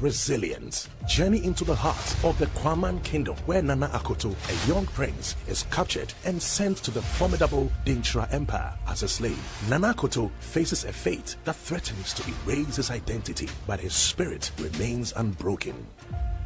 Resilience. Journey into the heart of the Kwaman Kingdom, where Nana Akoto, a young prince, is captured and sent to the formidable Dintra Empire as a slave. Nana Akoto faces a fate that threatens to erase his identity, but his spirit remains unbroken.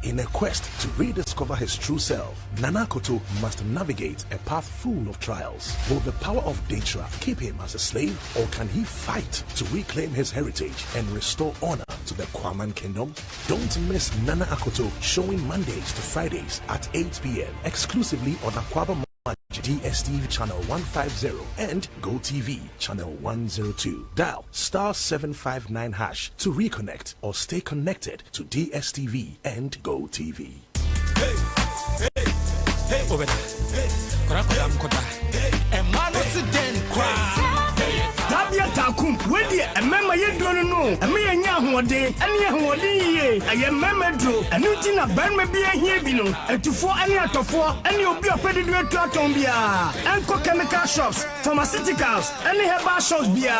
In a quest to rediscover his true self, Nana Akoto must navigate a path full of trials. Will the power of Dintra keep him as a slave, or can he fight to reclaim his heritage and restore honor to the Kwaman Kingdom? Don't miss Nana Akoto, showing Mondays to Fridays at 8 p.m. exclusively on Akwaba DSTV channel 150 and GoTV channel 102. Dial *759# to reconnect or stay connected to DSTV and GoTV. Tabia takum wedi emema yedro no eme yenya hoode ene hoode yie aye memedro enu ti na banma bi ahia bi no atufo ene atofo ene obi opedidu atu aton bia enko chemical shops pharmaceuticals ene herbal shops bia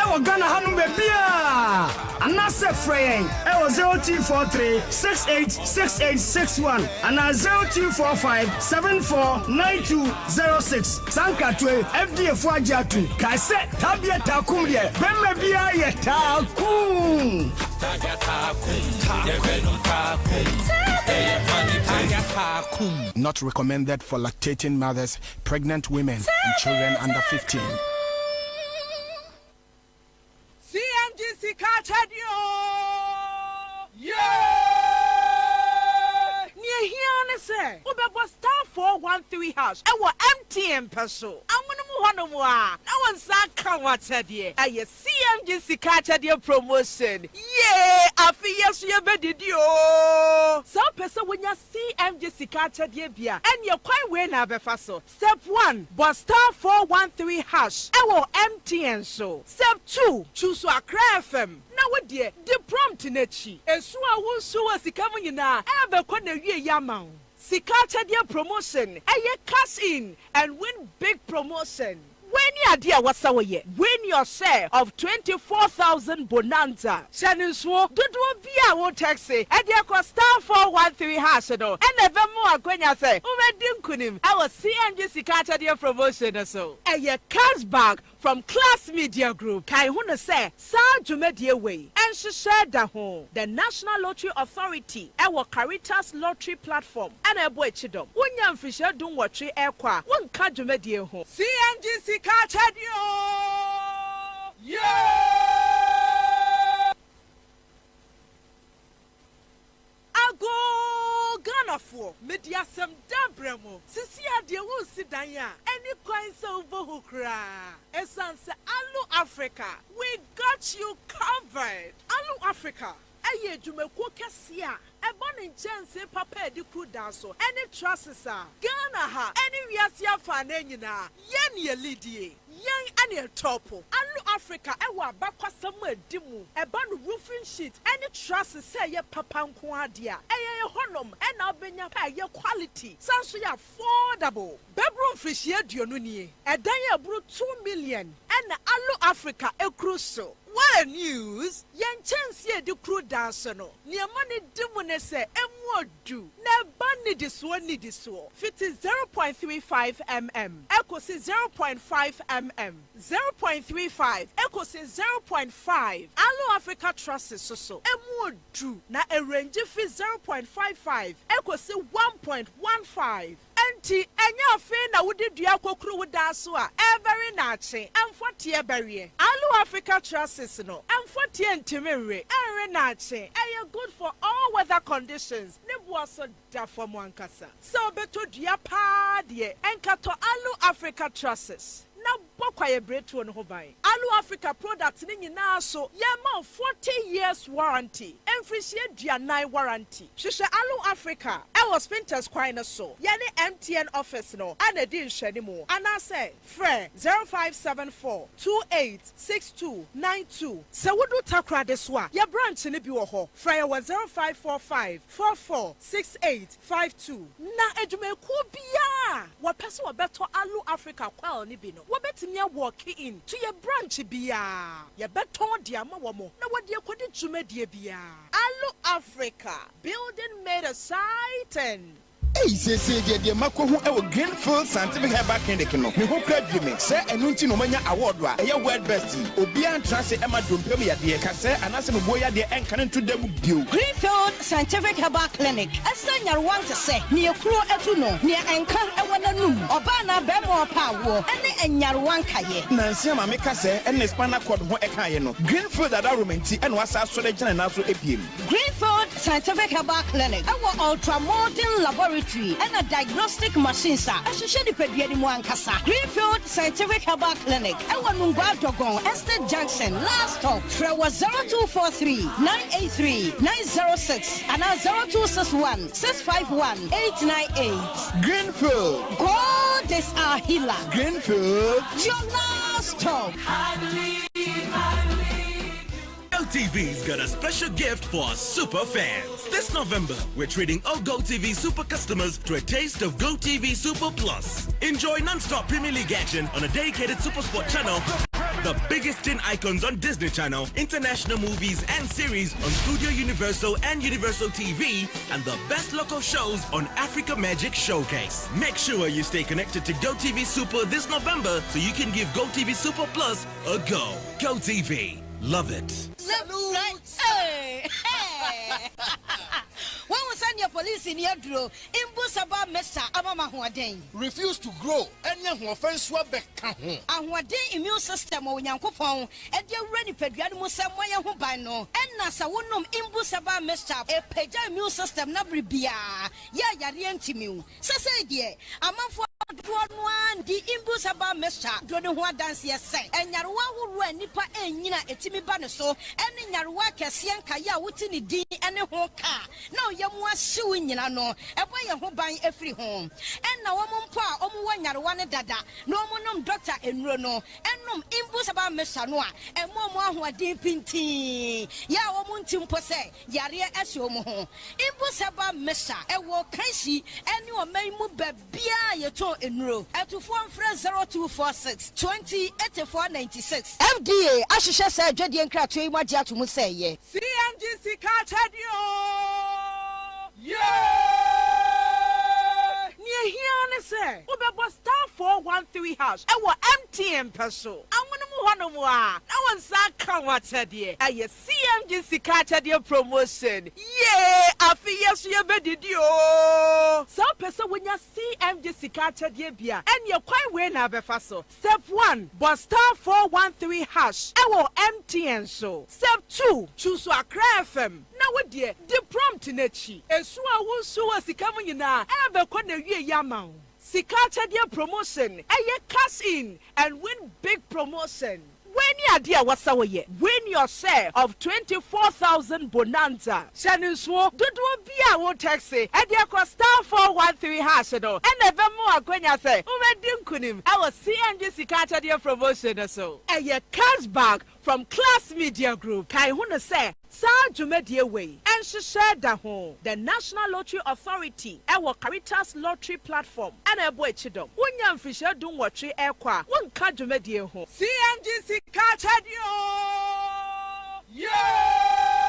e wo Ghana hanu be bia anase frey e wo 0243 686861 ana 0245 749206 sankatwe FDA fo agiatu kai se tabia takum de bemma bia ye takum Not recommended for lactating mothers, pregnant women, and children under 15. CMGC Kachadio! Yeah! Say, Ubebo star 413 house. I will MTN peso. I'm gonna move on. No one's that come what's at here. I CMGC Kachadio promotion. Yeah, I feel yes, you better do. Some person when you CMGC Kachadio beer and you're quite well now, Befaso. Step 1, but star 413 hash. I will MTN so. Step 2, choose a FM. Now what dear, the prompt in it. And so I will so as the coming in now. I have a corner yamau. Sikacha dear promotion. Aye cash in and win big promotion. When you are dear what's our year? Win your share of 24,000 bonanza. Shannon Swo, do be our taxi. And dear cost star 413 hash and never more when you say, Kunim. I was CMG Sikacha dear promotion so. Aye cash bag from Class Media Group. Kai Huna say, Sa Jumedia way. And she shared the home. The National Lottery Authority. Our Caritas Lottery Platform. And a boy chidom. One young fisher don't watch it airqua. One card Jumedia home. CMGC Kachadio! Yeah! Ago Ghana for media some dabremo. Sisi adia wo sidanya. Any coins over hukra. Essence Alu Africa. We got you covered. Alu Africa. Aye jumeko kesia. Ebon in chance papa di kudaso. Any trusses are Ghana ha. Any wiasia fanenina. Yen ye lidie. Yang any topo. Alu Africa ewa bakwa somewhere dimu. Ebon roofing sheet. Any trusses say ye papa nkwadia. Eye honum and albenya pa ye quality. Sanso ya affordable. Bedroom fish ye dionuni. Edanya bru 2 million. And Alu Africa ekruso. What a news! Yan chance ye do crew dance no. Near money dimune se do. Ne bunny this one need this one. Fit is 0.35 mm. Echo says 0.5 mm. 0.35. Echo says 0.5. Alu Africa Trust so. do. Na a range fit 0.55. Echo say 1.15. Enti enya fe na wudi dua kokru wuda so a every nache amfote barrier Alu Africa Trusses no amfote entimewe every nache eye good for all weather conditions ne boaso da for mo ankasa so beto dua pa de enkato Alu Africa Trusses na bokwaye bretu no ho ban Alu Africa product ni nyina so yema 40 years warranty emfrishie duanai warranty hwehwe Alu Africa e was Spinters Kwine so yene MTN office no ana di nhwani mu ana say frɛ 0574 286292 se wodu takra de so a ye branch ni bi wo ho frɛ 0545 446852 na edumeku bia wo pese wo beto Alu Africa kwal ni bi no wo betimi walk in to your branch bia ye beton dia ma wo mo na wo de kodi dwumadie bia Alu Africa building made a sight. Hey, say, dear Mako, who ever Greenfield Scientific Herbal Clinic, no, me who crave you, say, and Nunti no mania award, a word bestie, Obian Transit Emma Dumpemia, dear Cassa, and as a boy, dear, and cannon to them with you. Greenfield Scientific Herbal Clinic, as I want to say, near Crew Etuno, near Anchor, and one noon, Obana, Bemo, Power, and Yarwanka, Nancy, Mamika say, and Espana called Moekayeno, Greenfield at Arumanti, and was our Solejan and also APM. Greenfield Scientific Herbal Clinic, our ultra modern laboratory. And a diagnostic machine, sir. I should share the pediatric one, Casa. Greenfield Scientific Herbal Clinic. Our Nungwa Dogon, Estate Junction, last stop. Fra was 0243 983 906 and 0261 651 898. Greenfield. God is our healer. Greenfield. Your last stop. I believe. GoTV's got a special gift for our super fans. This November, we're treating all GoTV Super customers to a taste of GoTV Super Plus. Enjoy non-stop Premier League action on a dedicated Super Sport channel, the biggest teen icons on Disney Channel, international movies and series on Studio Universal and Universal TV, and the best local shows on Africa Magic Showcase. Make sure you stay connected to GoTV Super this November so you can give GoTV Super Plus a go. GoTV. Love it. Hey. When we send your police in your draw, Imbusaba Mesa Amama Huaden. Refuse to grow. Any who offense Wabek. And what day immune system or Yankopon, and your ready pediatric Samoya Hubano, and Nasa Wunum Imbusaba Mesa, a peja immune system Nabri Bia, Ya Yarientimu. Sasa dear, a month for one, the Imbusaba Mesa, don't know what dance yes say, and Yarwa who ran Nipa and Nina Etimi Banaso, and in Yarwa Kasian Kaya Wutini D and a whole car. No, you want suing, you know, a boy who buy every home. And now Pa, one Yarwana Dada, no monum doctor in Rono, and no Imbusaba Mesa, and more who are deep in tea. Ya Omuntim Pose, Yaria Eshomo, Imbusaba Mesa, a walk Kashi, and you are may move Bia, your toe in row, at to 0246 20 8496. FDA, Ashisha said, Jedi and Cratry, what Jatu say, ye. CMGC Cartadio! Yeah! Near here, say, Uber star 413 house. Our MTN peso. I want to one more. I want Saka what's a dear. I CMGC Cartadio promotion. Yeah, I feel yes, you better do. Some person when you CMGC Cartadio beer, and you're quite well now, Befaso. Step 1, but star 413 hash. Our MTN so. Step 2, choose a FM. Now what dear, the prompt in a chi. And so I will so as the coming in now. I have a corner year yamau. Sikata dear promotion. A cash in and win big promotion. When you dear what's our year? Win your share of 24,000 bonanza. Shannon Swo, do be our taxi. And your cost star 413 hash and never more when you say, Kunim, our CNG Sikata dear promotion or so. A cash bag from Class Media Group. Kai Huna say, Sa Jumedia Way, and she shared the home, the National Lottery Authority, our Caritas Lottery Platform, and a boy chidom. One young fisher don't watch it airqua, one card Jumedia home. CNGC Cartadio! Yeah!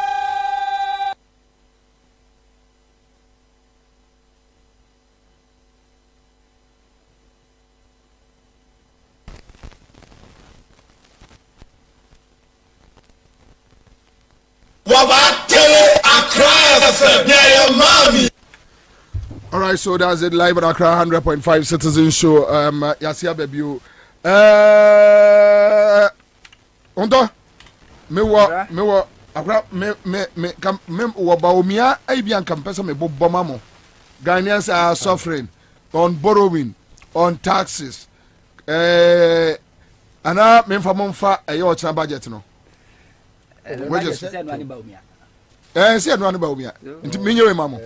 All right, so that's it. Live at Accra 100.5 Citizen Show. Yasia baby. Onto me Accra me Baumia Abian Campesa me Bobamamo. Ghanaians are suffering on borrowing, on taxes. And I mean for Monfa a your budget no. Say no about me. Into Minyo Mamo.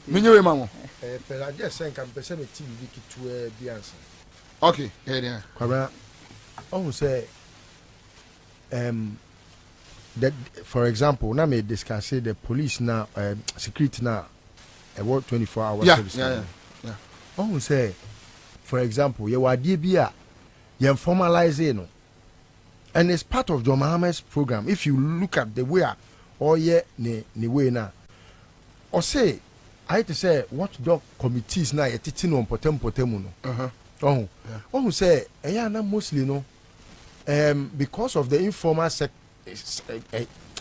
Minyo Mamo. I just saying can be sent TV to be answer. Okay, yeah. Kwabena, I say that for example, now me discuss the police now security now about 24 hours service. Yeah. I say for example, you are DBA, you formalize it, and it's part of John Mohammed's program. If you look at the way or ne way now, or say I had to say watchdog committees now a teaching on potem no. Say mostly no because of the informal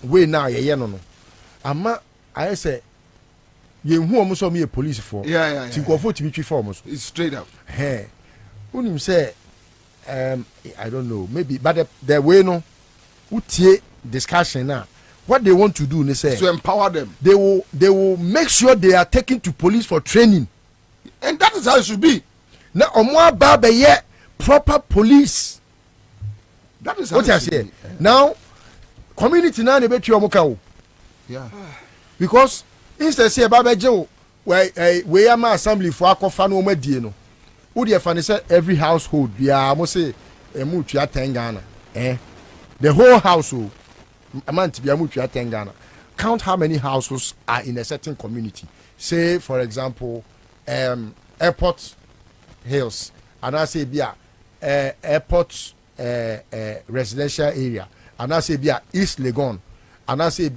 way now no. Ama I say you who almost saw me a police for to go for to form it's straight up. Hey, when say I don't know, maybe but the way no utie discussion now. What they want to do, they say, to empower them. They will make sure they are taken to police for training, and that is how it should be. Now, Omwa Baba yet proper police. That is how what I say. Now, community now they bet you omukao. Yeah. Because instead say Baba Joe, where we are my assembly for Akofano Mediano. Who the fan say every household, yeah, I must say a mutua tengana. The whole household. A man to be a mutual Ghana. Count how many households are in a certain community. Say, for example, Airport Hills, and I say, Airport residential area, and I say, East Legon, and I say,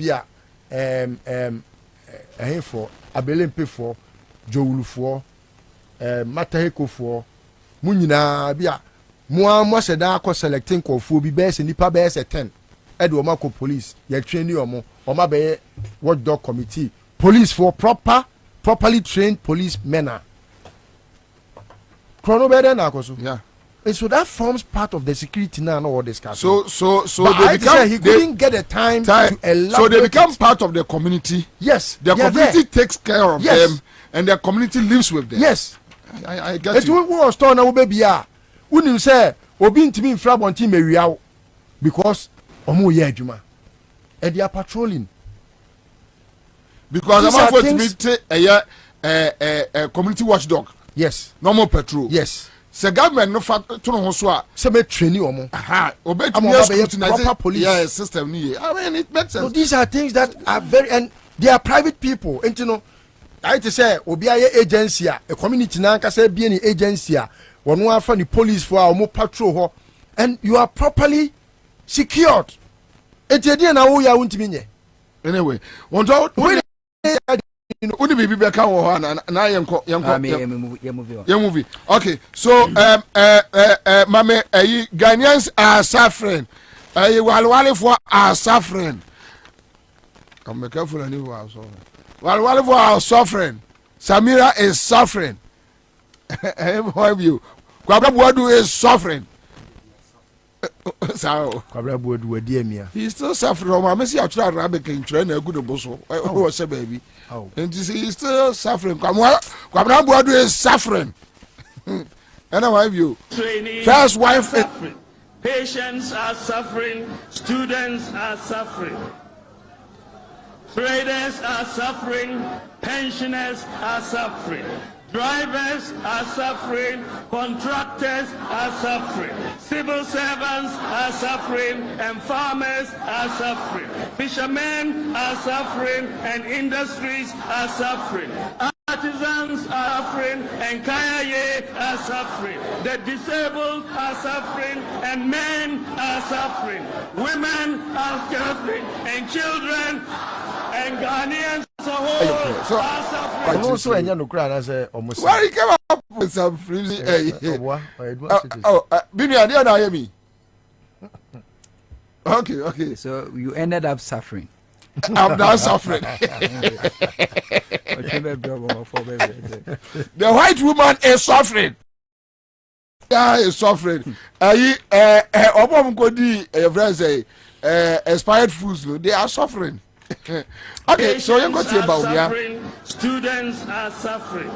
for Abelempe for Joulu for Mataheko for Munina, Mua said, I was selecting for be best and Nipa bears at 10. Edward Marco police, you train you or my watchdog committee police for properly trained policemen. Yeah. And so that forms part of the security now and all this kind. So but they become he couldn't get the time to elaborate. So they become part of the community. Yes. The community takes care of them and the community lives with them. Yes. I get you. It was store now baby ah. When you say obi ntimi infra bonti mewia because omo ye adwuma. And they are patrolling. Because I'm going to meet a community watchdog. Yes. Normal patrol. Yes. The government no fat to no so me training omo. Aha. Obey proper police. Yeah, system ni. I mean it makes sense. So these are things that are very and they are private people. And you know, I to say obi aye agency a community na nka say be any agency a one one for the police for our patrol ho and you are properly secured. Etiedi na wo ya wuntimi nye. Anyway, want to uni bibi be kan wo ho na yenko movie. Okay, so mame Ghanaians are suffering. Walwale for are suffering. I'm careful and you are suffering. Walwale for are suffering. Samira is suffering. How you? Kwabena Buadu is suffering. So Kwabena Buadu dear me. He's still suffering. I see actually Arabic in train a good boss. Oh, say baby. Oh. And you see he's still suffering. Kwabena Buadu is suffering. And how have you? First wife suffering. Patients are suffering. Students are suffering. Traders are suffering. Pensioners are suffering. Drivers are suffering, contractors are suffering, civil servants are suffering, and farmers are suffering. Fishermen are suffering, and industries are suffering. Artisans are suffering, and kayaye are suffering. The disabled are suffering, and men are suffering. Women are suffering, and children and Ghanaians as a whole are suffering. I also enya no kra na say almost. Why you came up with some flimsy? Bibi, I didn't hear me. Okay. So you ended up suffering. I'm now suffering. The white woman is suffering. Yeah, is suffering. Expired foods, they are suffering. Okay, so you got to about students are suffering.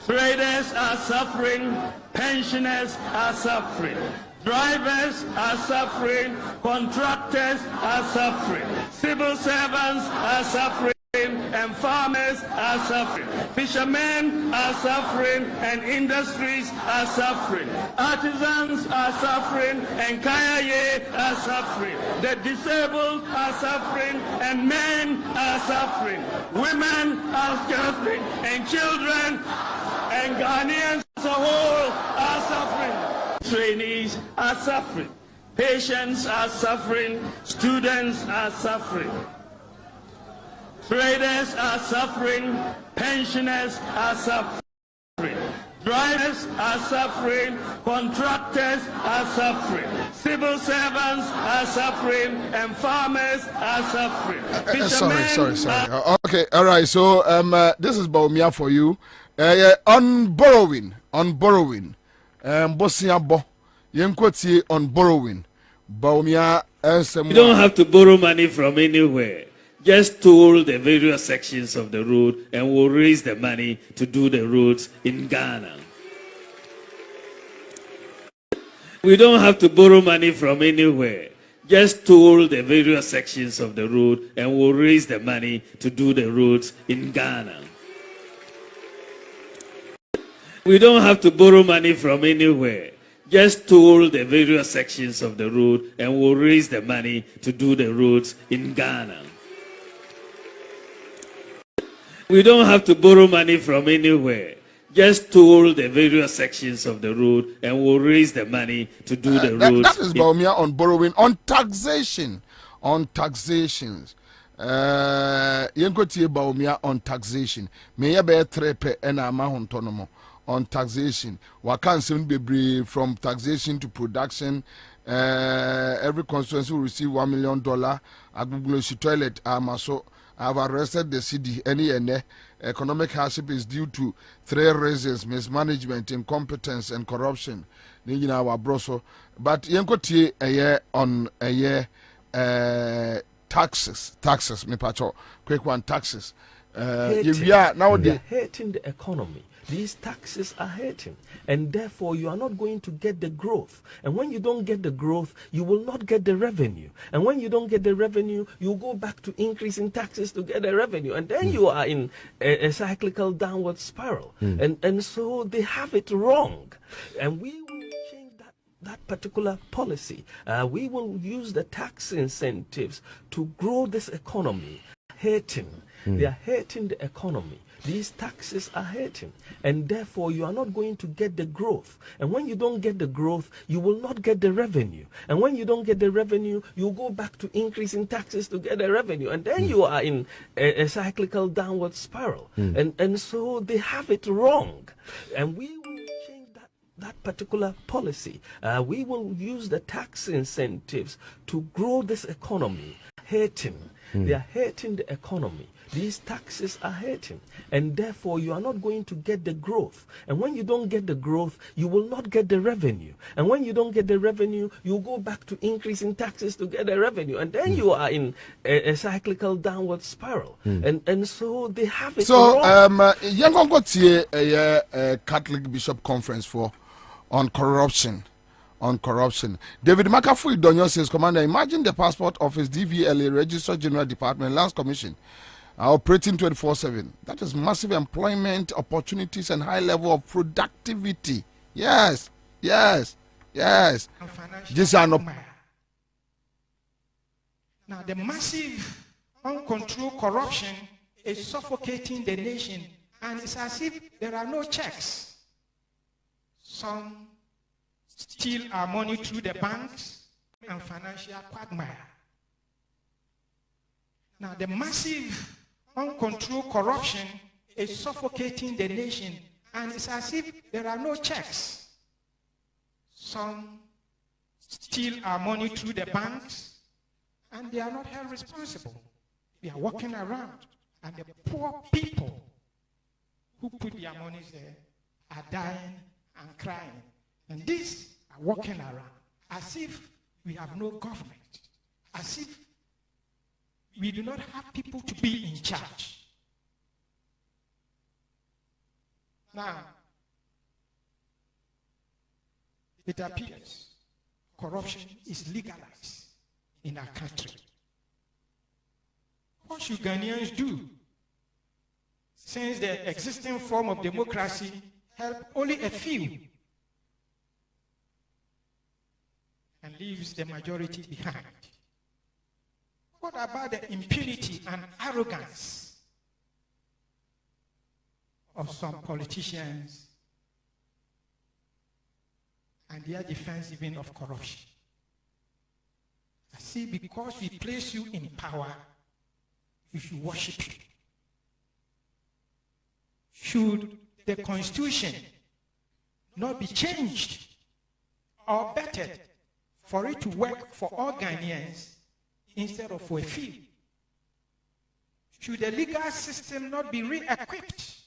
Traders are suffering. Pensioners are suffering. Drivers are suffering. Contractors are suffering. Civil servants are suffering. And farmers are suffering. Fishermen are suffering, and industries are suffering. Artisans are suffering, and kayaye are suffering. The disabled are suffering, and men are suffering. Women are suffering, and children and Ghanaians as a whole are suffering. Trainees are suffering. Patients are suffering. Students are suffering. Traders are suffering, pensioners are suffering, drivers are suffering, contractors are suffering, civil servants are suffering, and farmers are suffering. Sorry. Okay, all right. So this is Baumia for you. On borrowing. Bosia bo. Yenkwati on borrowing. Baumia. You don't have to borrow money from anywhere. Just toll the various sections of the road and we'll raise the money to do the roads in Ghana. We don't have to borrow money from anywhere. Just toll the various sections of the road and we'll raise the money to do the roads in Ghana. We don't have to borrow money from anywhere. Just toll the various sections of the road and we'll raise the money to do the roads in Ghana. We don't have to borrow money from anywhere. Just toll the various sections of the road and we'll raise the money to do the roads. That is Baumia on borrowing. On taxation. On taxations. Yenkoti Baumia on taxation. May ya be trepe ena mahontonomo on taxation. Wakan soon be from taxation to production. Every constituency will receive $1 million. Agugloshi toilet amaso. I've arrested the city. Any economic hardship is due to 3 reasons: mismanagement, incompetence, and corruption. Ni our broso. But yenko a year on a year taxes. Me pacho quick one taxes. Now they're hurting the economy. These taxes are hurting, and therefore you are not going to get the growth. And when you don't get the growth, you will not get the revenue. And when you don't get the revenue, you go back to increasing taxes to get the revenue, and then you are in a cyclical downward spiral. And so they have it wrong, and we will change that particular policy. We will use the tax incentives to grow this economy. They are hurting the economy. These taxes are hurting, and therefore you are not going to get the growth. And when you don't get the growth, you will not get the revenue. And when you don't get the revenue, you go back to increasing taxes to get the revenue, and then you are in a cyclical downward spiral. And so they have it wrong, and we will change that particular policy. We will use the tax incentives to grow this economy. They are hurting the economy. These taxes are hurting, and therefore you are not going to get the growth. And when you don't get the growth, you will not get the revenue. And when you don't get the revenue, you go back to increasing taxes to get the revenue, and then you are in a cyclical downward spiral. And so they have it wrong. Young got a Catholic Bishop Conference on corruption. David McAfee Donyo says, Commander, imagine the Passport Office, DVLA, Registered General Department, Lands Commission are operating 24/7. That is massive employment opportunities and high level of productivity. Yes. These are not. Now, the massive, uncontrolled corruption is suffocating the nation, and it's as if there are no checks. Some steal our money through the banks and financial quagmire. Now, the massive, uncontrolled corruption is suffocating the nation, and it's as if there are no checks. Some steal our money through the banks, and they are not held responsible. They are walking around, and the poor people who put their money there are dying and crying. And these are walking around as if we have no government, as if we do not have people to be in charge. Now, it appears corruption is legalized in our country. What should Ghanaians do, since the existing form of democracy help only a few and leaves the majority behind? What about the impunity and arrogance of some politicians and their defense even of corruption? I see, because we place you in power, we should worship you. Should the Constitution not be changed or bettered for it to work for all Ghanaians instead of for a few? Should the legal system not be re-equipped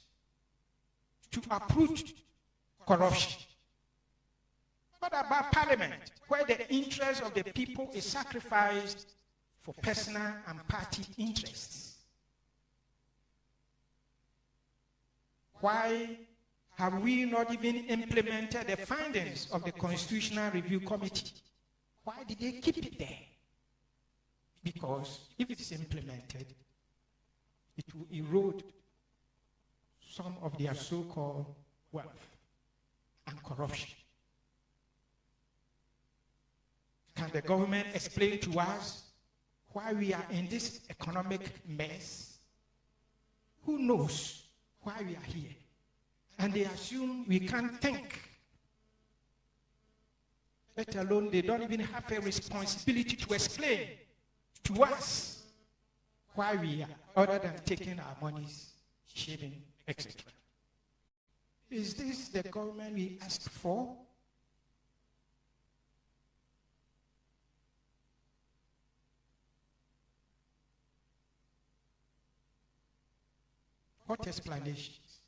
to uproot corruption? What about Parliament, where the interest of the people is sacrificed for personal and party interests? Why have we not even implemented the findings of the Constitutional Review Committee? Why did they keep it there? Because if it is implemented, it will erode some of their so-called wealth and corruption. Can the government explain to us why we are in this economic mess? Who knows why we are here? And they assume we can't think. Let alone they don't even have a responsibility to explain to us why we are, other than taking our monies, shaving, etc. Is this the government we asked for? what explanations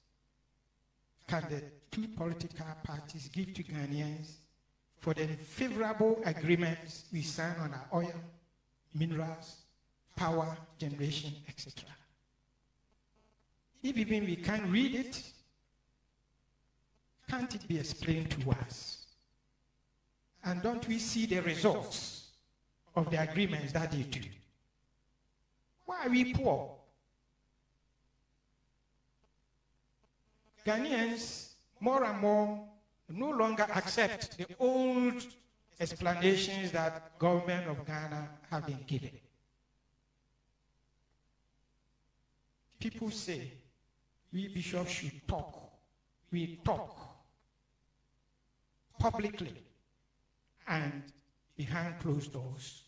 can the two political parties give to Ghanaians for the favorable agreements we sign on our oil, minerals, power generation, etc.? If even we can't read it, can't it be explained to us? And don't we see the results of the agreements that they do? Why are we poor? Ghanaians more and more no longer accept the old explanations that government of Ghana have been given. People say we bishops should talk. We talk publicly and behind closed doors.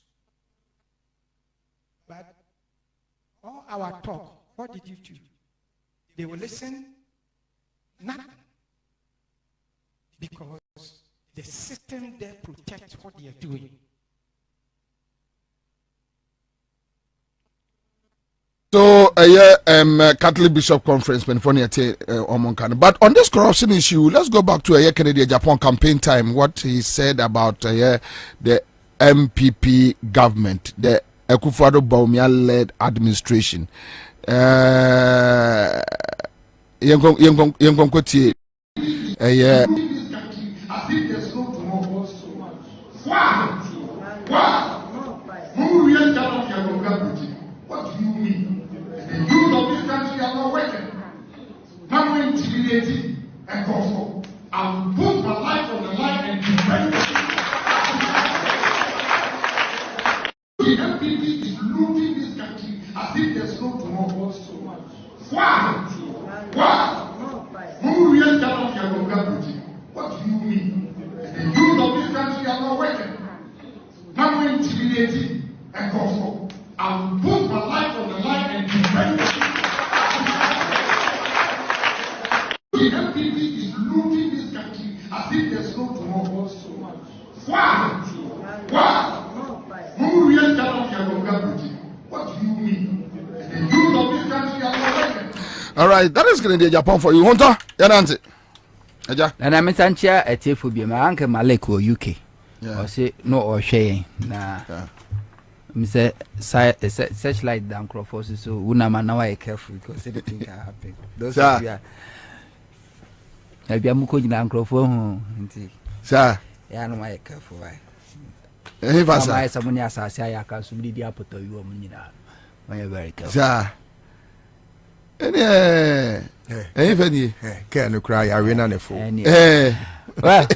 But all our talk, what did you do? They will listen. Nothing. Because the system there protects what they are doing. So, Catholic Bishop Conference, but on this corruption issue, let's go back to Kennedy Japan campaign time. What he said about the MPP government, the Akufo-Addo-Bawumia-led administration. I think there's no tomorrow so much. Why? Who really got off your longevity? What do you mean? The youth of this country are not working. Now we're intimidating and comfort. I will put my life on the line and defend it. The MPP is looting this country as if there's no tomorrow so much. Why? Who really got off your longevity? What do you mean? The youth of this country are not working. Now we're intimidating and comfort. I will put my life on the line and defend it. The MPP is looting this country as if there's no tomorrow so much. Why? Who really got off your longevity? What do you mean? The youth of this country are not working. All right, that is going to be Japan for you. Hunter, Ansah. And I'm Sancha at Tifubia, my uncle Malek or UK. Or say no or shay. Nah. Mr. Such light down Crawford, so Unama now I careful because anything can happen. Those are Muko in Crawford. Sir, yeah, no, I careful. If I someone else, I say I can submit the apple to you. When you're very careful. Sir. Any can cry arena ne fool. Well,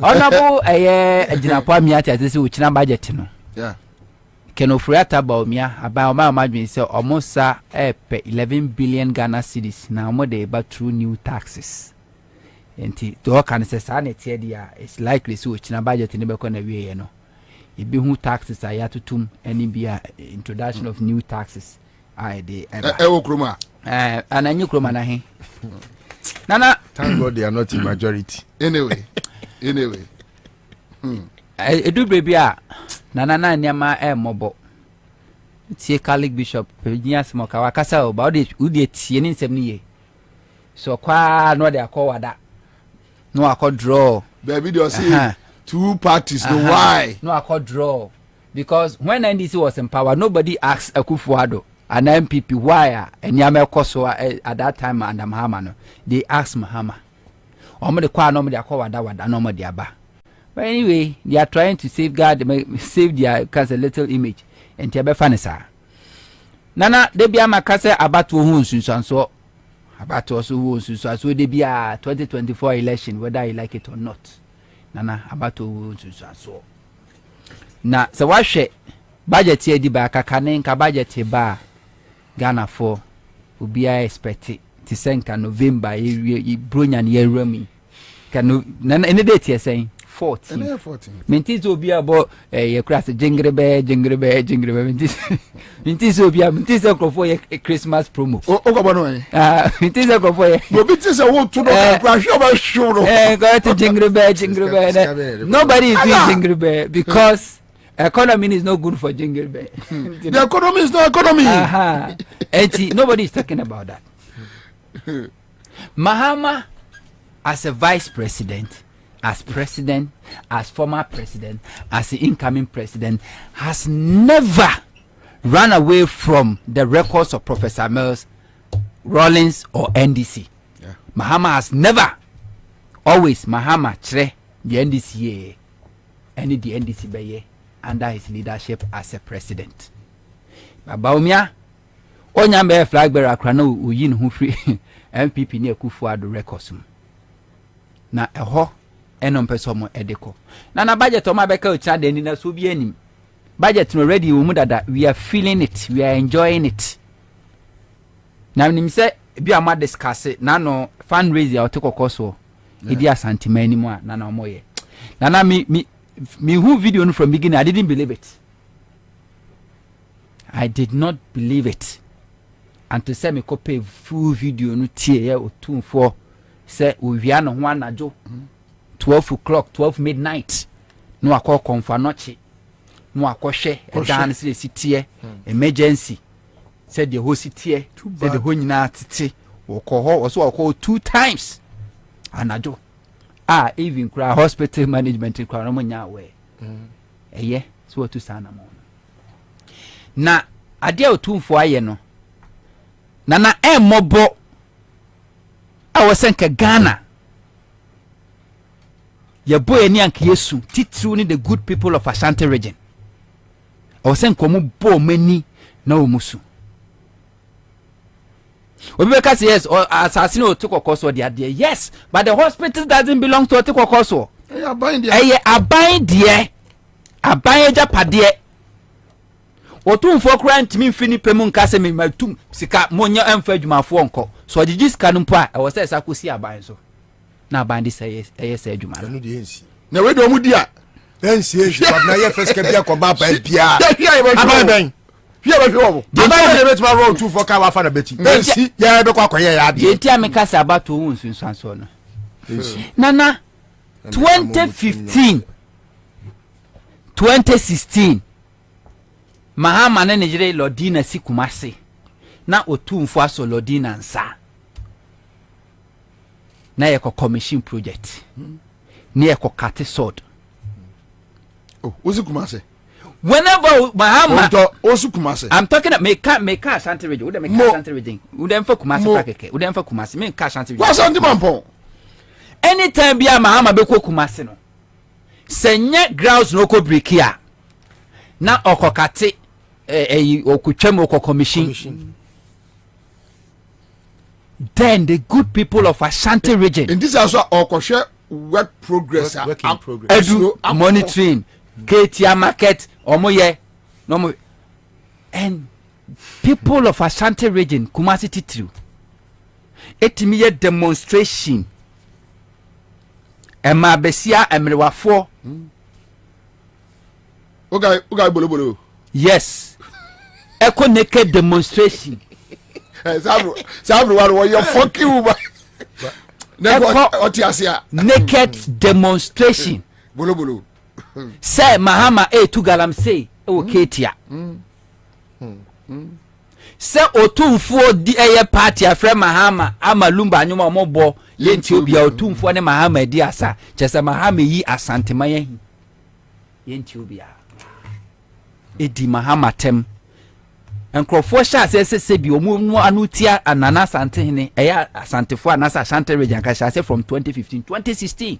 honorable a Jinapa Miata, this is which number budget. Yeah. Can offer about my margin so almost 11 billion Ghana cedis now more day but through new taxes. And to all can say sanity it's likely so which number budget in the back on the way, you know. It be who taxes are yet to tomb any be introduction of new taxes. And a new Kromana. Nana, thank God they are not in majority. Anyway. I do baby. Nana, Nyama, mobile. It's a Catholic Bishop, Virginia Smoke, our castle about it, would it see in 7 years. So, quite no, they are called that. No, I could draw. Baby, you see 2 parties. No, why? No, I could draw. Because when NDC was in power, nobody asked Akufo-Addo. An MPP wire and Yamel Koso at that time and Mahama. They asked Mahama. Omo the kwa no me call wada no mo dia ba. But anyway, they are trying to save their cause a little image and tebe fanisa. Nana de bia makase abatu hu nsunso. Abatu also hu nsunso so de bia 2024 election whether you like it or not. Nana abatu hu nsunso. Na se wa hwe budget e di ba kakane nka budget ba Ghana for ubia expect to send November bronya ne yerami can na any date you saying 14 mintis obia about ye class jingrebe mintis obia mintis for Christmas promo o ko bono mintis for ye Bobie tise wo to no crash over show go to jingrebe nobody is doing jingrebe because Economy is not good for Jingle Bell. The economy is not economy. Nobody is talking about that. Mahama, as a vice president, as president, as former president, as the incoming president, has never run away from the records of Professor Mills, Rawlings, or NDC. Yeah. Mahama has never, always Mahama chre the NDC and the NDC beye under his leadership as a president. Babaumia, Onyambe flag bearer krano uyin hu free MPP ni Akufo-Addo records. Na eho enom pesomo edeko. Na budget o mabeka ucha deni na so bi anim. Budget no ready wo mu dada, we are feeling it, we are enjoying it. Na nim se bi ama discuss na no fundraiser o tekoko so. Idi asantima animu a na omoye. Na me who video no from beginning, I didn't believe it. I did not believe it. And to say me copy full video no tie ya otumfo say owia no ho anajo 12 o'clock 12 midnight no akọ konfa noche no akọhwe dan se sitie emergency said the whole sitie said the whole nyina tete okoho oso akọ 2 times anajo even cry hospital management cry no nya we eye so to sana mo na ade otumfo aye no nana mobo awosenka Ghana ya boy ni anka Yesu titru ni the good people of Ashanti region awosenka mu bo mani na omusu obeka say yes assassin o tikokoso de ade yes but the hospital doesn't belong to tikokoso aban ejapade otumfo kura ntimi mfini pemu nkase me matum sika monya emfa adwumafo onko so ogigi sika no mpo a e wo se sakosi aban so na aban de say yes adwuma no de ensi na we do mu dia ensi ehwe but na ye first ka bia ko ba ba bia aban ben hia ba hwe wo aban de betima ro otumfo ka wa fa na beti ensi ya be kwa koye ya de enti amekasa abato wo nsunsanso no nana 2015 2016 Mahama na Nigeria Lodina si Kumasi na otumfo aso Lodina Ansah na yeko commission project ni yeko kate sword osu Kumasi whenever Mahama osu Kumasi I'm talking about make Ashanti region we make Ashanti region we dem fa Kumasi pakeke we dem fa Kumasi me Ashanti region Ashanti mampo anytime bia Mahama be ko Kumasi no senye grounds no ko break here na okokate okutwem oko commission. Then the good people of Ashanti region in this also okohwe work progress edu monitoring Ketia market omoye no and people of Ashanti region Kumasi titru etimiye demonstration ema besia emrewafo Oga bolobolo. Yes. Echo naked demonstration. Sabro what you fucking woman. Naked demonstration. Bolobolo. Say Mahama to galam say o Ketia. Say otumfo di eye party afre Mahama amalumba anyuma mobo yenti obi otumfo ne Mahama di asa. Chese Mahama yi asante mayen. Yenti obi edi Mahama tem enkrofo sha se bi omu anutia anana asante hene eya asantefo anasa Ashanti region ka sha from 2015 2016.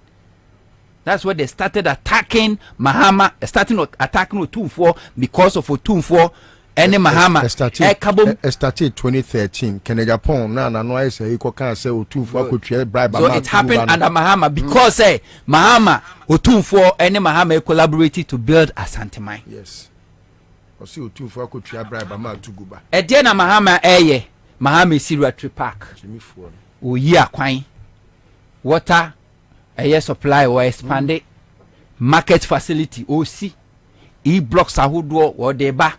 That's where they started attacking Mahama, starting attacking Otumfo because of Otumfo and Mahama. Started 2013. Can Japan na no I say you can say Otumfo could share bribe. So it happened under Mahama because Mahama Otumfo and Mahama collaborated to build Asante mine. Yes. I see Otumfo could share bribe amount to Guba. Ediana Mahama Mahama Siriatri Park. O year kwine water a supply or expanded market facility OC blocks ahodo or de ba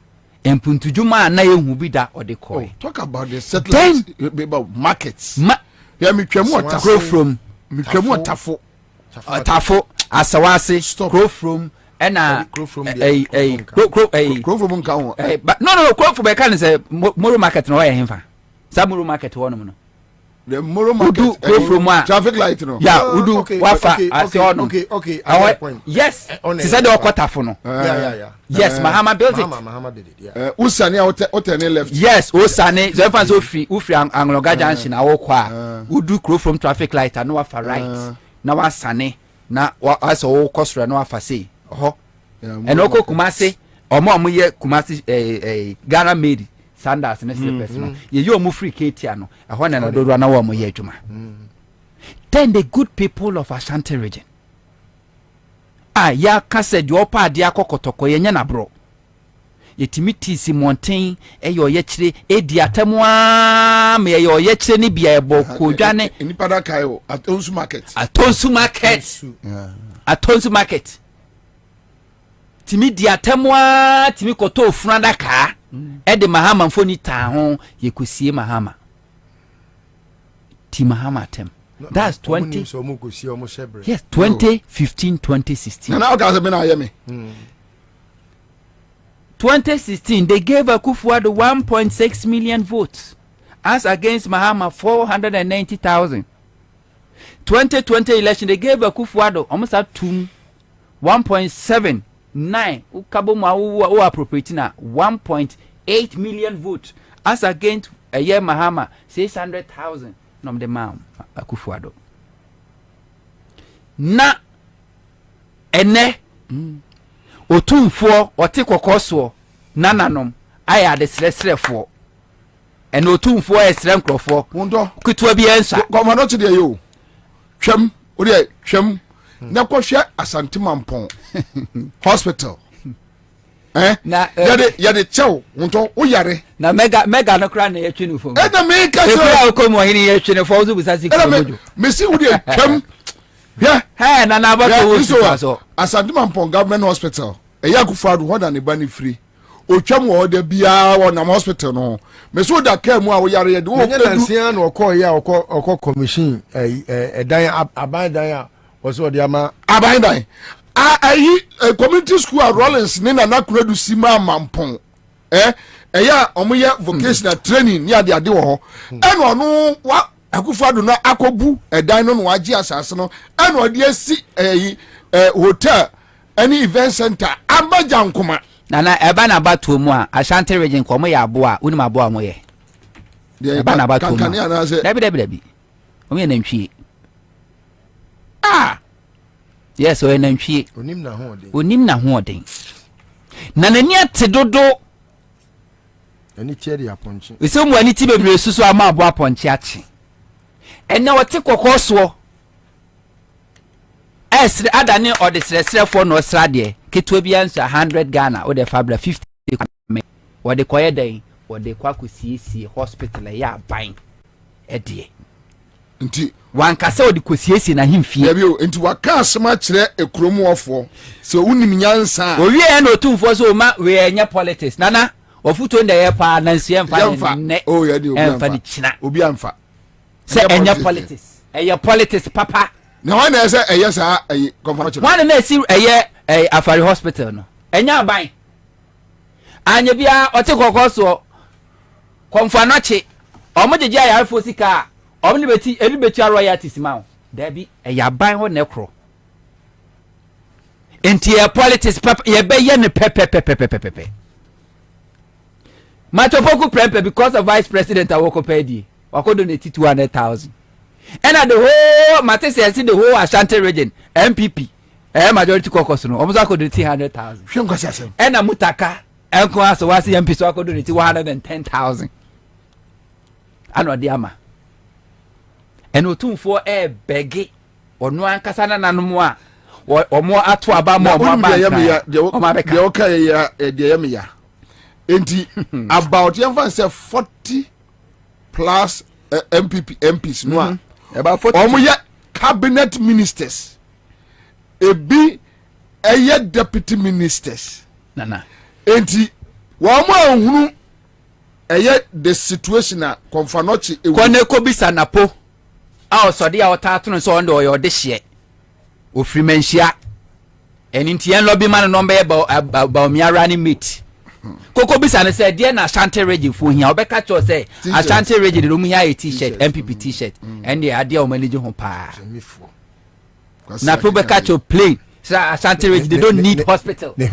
emputujuma na yehu bi da or de koi. Talk about the settlements about markets. Yeah, me grow from Tafo Asawase grow from ɛna Krofrom nka ho no Krofrom be kan say Moro market no why hemfa sa Moro market wo no the Moro market Krofrom a traffic light no udu wafa ase ono okay I have a point. Yes ti say the okotafo no yes Mahama built it Mahama did it usane otene left yes usane so fan so ufri Angloga junction awokọ a udu Krofrom traffic light no wafa right na wasane na asa wo kosoro na wafa sei ho eno ko Kumasi omo ye Kumasi Ghana made Sanders na slippers no ye yo mu free ketia no ho na na dodo na wo mo ye adwuma. Then the good people of Ashanti region ya kase de opa ade akokotoko ye nya na bro yetimi tisi mountain eyo ye kire edi atamwa me eyo ye kire ni bia ebo kodwane nipa da kai o Atonsu market timi di atamwa timi koto ofuna da ka ede Mahama mfoni ta ho ye kosie Mahama ti Mahama tem. That's 20. Yes, 2015, 2016. Now, guys, have been here me. 2016, they gave Akufo-Addo 1.6 million votes, as against Mahama 490,000. 2020 election, they gave Akufo-Addo almost up to 1.79. Ukaboma who appropriating 1.8 million votes, as against a year Mahama 600,000. Nom de mam Akufo-Addo na ene otumfo ote kokoso nananom aya de sresrefo ene otumfo esre nkrofo wondo kutua bi ensa gomano to de yo twam odi twam na kohwe Asante Mampon hospital na yade chew wonto wo yare na mega no kra na yetwe no fo na me ka so e ko mo hini yetwe no fo zo busasi ko mojo me si wo de twam na ba wo so Asante Mampon government hospital Akufo-Addo ho da ne ba ne free o twam wo da bia wo na hospital no me so da ka mu a wo yare ye de wo nansia na okọ commission dan aban dan a wo so de ama aban dan community school at Rollins ni na nakuredu sima Mampon eya omoye vocational training ni ade wo ho eno no wa Akufo-Addo na akobu edan no no agi asase no eno de asi hotel any event center ambaja nkoma na eba na batu mu a Ashanti region ko mo ya abo a uni abo mo ye eba na batu mu dabi o me na ntwie yes o na ntwie onim na hoden na nani atedodo ani tiere aponchi eso mu ani ti bebre susu ama abo aponchi achi ena wote kokoso esre adane odesresrefo no srade ketua bia nso 100 Ghana o de fabra 50 wo de koye den wo de kwakosiesie hospital ya ban edie nti wankasa o de kosiesie na himfie ya bio nti waka asema kire ekromuofo so unim nyansa o wie na otumfo so ma we enya politics nana ofuto nda ye pa na nsie mfa ne o ya di obi amfa se enya politics enya politics papa na wan na say eye sa conference wan na si eye Afari hospital no enya ban anya bia ote kokoso konfanache omojeje ya afo sika omni beti royalties ma da bi eye ban ho ne kro enti e politics papa ye be ye ne pepe matopoku prempe because of vice president awoko pedi wako donate 200,000 and at the whole matter says the whole Ashanti region MPP majority caucus no almost ako donate 100,000 and a mutaka enko aso wasi MP so ako donate 110,000 ano diama and otumfo bege onu ankasa na nanom a omo ato aba mo de okay ya de ya enti about say 40 plus MPs no about 40 omoye cabinet ministers ebi deputy ministers nana enti wo mo ahunu the situation a konfanochi kone ko bisa napo a osode a otatu no so ndo oyo de hye ofrimanhia and in Tian lobby man no be about me running meat. Coco Bisan said, dear Ashanti region for here, Becca to say, Ashanti region, the room here a t-shirt, MPP t-shirt, and the idea of managing home pa. Na Probeka to play. Ashanti region, they don't need hospital. They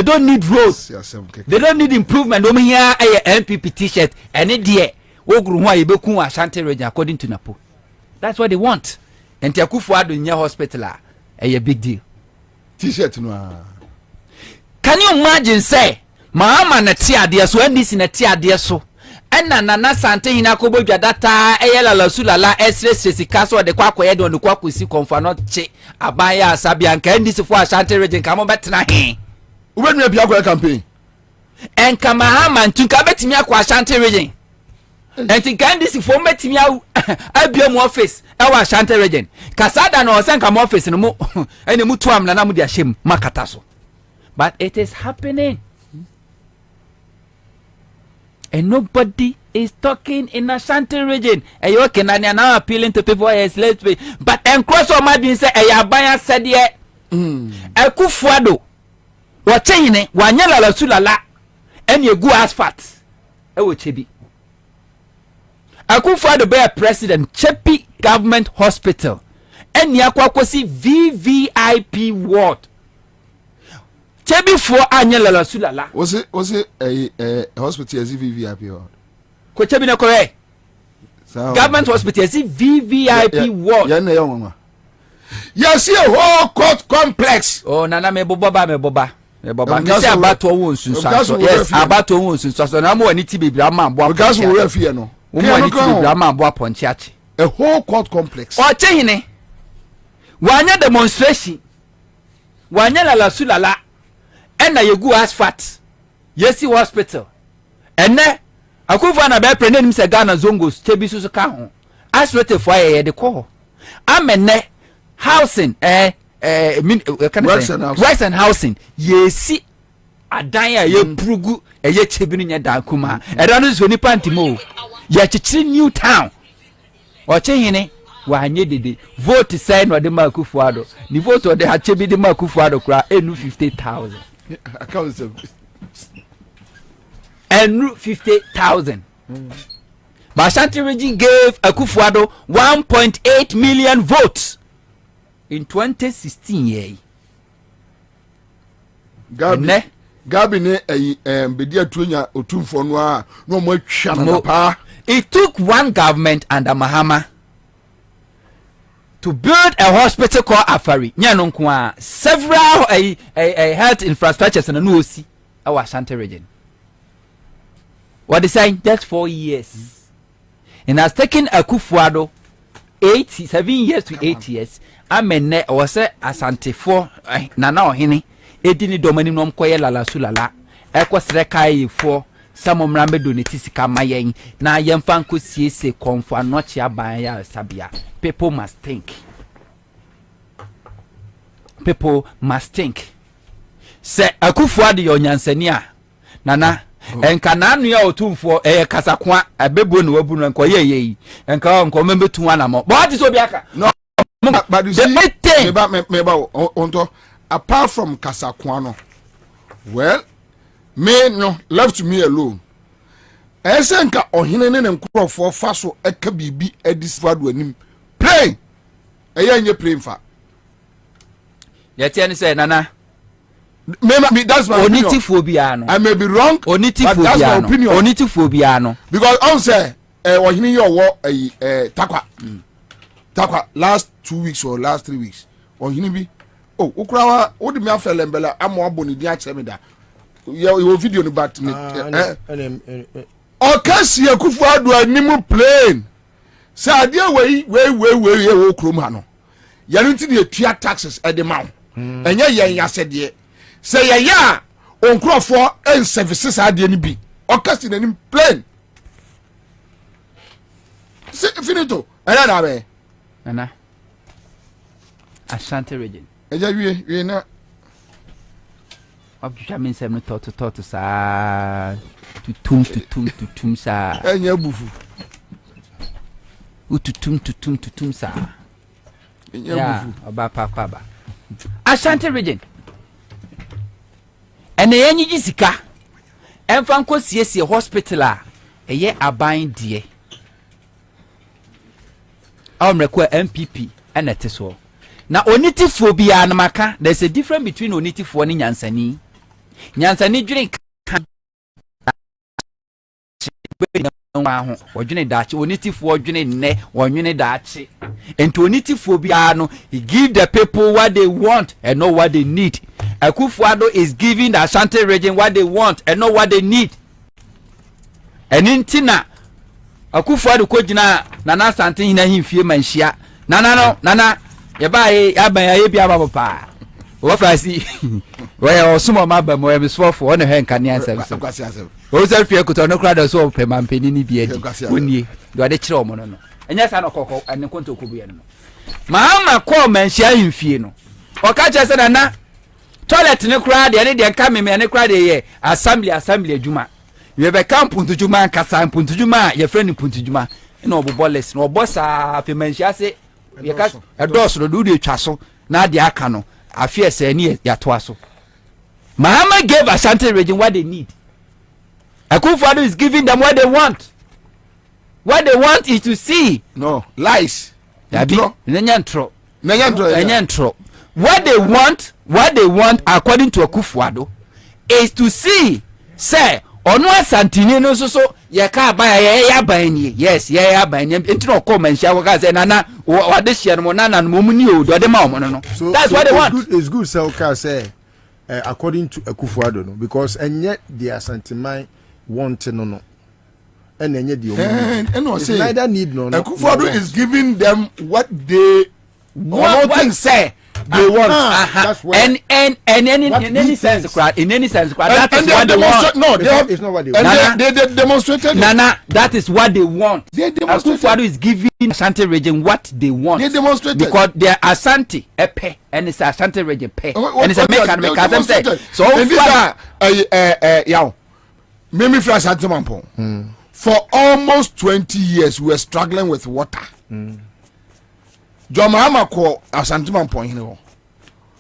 don't need roads. They don't need improvement. Over here, a MPP t-shirt, and it dear. Ogruwa Ibeku Ashanti region according to Napo. That's what they want. And Tiakufuado in your hospital, a big deal. T-shirt no. Can you imagine say, Mama na tia dia so and this in a tia dia so. And nana sante ina kobo data eyela la sulala esresi kaso de kwakwa ye don kwakwa si konfa no che abaya sabia nka ndi sifo Ashanti region kamo betena he. Ubenu bia kwa campaign. En kama hama ntunka betimi akwa Ashanti region. Enti kandi sifo betimi abia mu office e wa Ashanti region. Kasada na osenka mu office no mu ene mu tuam na mu dia shem makata so. But it is happening. And nobody is talking in Ashanti region. And you can now appealing to people as let's be. But and cross on my being say Ayabaya said yet. Akufuado. Watching it, Wanyala la Sulala, and you go as fat. Chebi. Akufuado be a president, Chepi Government Hospital. And Yakwakwasi VVIP ward. Chebi for Anyala la Sulala. Was it a hospital as VVIP ward? Ko chebi na correct. Government hospital as VVIP ward. Yes, a whole court complex. Oh, nana me boba. Me say about won sunso. Yes, about won sunso. Na mo ani ti bebre ama abo. Because we were fear no. Mo ani ti bebre ama abo aponchiachi. A whole court complex. O chehine. Wanya demonstration. Wanya la sulala. And na yegu asphalt. Yesi hospital. And ne akufa na be prene nim se Ghana zongos chebi so ka ho. Asrete for ye de ko. Amene housing rights and housing yesi adan ya ye prugu ye chebinu nya da kuma. Era no so nipa ntimo. Ye chichiri new town. O chehine wa anye dede vote say no de makufuado. Ni vote o de ha chebi de makufuado kra enu 50,000. And 50,000. But Ashanti region gave Akufuado 1.8 million votes in 2016. Gabi ne bedia tunya otumfo no a no mo atwa na pa. It took one government under Mahama to build a hospital called Afari. Several health infrastructures in the Nuosi, our Ashanti region. What they saying? Just 4 years. And has taken Akufuado 7 years to 8 years. Amene was a Asante for Nana Hini, Edini Dominum Koya La Sulala, Equas Rekai for some Rambe Dunitisika Mayen. Na Yemfan could see se confa not ya by Sabia. People must think. People must think. Say Akufuado your Nyansenia. Nana. Enka na anu ya otumfo kasakwa abebo no wabu no nko ye enka nko membe tu wana mo but so biaka no but you see meba onto apart from kasakwa no well me no left to me alone esenka ohene ne nkrofo fa so eka bibi edisfado anim play nye play fa yeti ani say nana that's my opinion. I may be wrong, but that's my opinion. Because on say, ohini yo wo takwa last 2 weeks or last 3 weeks. Ohini bi, ukrawa, odi mi afele mbela amo aboni di ache me da. Your video ni bat me. Okasi Akufuado animu plane. Say adia we wo krom ha no. Yanu ti de tua taxes e de ma. Enye yen yasede. Say ya on crofo and services ade ni bi okasi nanim plane say finito era na be nana Ashanti region eja wie na obja men sem no to sa tutum sa enya bufu ututum sa Yeah, about Papa. Ashanti region. And the any jisika. And Franco CSC hospital. A year abain dear. I'm require MPP and a teso. Now, onitiphobia and maka, there's a difference between onitiphobia and Nyansani. Nyansani drink. Ojune dachi onitifu ojune ne onyune dachi ento onitifu biano he give the people what they want and not what they need. Akufo-Addo is giving the Ashanti region what they want and not what they need. And intina Akufo-Addo ko gina Nana Asante hina himfie manhia nana yebae aban bia baba wo frasi we osuma maba mo emisfo one he nkan answer o se fie kuto no krado so pe mampeni ni bia di onie do ade kire omo no enya sa no kokko ane konto ko bia no mahama ko manhia himfie no o ka che se na toilet ne krado de ne nka me ne krado ye assembly adwuma ye be camp puntujuma nkasa puntujuma ye friend puntujuma ina oboboles no obosa fe manhia se ye ka edos no do de twaso na de aka no afia se ni ya toaso. Mahama gave Ashanti region what they need. Akufo-Addo is giving them what they want. What they want is to see. No lies. Ntro. Ntro. What they want according to Akufo-Addo is to see say ono Asantini no so ye ka ba ya ban ni. Yes, ya ban ni. Ntro ko manhia wo ka say nana what this year mo nana mo mu ni o do de ma mo no. That's what they want. It's good say okay say according to Akufo-Addo no because enye the Asanteman want no and enye the say neither need no Akufo-Addo is giving them what they want say they want. That's where and in any sense that is what they want. No, it's not what they want. They demonstrated. Nana, that is what they want. They demonstrated. Akufo-Addo is giving Ashanti region what they want. They demonstrated because they are Ashanti pay and it's Ashanti region pay and it's a make so yeah. Mimi from Ashanti Mampong. For almost 20 years we were struggling with water. John Mahama call Ashanti Mampong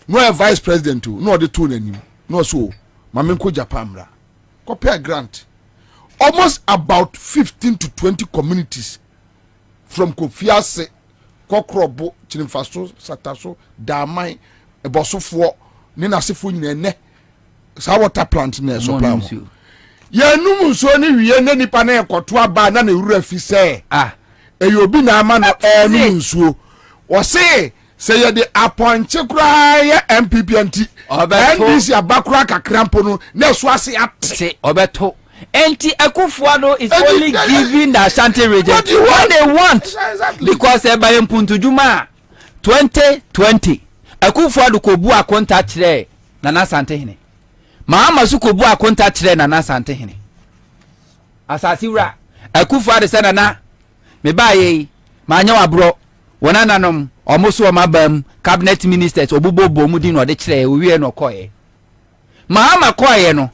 no a vice president too, no the two name, no so Mamenko Japamra. Compare grant. Almost about 15 to 20 communities from Kofiase, Kokrobo, Chinimfaso, Sataso, Damai, Ebosofo, Nina Sifu Nene, Sawata plant near Soprano. Ye numu so ni ye ne nipa na ekoto aba na na ewura fi se eyobi na ama no nsuo wo se ye de aponche kura ye MPP anti NDC abakura kakrampo no na so ase ate obeto enti Akufo-Addo is only giving the Ashanti region what they want. Exactly. Because by mpuntujuma 2020 Akufo-Addo ko bu akonta kire Nana Asante hene Mahama su ko bu akonta kire Nana Asante hene asasi wura Akufo-Addo se nana me baye ma anya wabro wona nanom omoso o mabam cabinet ministers obubobo mu di no de kire owie no koye Mahama koye no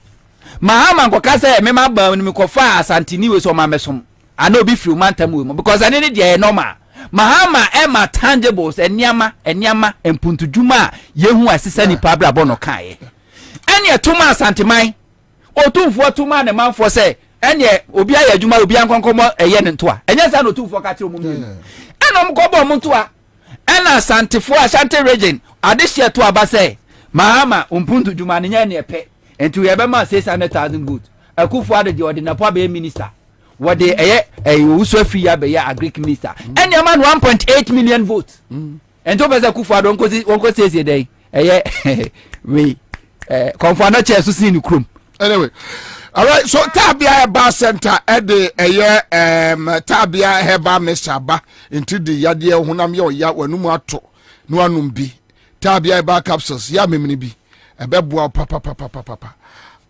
Mahama ngoka se me mabam ni mikofa Asantini we so mamesom ana obi firi mantam we mo because ane ne de normal Mahama ema tangibles eniama empuntudwuma yehu asisa ni pabra bono kae ene tuma Asanteman otumfo tuma ne manfo se ene obi aye adwuma obi ankonkomo eye ne ntoa enye sa no otumfo ka kire mo mu ene omkobo mo ntoa ena Asantefo Ashanti region adehye to aba se Mahama ompuntudwuma ne nya ne epe enti we be ma 600,000 good Akufo-Addo de ordinary be minister what they also free ya be ya agric minister and your man 1.8 million votes and to be Akufo-Addo onko say dey we confirm na chair so see ni krom anyway. All right, so Tabia Bar Center at the Tabia Heba Meshaba into the Yadia Hunam Yo Ya Wanumato, Nuanumbi, Tabia Bar capsules, Yamimibi, a bebwa papa.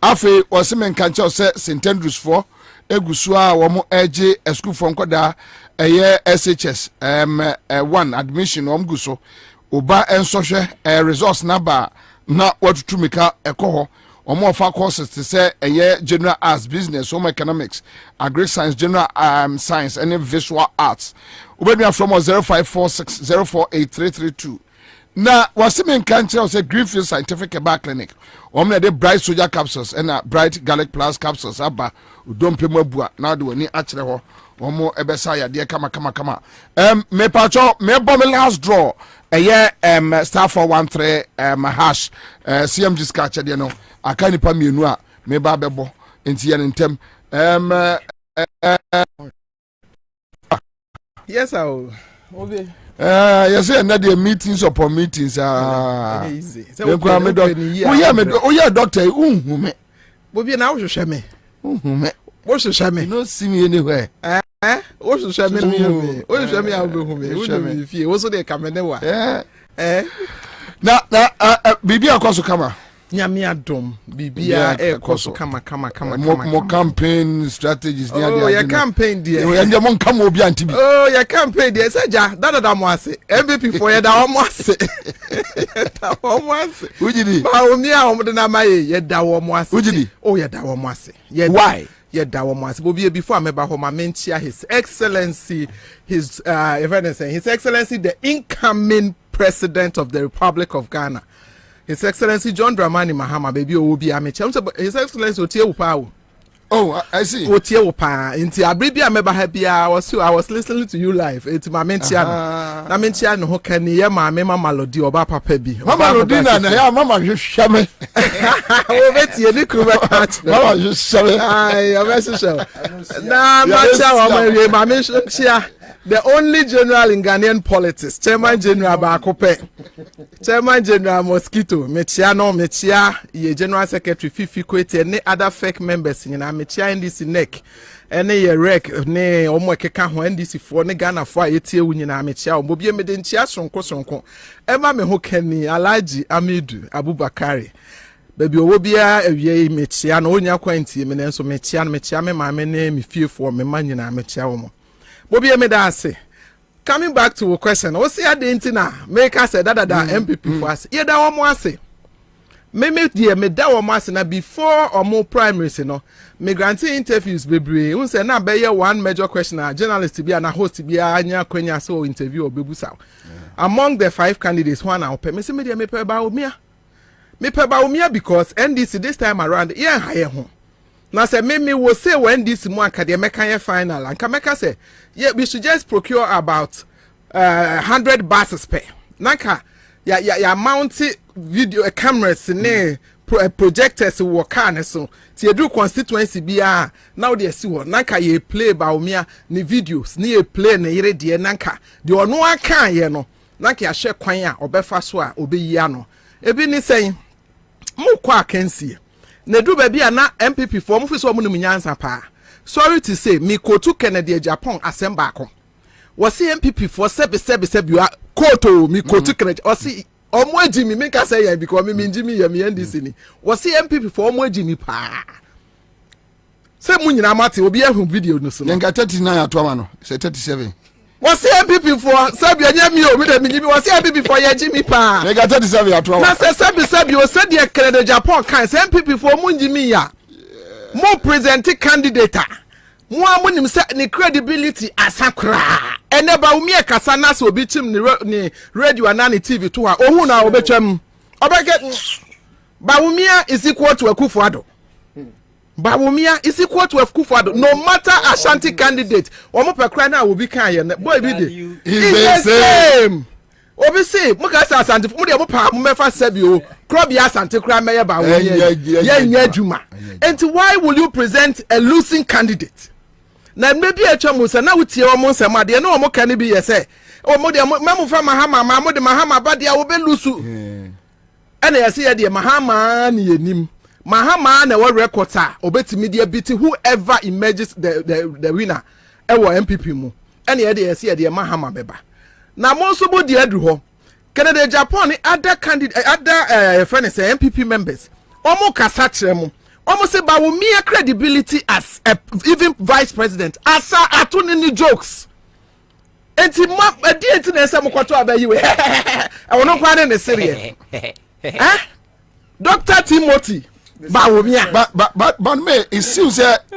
Afe was semen cancho set St. Andrews for Egusua Wamo Eje, a school from Koda, a year SHS, 1 admission Omguso, Uba and social resource number, not what to make a coho. omo fa courses to say general arts, business, home economics, agri science, general science, and visual arts. Ubedi from 0546048332. Na wasimen kanche say Greenfield Scientific Herbal Clinic. Omna de bright soja capsules and bright garlic plus capsules aba udompe mabua na de wani akire ho. Omo ebesa ya de kama. Me pacho me bomb last draw. Star 413 hash CMG scratch de no. Aka nipa mienu a me ba bebo enti ye ntem yes Obi yes na the meetings upon meetings easy we kwa me doctor unhume Bobie na wo hwehwe me unhume wo hwehwe me no see me anywhere wo hwehwe me no wo hwehwe me a wo behume wo no fie wo so de kamene wa na bibi akoso kama nyame adom bibia ekoso kama mo campaign strategies dia oh ya campaign dia ya ndia mo nkama obi antibi oh ya campaign dia seja dada mo ase MVP for ya da mo ase ujidi ba omi a omo de na maye ya da mo ase ujidi oh ya da mo ase why ya da mo ase Bobie before ameba ho ma mentia his excellency his excellency the incoming president of the Republic of Ghana, His Excellency John Dramani Mahama, baby, Obi Ameche. His Excellency Otie Upau. Oh, I see. Otie Upa. Inti abribi ameba happy. I was listening to you live. It's my mentia. Na mentia no kani ya mama Malodi oba papa bi. Mama Malodi na ya mama shame. O beti ye ni kruba catch. Mama shame. Ai, o beti shame. Na macha wa ma mentia. The only general in Ghanaian politics, Chairman General Bakope, Chairman General Mosquito, Mechia, ye General Secretary Fifi Kwete, any other fake members in Mechia NDC neck, any ye rec, ne Omweka NDC for ne Ghana for 8 years in Mechia, Bobie Medentia Sonko, Emma Mehokeni, Alaji Amidu, Abubakari. Baby Obia, ye Mechia, no nya quainty, Menenso Mechia, me mamma name, fear for me man in Mechia. Bobie me da say coming back to a question o see adenti na make us say that MPP for us ye da wo mo ase me die me da wo mo ase na before or more primaries no me granting interviews bebre un say na be one major question a journalist bi na host bi anya kwanya so interview obebusa among the 5 candidates one na ope me say me die me pe ba omia because NDC this time around ye higher ho. Now say me will say when this one academic final and Kameka say yeah we should just procure about 100 buses per. Nanka ya mount video cameras ne projectors work can so ti do constituency bia now they see one nanka ye play ba omia ne videos ne ye play ne yere de nanka de ono aka ye no nanka ya hye kwan a obefa so a obeyi ano ebi ni say mo kwa akansie na do baby na MPP for mo fi so mo no nyansa pa sorry to say me ko to Kennedy Japan assemble ko was see MPP for sebe koto me ko to Kennedy o see omo agimi me ka say because me ngimi ya me NDC ni was see MPP for omo agimi pa say mo nyina mate obi ehun video no so nka 39 atoma no say 37 was see MPP for sabi anya mi o me da mi ngimi was see MPP for ya agimi pa nka 37 atoma na say sabi o say de Kennedy Japan kan say MPP for omo ngimi ya mo present candidate mo amunim say ni credibility asakra eneba umi ekasa na so obi chim ni radio na ni TV to ha ohu na obetwam obeke Bawumia is equal to Akufo-Addo. Bawumia is equal to Akufo-Addo. No matter Ashanti candidate omo pekra na obi kan ye boy bi de is the same. Obi say muka say Asante mo de mo pa mo mefa sabi o Krobia Asante kra meye Bawumia ye nya adwuma. And why will you present a losing candidate? Na maybe a chamusa na wutie omo nsema de na omo kan bi ye say omo de memu fa mahama mo de mahama ba de obe lusu. Ena yesi ye de mahama na yenim. Mahama na we record obetimi de beat whoever emerges the winner e wo MPP mu. Ena ye de yesi ye de mahama beba. Na mo so bo de adu ho. Canada Japan other candidate other friends MPP members. Omo kasa kire mu. Almost say Bawumia credibility as even vice president. Asa atuni jokes. Enti ma edi enti na ese mokwato abayi we. E wono kwa ne serious. Dr. Timothy Bawumia. But me, it seems that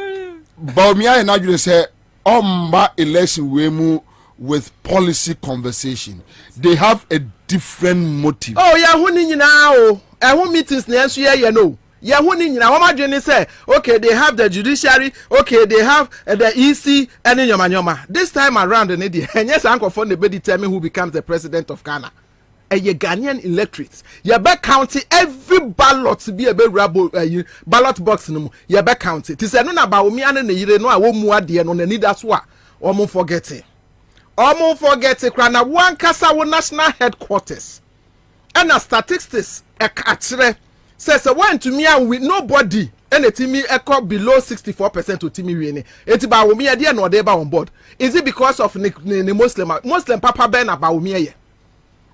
Bawumia and Adrian say on my election we move with policy conversation. They have a different motive. Oh yeah, who ni now? And who meetings next year? You know. Yeah, who ni now? What am I say? Okay, they have the judiciary. Okay, they have the EC and nyoma. This time around, and yes, Uncle Fon be determine who becomes the president of Ghana. And your Ghanaian electorates, your back county every ballot to be a ballot box no your back county. Tis no na ba omi ane ne yire no a wo mu ade no na ni da so a omo forget it kra na one kasa wo national headquarters and statistics e ka kire says one to me with nobody and it me echo below 64% to timi we ni enti ba omi ade no dey ba on board. Is it because of the Muslim papa ben about omi ye?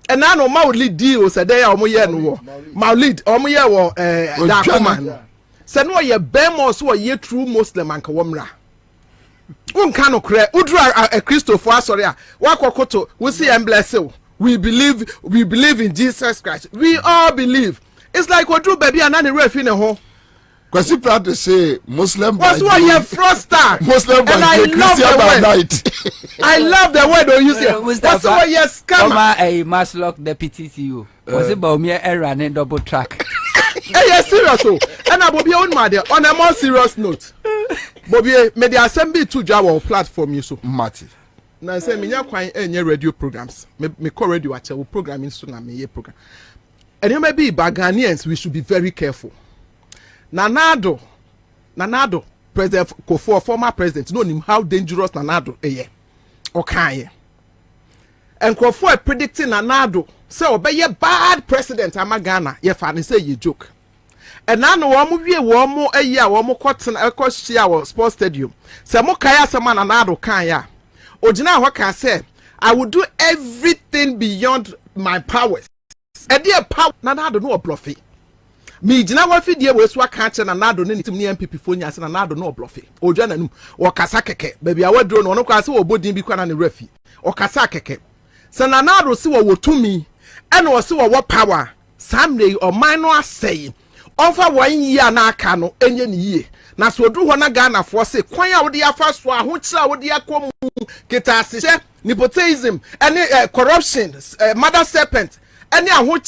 And now no Maulid deal said they are no Maulid omoye wo Dakoman. Say no ye bemo so ye true Muslim and Kawamra. Unka no kre udra a Christopher sorry wakokoto we see and bless you. We believe in Jesus Christ. We all believe. It's like what do baby and nani ref in a home. Because you proud to say Muslim by what you froster. Muslim by day, Christian by night. I love the word you say. What's what you scammer? A Maslock deputy CEO. Was it about me running double track? Hey, serious oh. And I Bobie on my on a more serious note. Bobie, may the assembly to Java platform you so Marty. Now say me nyakwan enye radio programs. Me call radio ache we programming so na me program. And you may be Ghanaians, we should be very careful. Nanado, President Kofo, former president, know him how dangerous Nanado is. Okay. And Kofo predicting Nanado, say obey a bad president Ghana. Ye funny say you joke. And now no one more a year, one more cotton a share sports stadium. Say mo kaya sama Nanado kaya. Ojina what can say? I will do everything beyond my powers. And dear power Nanado no bluffy. Me jina wa fidie we so aka che na nado ne nitim ne MPP fo nya se na nado no bluffy oja nanum wo kasa keke baby a wadro no kwa se wo bodin bi kwa na ne refi o kasa keke se na nado se wo tumi ene wo se wo power samle o man no asey onfa 1 year na aka no enye ne yie na so odu ho na Ghana fo se kwan a wo de afa so a ho kira wo de akomu kita asehye nepotism ene corruption mother serpent any a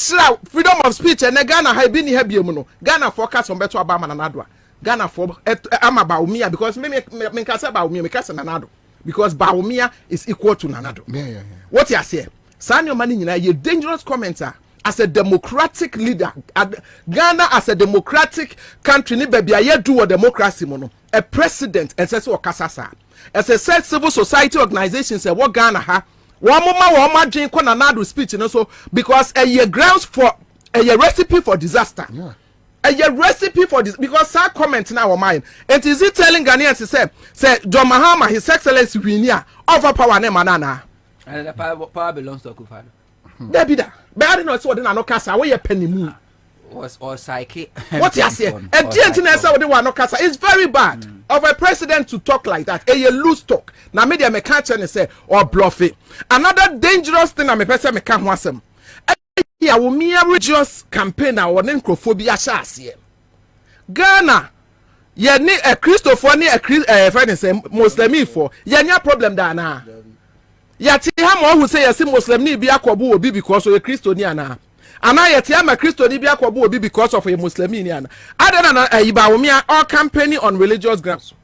freedom of speech and Ghana have been here no Ghana forecast on better Obama and Nadwa Ghana for am about me because me kasa about me kasa Nanado because Baumia is equal to Nanado. Yeah. What you say? Sanyo mani nyina ye dangerous commenter as a democratic leader. Ghana as a democratic country ni baby aye do democracy mono. A president and says kasasa. As a said civil society organization say what Ghana ha one drink on another speech and also because a year grounds for a year recipe for disaster. Yeah. A year recipe for this because our comment in our mind. And is it telling Ghanaians to say John Mahama, His Excellency Winia, over power name manana. And the power belongs to Akufo-Addo. There be that. But I don't know what no kasa where you penny moon. Or psyche. What you say? And the it's very bad of a president to talk like that. A loose talk. Now media me catch and say or bluff it. Another dangerous thing I me person me can't want some. Yeah, we me religious campaign or necrophobia shas Ghana. Ye ni a Christopher ni a friend say Muslim for. Ye nya problem da na. Ya ti ha mo who say yes Muslim ni bi akobo obi because of a Christian na. Ana yet am a Christian bi akobo obi because of a Muslim ni ana. Other than Ibawumia all campaigning on religious grounds.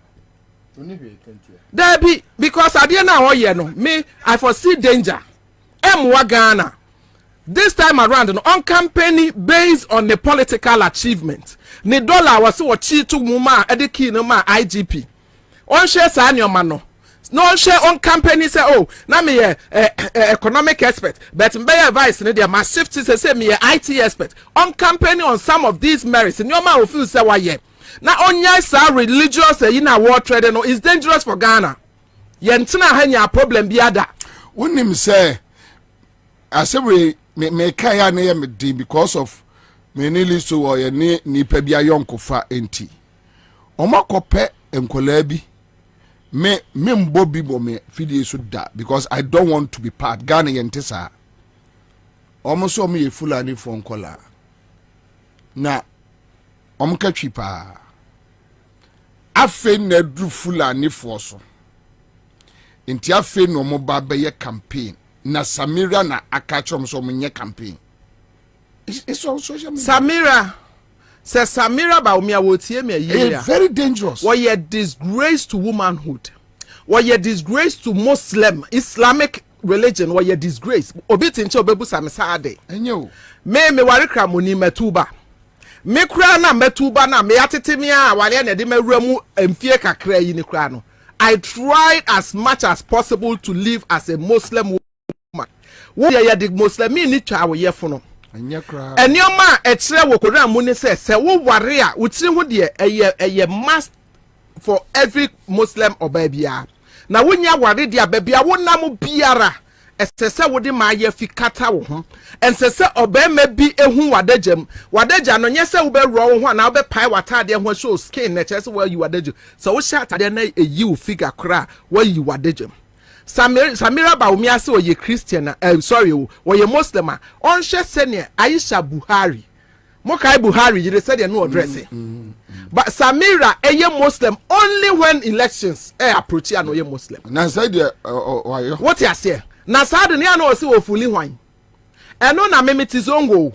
There be because I didn't know no me I foresee danger. Ghana. This time around on campaigning based on the political achievement. Ni dollar was so cheap to muma ediki no ma IGP. On share san your mano. No share on campaign say oh na me economic expert but my advice ne dey ma shift say me IT expert on campaigning on some of these merits in your man will feel say why ye na onya sa religious na war trade no is dangerous for Ghana ye ntina hanya problem bi ada wonim say asewe me kai ya na me din because of me ni list so ye ni pa bia yonkofa enti omakope enkola bi me Bobie me fidie so da because I don't want to be part Ghana yentesa almost so me Fulani phone caller na omkatwi pa afe na dru fulani foso nti afe no mo ba be ye campaign na Samira na akachom so munye campaign it's on social media. Samira says Samira Bawumia wotie me a very dangerous. Why a disgrace to womanhood. Why a disgrace to Islamic religion. Why a disgrace. Obit in chobebu samsade. Enyo. Me wari kramuni metuba. Me kra na metuba na me atitimia wale na de me remu emfie kakra yi ni kra no. I tried as much as possible to live as a Muslim woman. Wo ya the Muslimi ni twa wo yefo no. Enioma ekyere wo kodran mu ne se wo ware a utiri ho de eye must for every Muslim obabia na wonya ware de ababia wonam biara esese wo de ma ye fikata wo ho ensese obema bi ehu wadagya no nyese wo be ro wo ho na wo be pai watade ho show skin na kyese wo yi wadagya so wo sha atade na eyi wo figure kra wo yi wadagya Samira Bawumia se oye Christian sorry oye Muslim on hwe senior Aisha Buhari Mokai Buhari you said they no address but Samira eye Muslim only when elections approach and oye Muslim na say the what you say na sad ne na o se wo fuli hwan eno na memeti zongo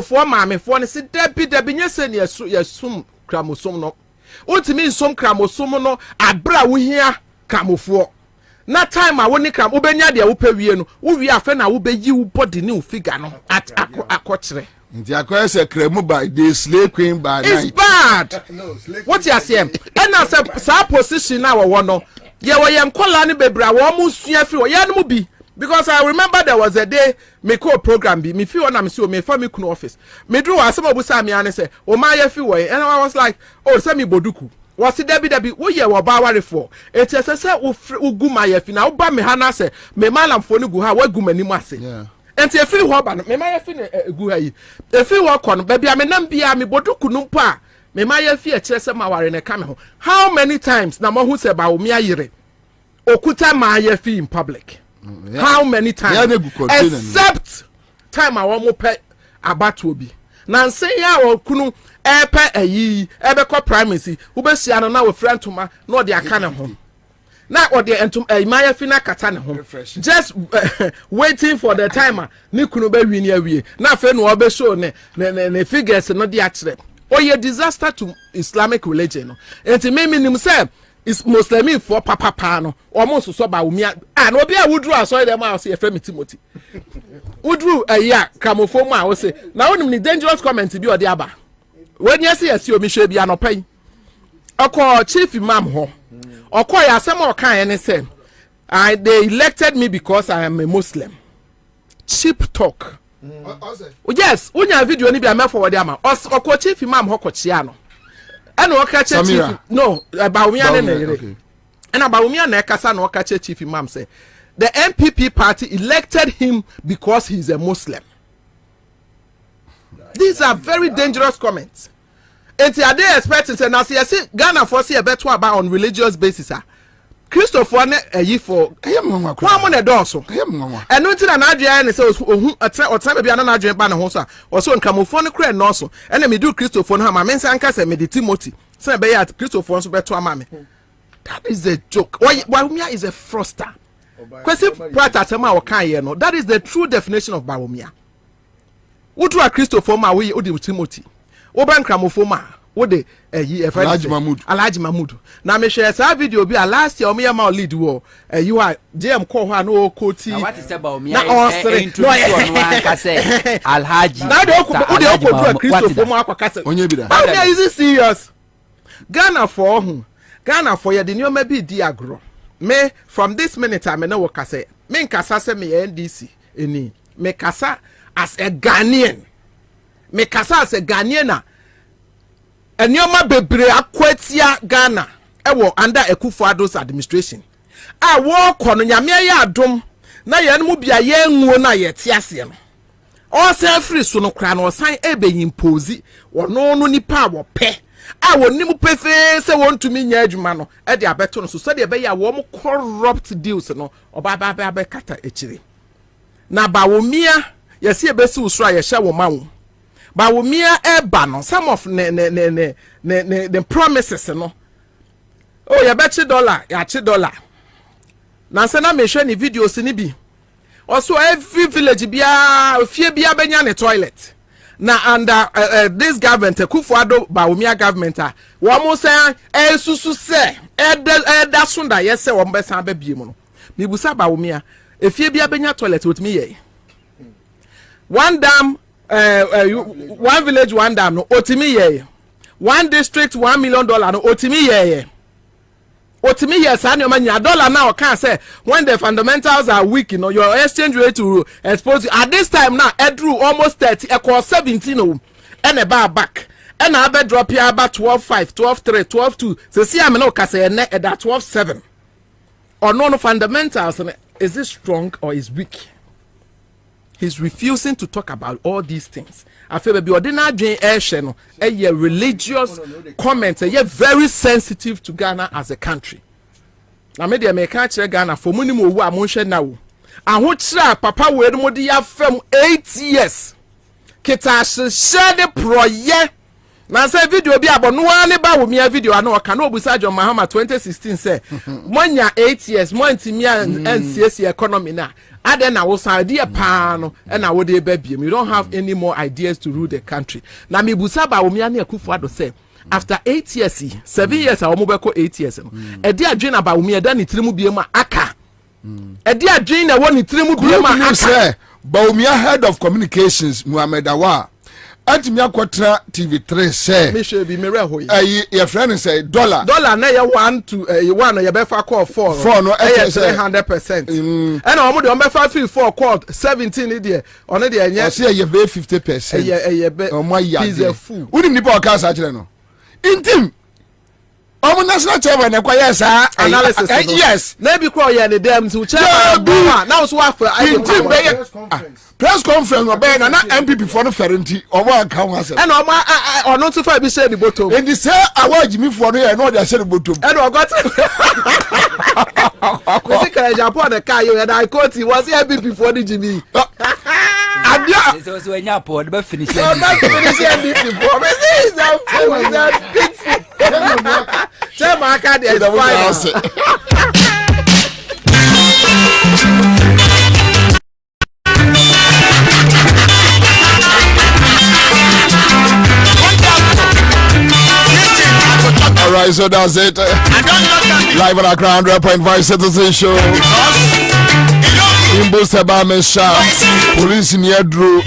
for maame for ne se debi nye senior yesum kramosom no utimi nsom kramosom no abra wo hia kramofo na time a woni kram obenya de wo pawie no wo wi afa na wo beyi wo body ne wo figure no akokire nti akoye se kramu by the slay queen by night. It's bad. What you say? And as a position now wo no ye wo yem kola ne bebra wo mu sua fi wo ye no bi because I remember there was a day me call program bi me fi wona me see me fa me kunu office me do asem obusa me ane say o ma ye fi wo and I was like oh say me boduku was it debi wo ye wo ba ware for it say wo gu ma ye fi na wo ba me ha na say me malam fo ne gu ha wa gu mani mu ase yeah enti e fi ho ba no me ma ye fi ne gu ha yi e fi wo ko no ba bia me nam bia me boduku no pa me ma ye fi e kire say ma ware ne ka me ho how many times na mo hu say ba wo me ayire okuta ma ye fi in public yeah. How many times yeah, except time I want mo pe abatu obi na nse ya wo kunu epe ayi ebe ko primacy wo be sia no na wo friend to ma no de aka ne ho na o de entum maya fina kata ne ho just waiting for the timer ni kunu be wi ni awie na fe no obe show ne figures no de akire o ye disaster to Islamic religion no enti me nim say is Muslimi for papa no almost so ba umia and obi a wudru aso dem a say efrem Timothy wudru ya kramofo mu a wo say na wonim ni dangerous comment bi odi aba when you see omi hwe bi anopai okọ chief imam ho okọ ya asem o kan ene say they elected me because I am a Muslim. Cheap talk. Yes, unya video ni bi am forward am okọ chief imam ho kochia no and Wakache chief no Bawumia ne and Bawumia na kasa na Wakache chief imam say the MPP party elected him because he's a Muslim. These are very dangerous comments. And are they expecting say now see Ghana for see a better about on religious basis Christopher ne yi for kwa mo na donso eno nti na adwea ne say ohun otra bia na adwea ba ne ho so a oso nkramofo ne kra no so ena me do Christopher no ha ma mensa nka say me de Timothy say be ya Christopher so beto ama me. That is a joke. Bawumia is a fraudster. Kwesi prata tema o kan ye no that is the true definition of Bawumia. Wodu a Christopher ma we odi Timothy wo ban nkramofo ma wo de Alhaji Mahmud na me share sa video bi last year o me ma lead wo you are JM call ho no koti na what is about me introduce no aka say Alhaji na de ko Christopher mo akwa kase onye bi da Bawumia is serious Ghana for ye de nyoma bi di agro me from this minute I me no work say me nkasa say me NDC eni me kasa as a Ghanaian na enyoma bebre akwatia Ghana ewo under Akufo-Addo's administration a wo kono nyame ya adom na ye no bia ye nwuo na ye tiase no o san free so no kra no san ebe impose wono no nipa wo pe a wonim pefe se wontumi nya adwuma no e de abeto no so de be ya wo corrupt deals no oba ba kata echire na Bawumia yesi ebesi usura ye hye wo mawo Bawumia eba no some of the promises no. Oh, you bet $1, $2. Now say na me share ni videos ni bi. Also every village bia fie bia benya ne toilet. Na under this government Kufuado Bawumia government wo mo say susu se da sunda yese wo mbesa ababie mu no. Me busa Bawumia efie bia benya toilet otimi ye. One dam one village one dam no otimi ye. One district $1 million no otimi ye. Otimi yes and your money $1 now can say when the fundamentals are weak, you know, your exchange rate to expose you. At this time now, it drew almost 30, equals 17 and a bar back. And I bet drop here about 12.5, 12.3, 12.2. So see, I'm not say net at that 12.7. Or no fundamentals, is it strong or is weak? He's refusing to talk about all these things. I feel baby ordinary Jane a religious comment, very sensitive to Ghana as a country. Now maybe I may catch Ghana for minimum who are munche now. And who try papa we no dey afem 8 years. Kita share the project. Na say video bi abo no ani ba wo me video ana o ka no obusa John Mahama 2016 say monya 8 years mo ntimi NCC economy na ade na wo sa de pa no na wo de ba biem. You don't have any more ideas to rule the country. Na me busa ba wo me ana Akufo-Addo say after 8 years 7 years a wo mo be ko 8 years no e de adwen ba wo me da ni tirimu biem aka e de adwen na wo ni tirimu biem aka Bawumia head of communications Muhammad Awa Antimi akwatra TV3 say me should be mirror hoy your friend say dollar na ya 1 to 1 ya be fa call 4 no 300%. And omo de on be fa feel 4 call 17 there on de enye say you be 50%. ye be omo ya he's a fool. Unim nipa o ka sa kire no intim omo national chairman na kwa yes analysis yes na bi kwa ye ne dem to chairman now so after intim be press conference no be na MPP for no ferenti omo aka ho asem and ono to fa bi share the bottom and the say award me for no ye no dey share the bottom and o got ko se ka Japan na ka yo na quote was MPP for the Jimmy adia so enya po be finish MPP for me is that big Chairman ka dey Alright, so that's it. Live on our Crown 100.5 Citizen Show. In Bosaba Mesha, Police near Drew.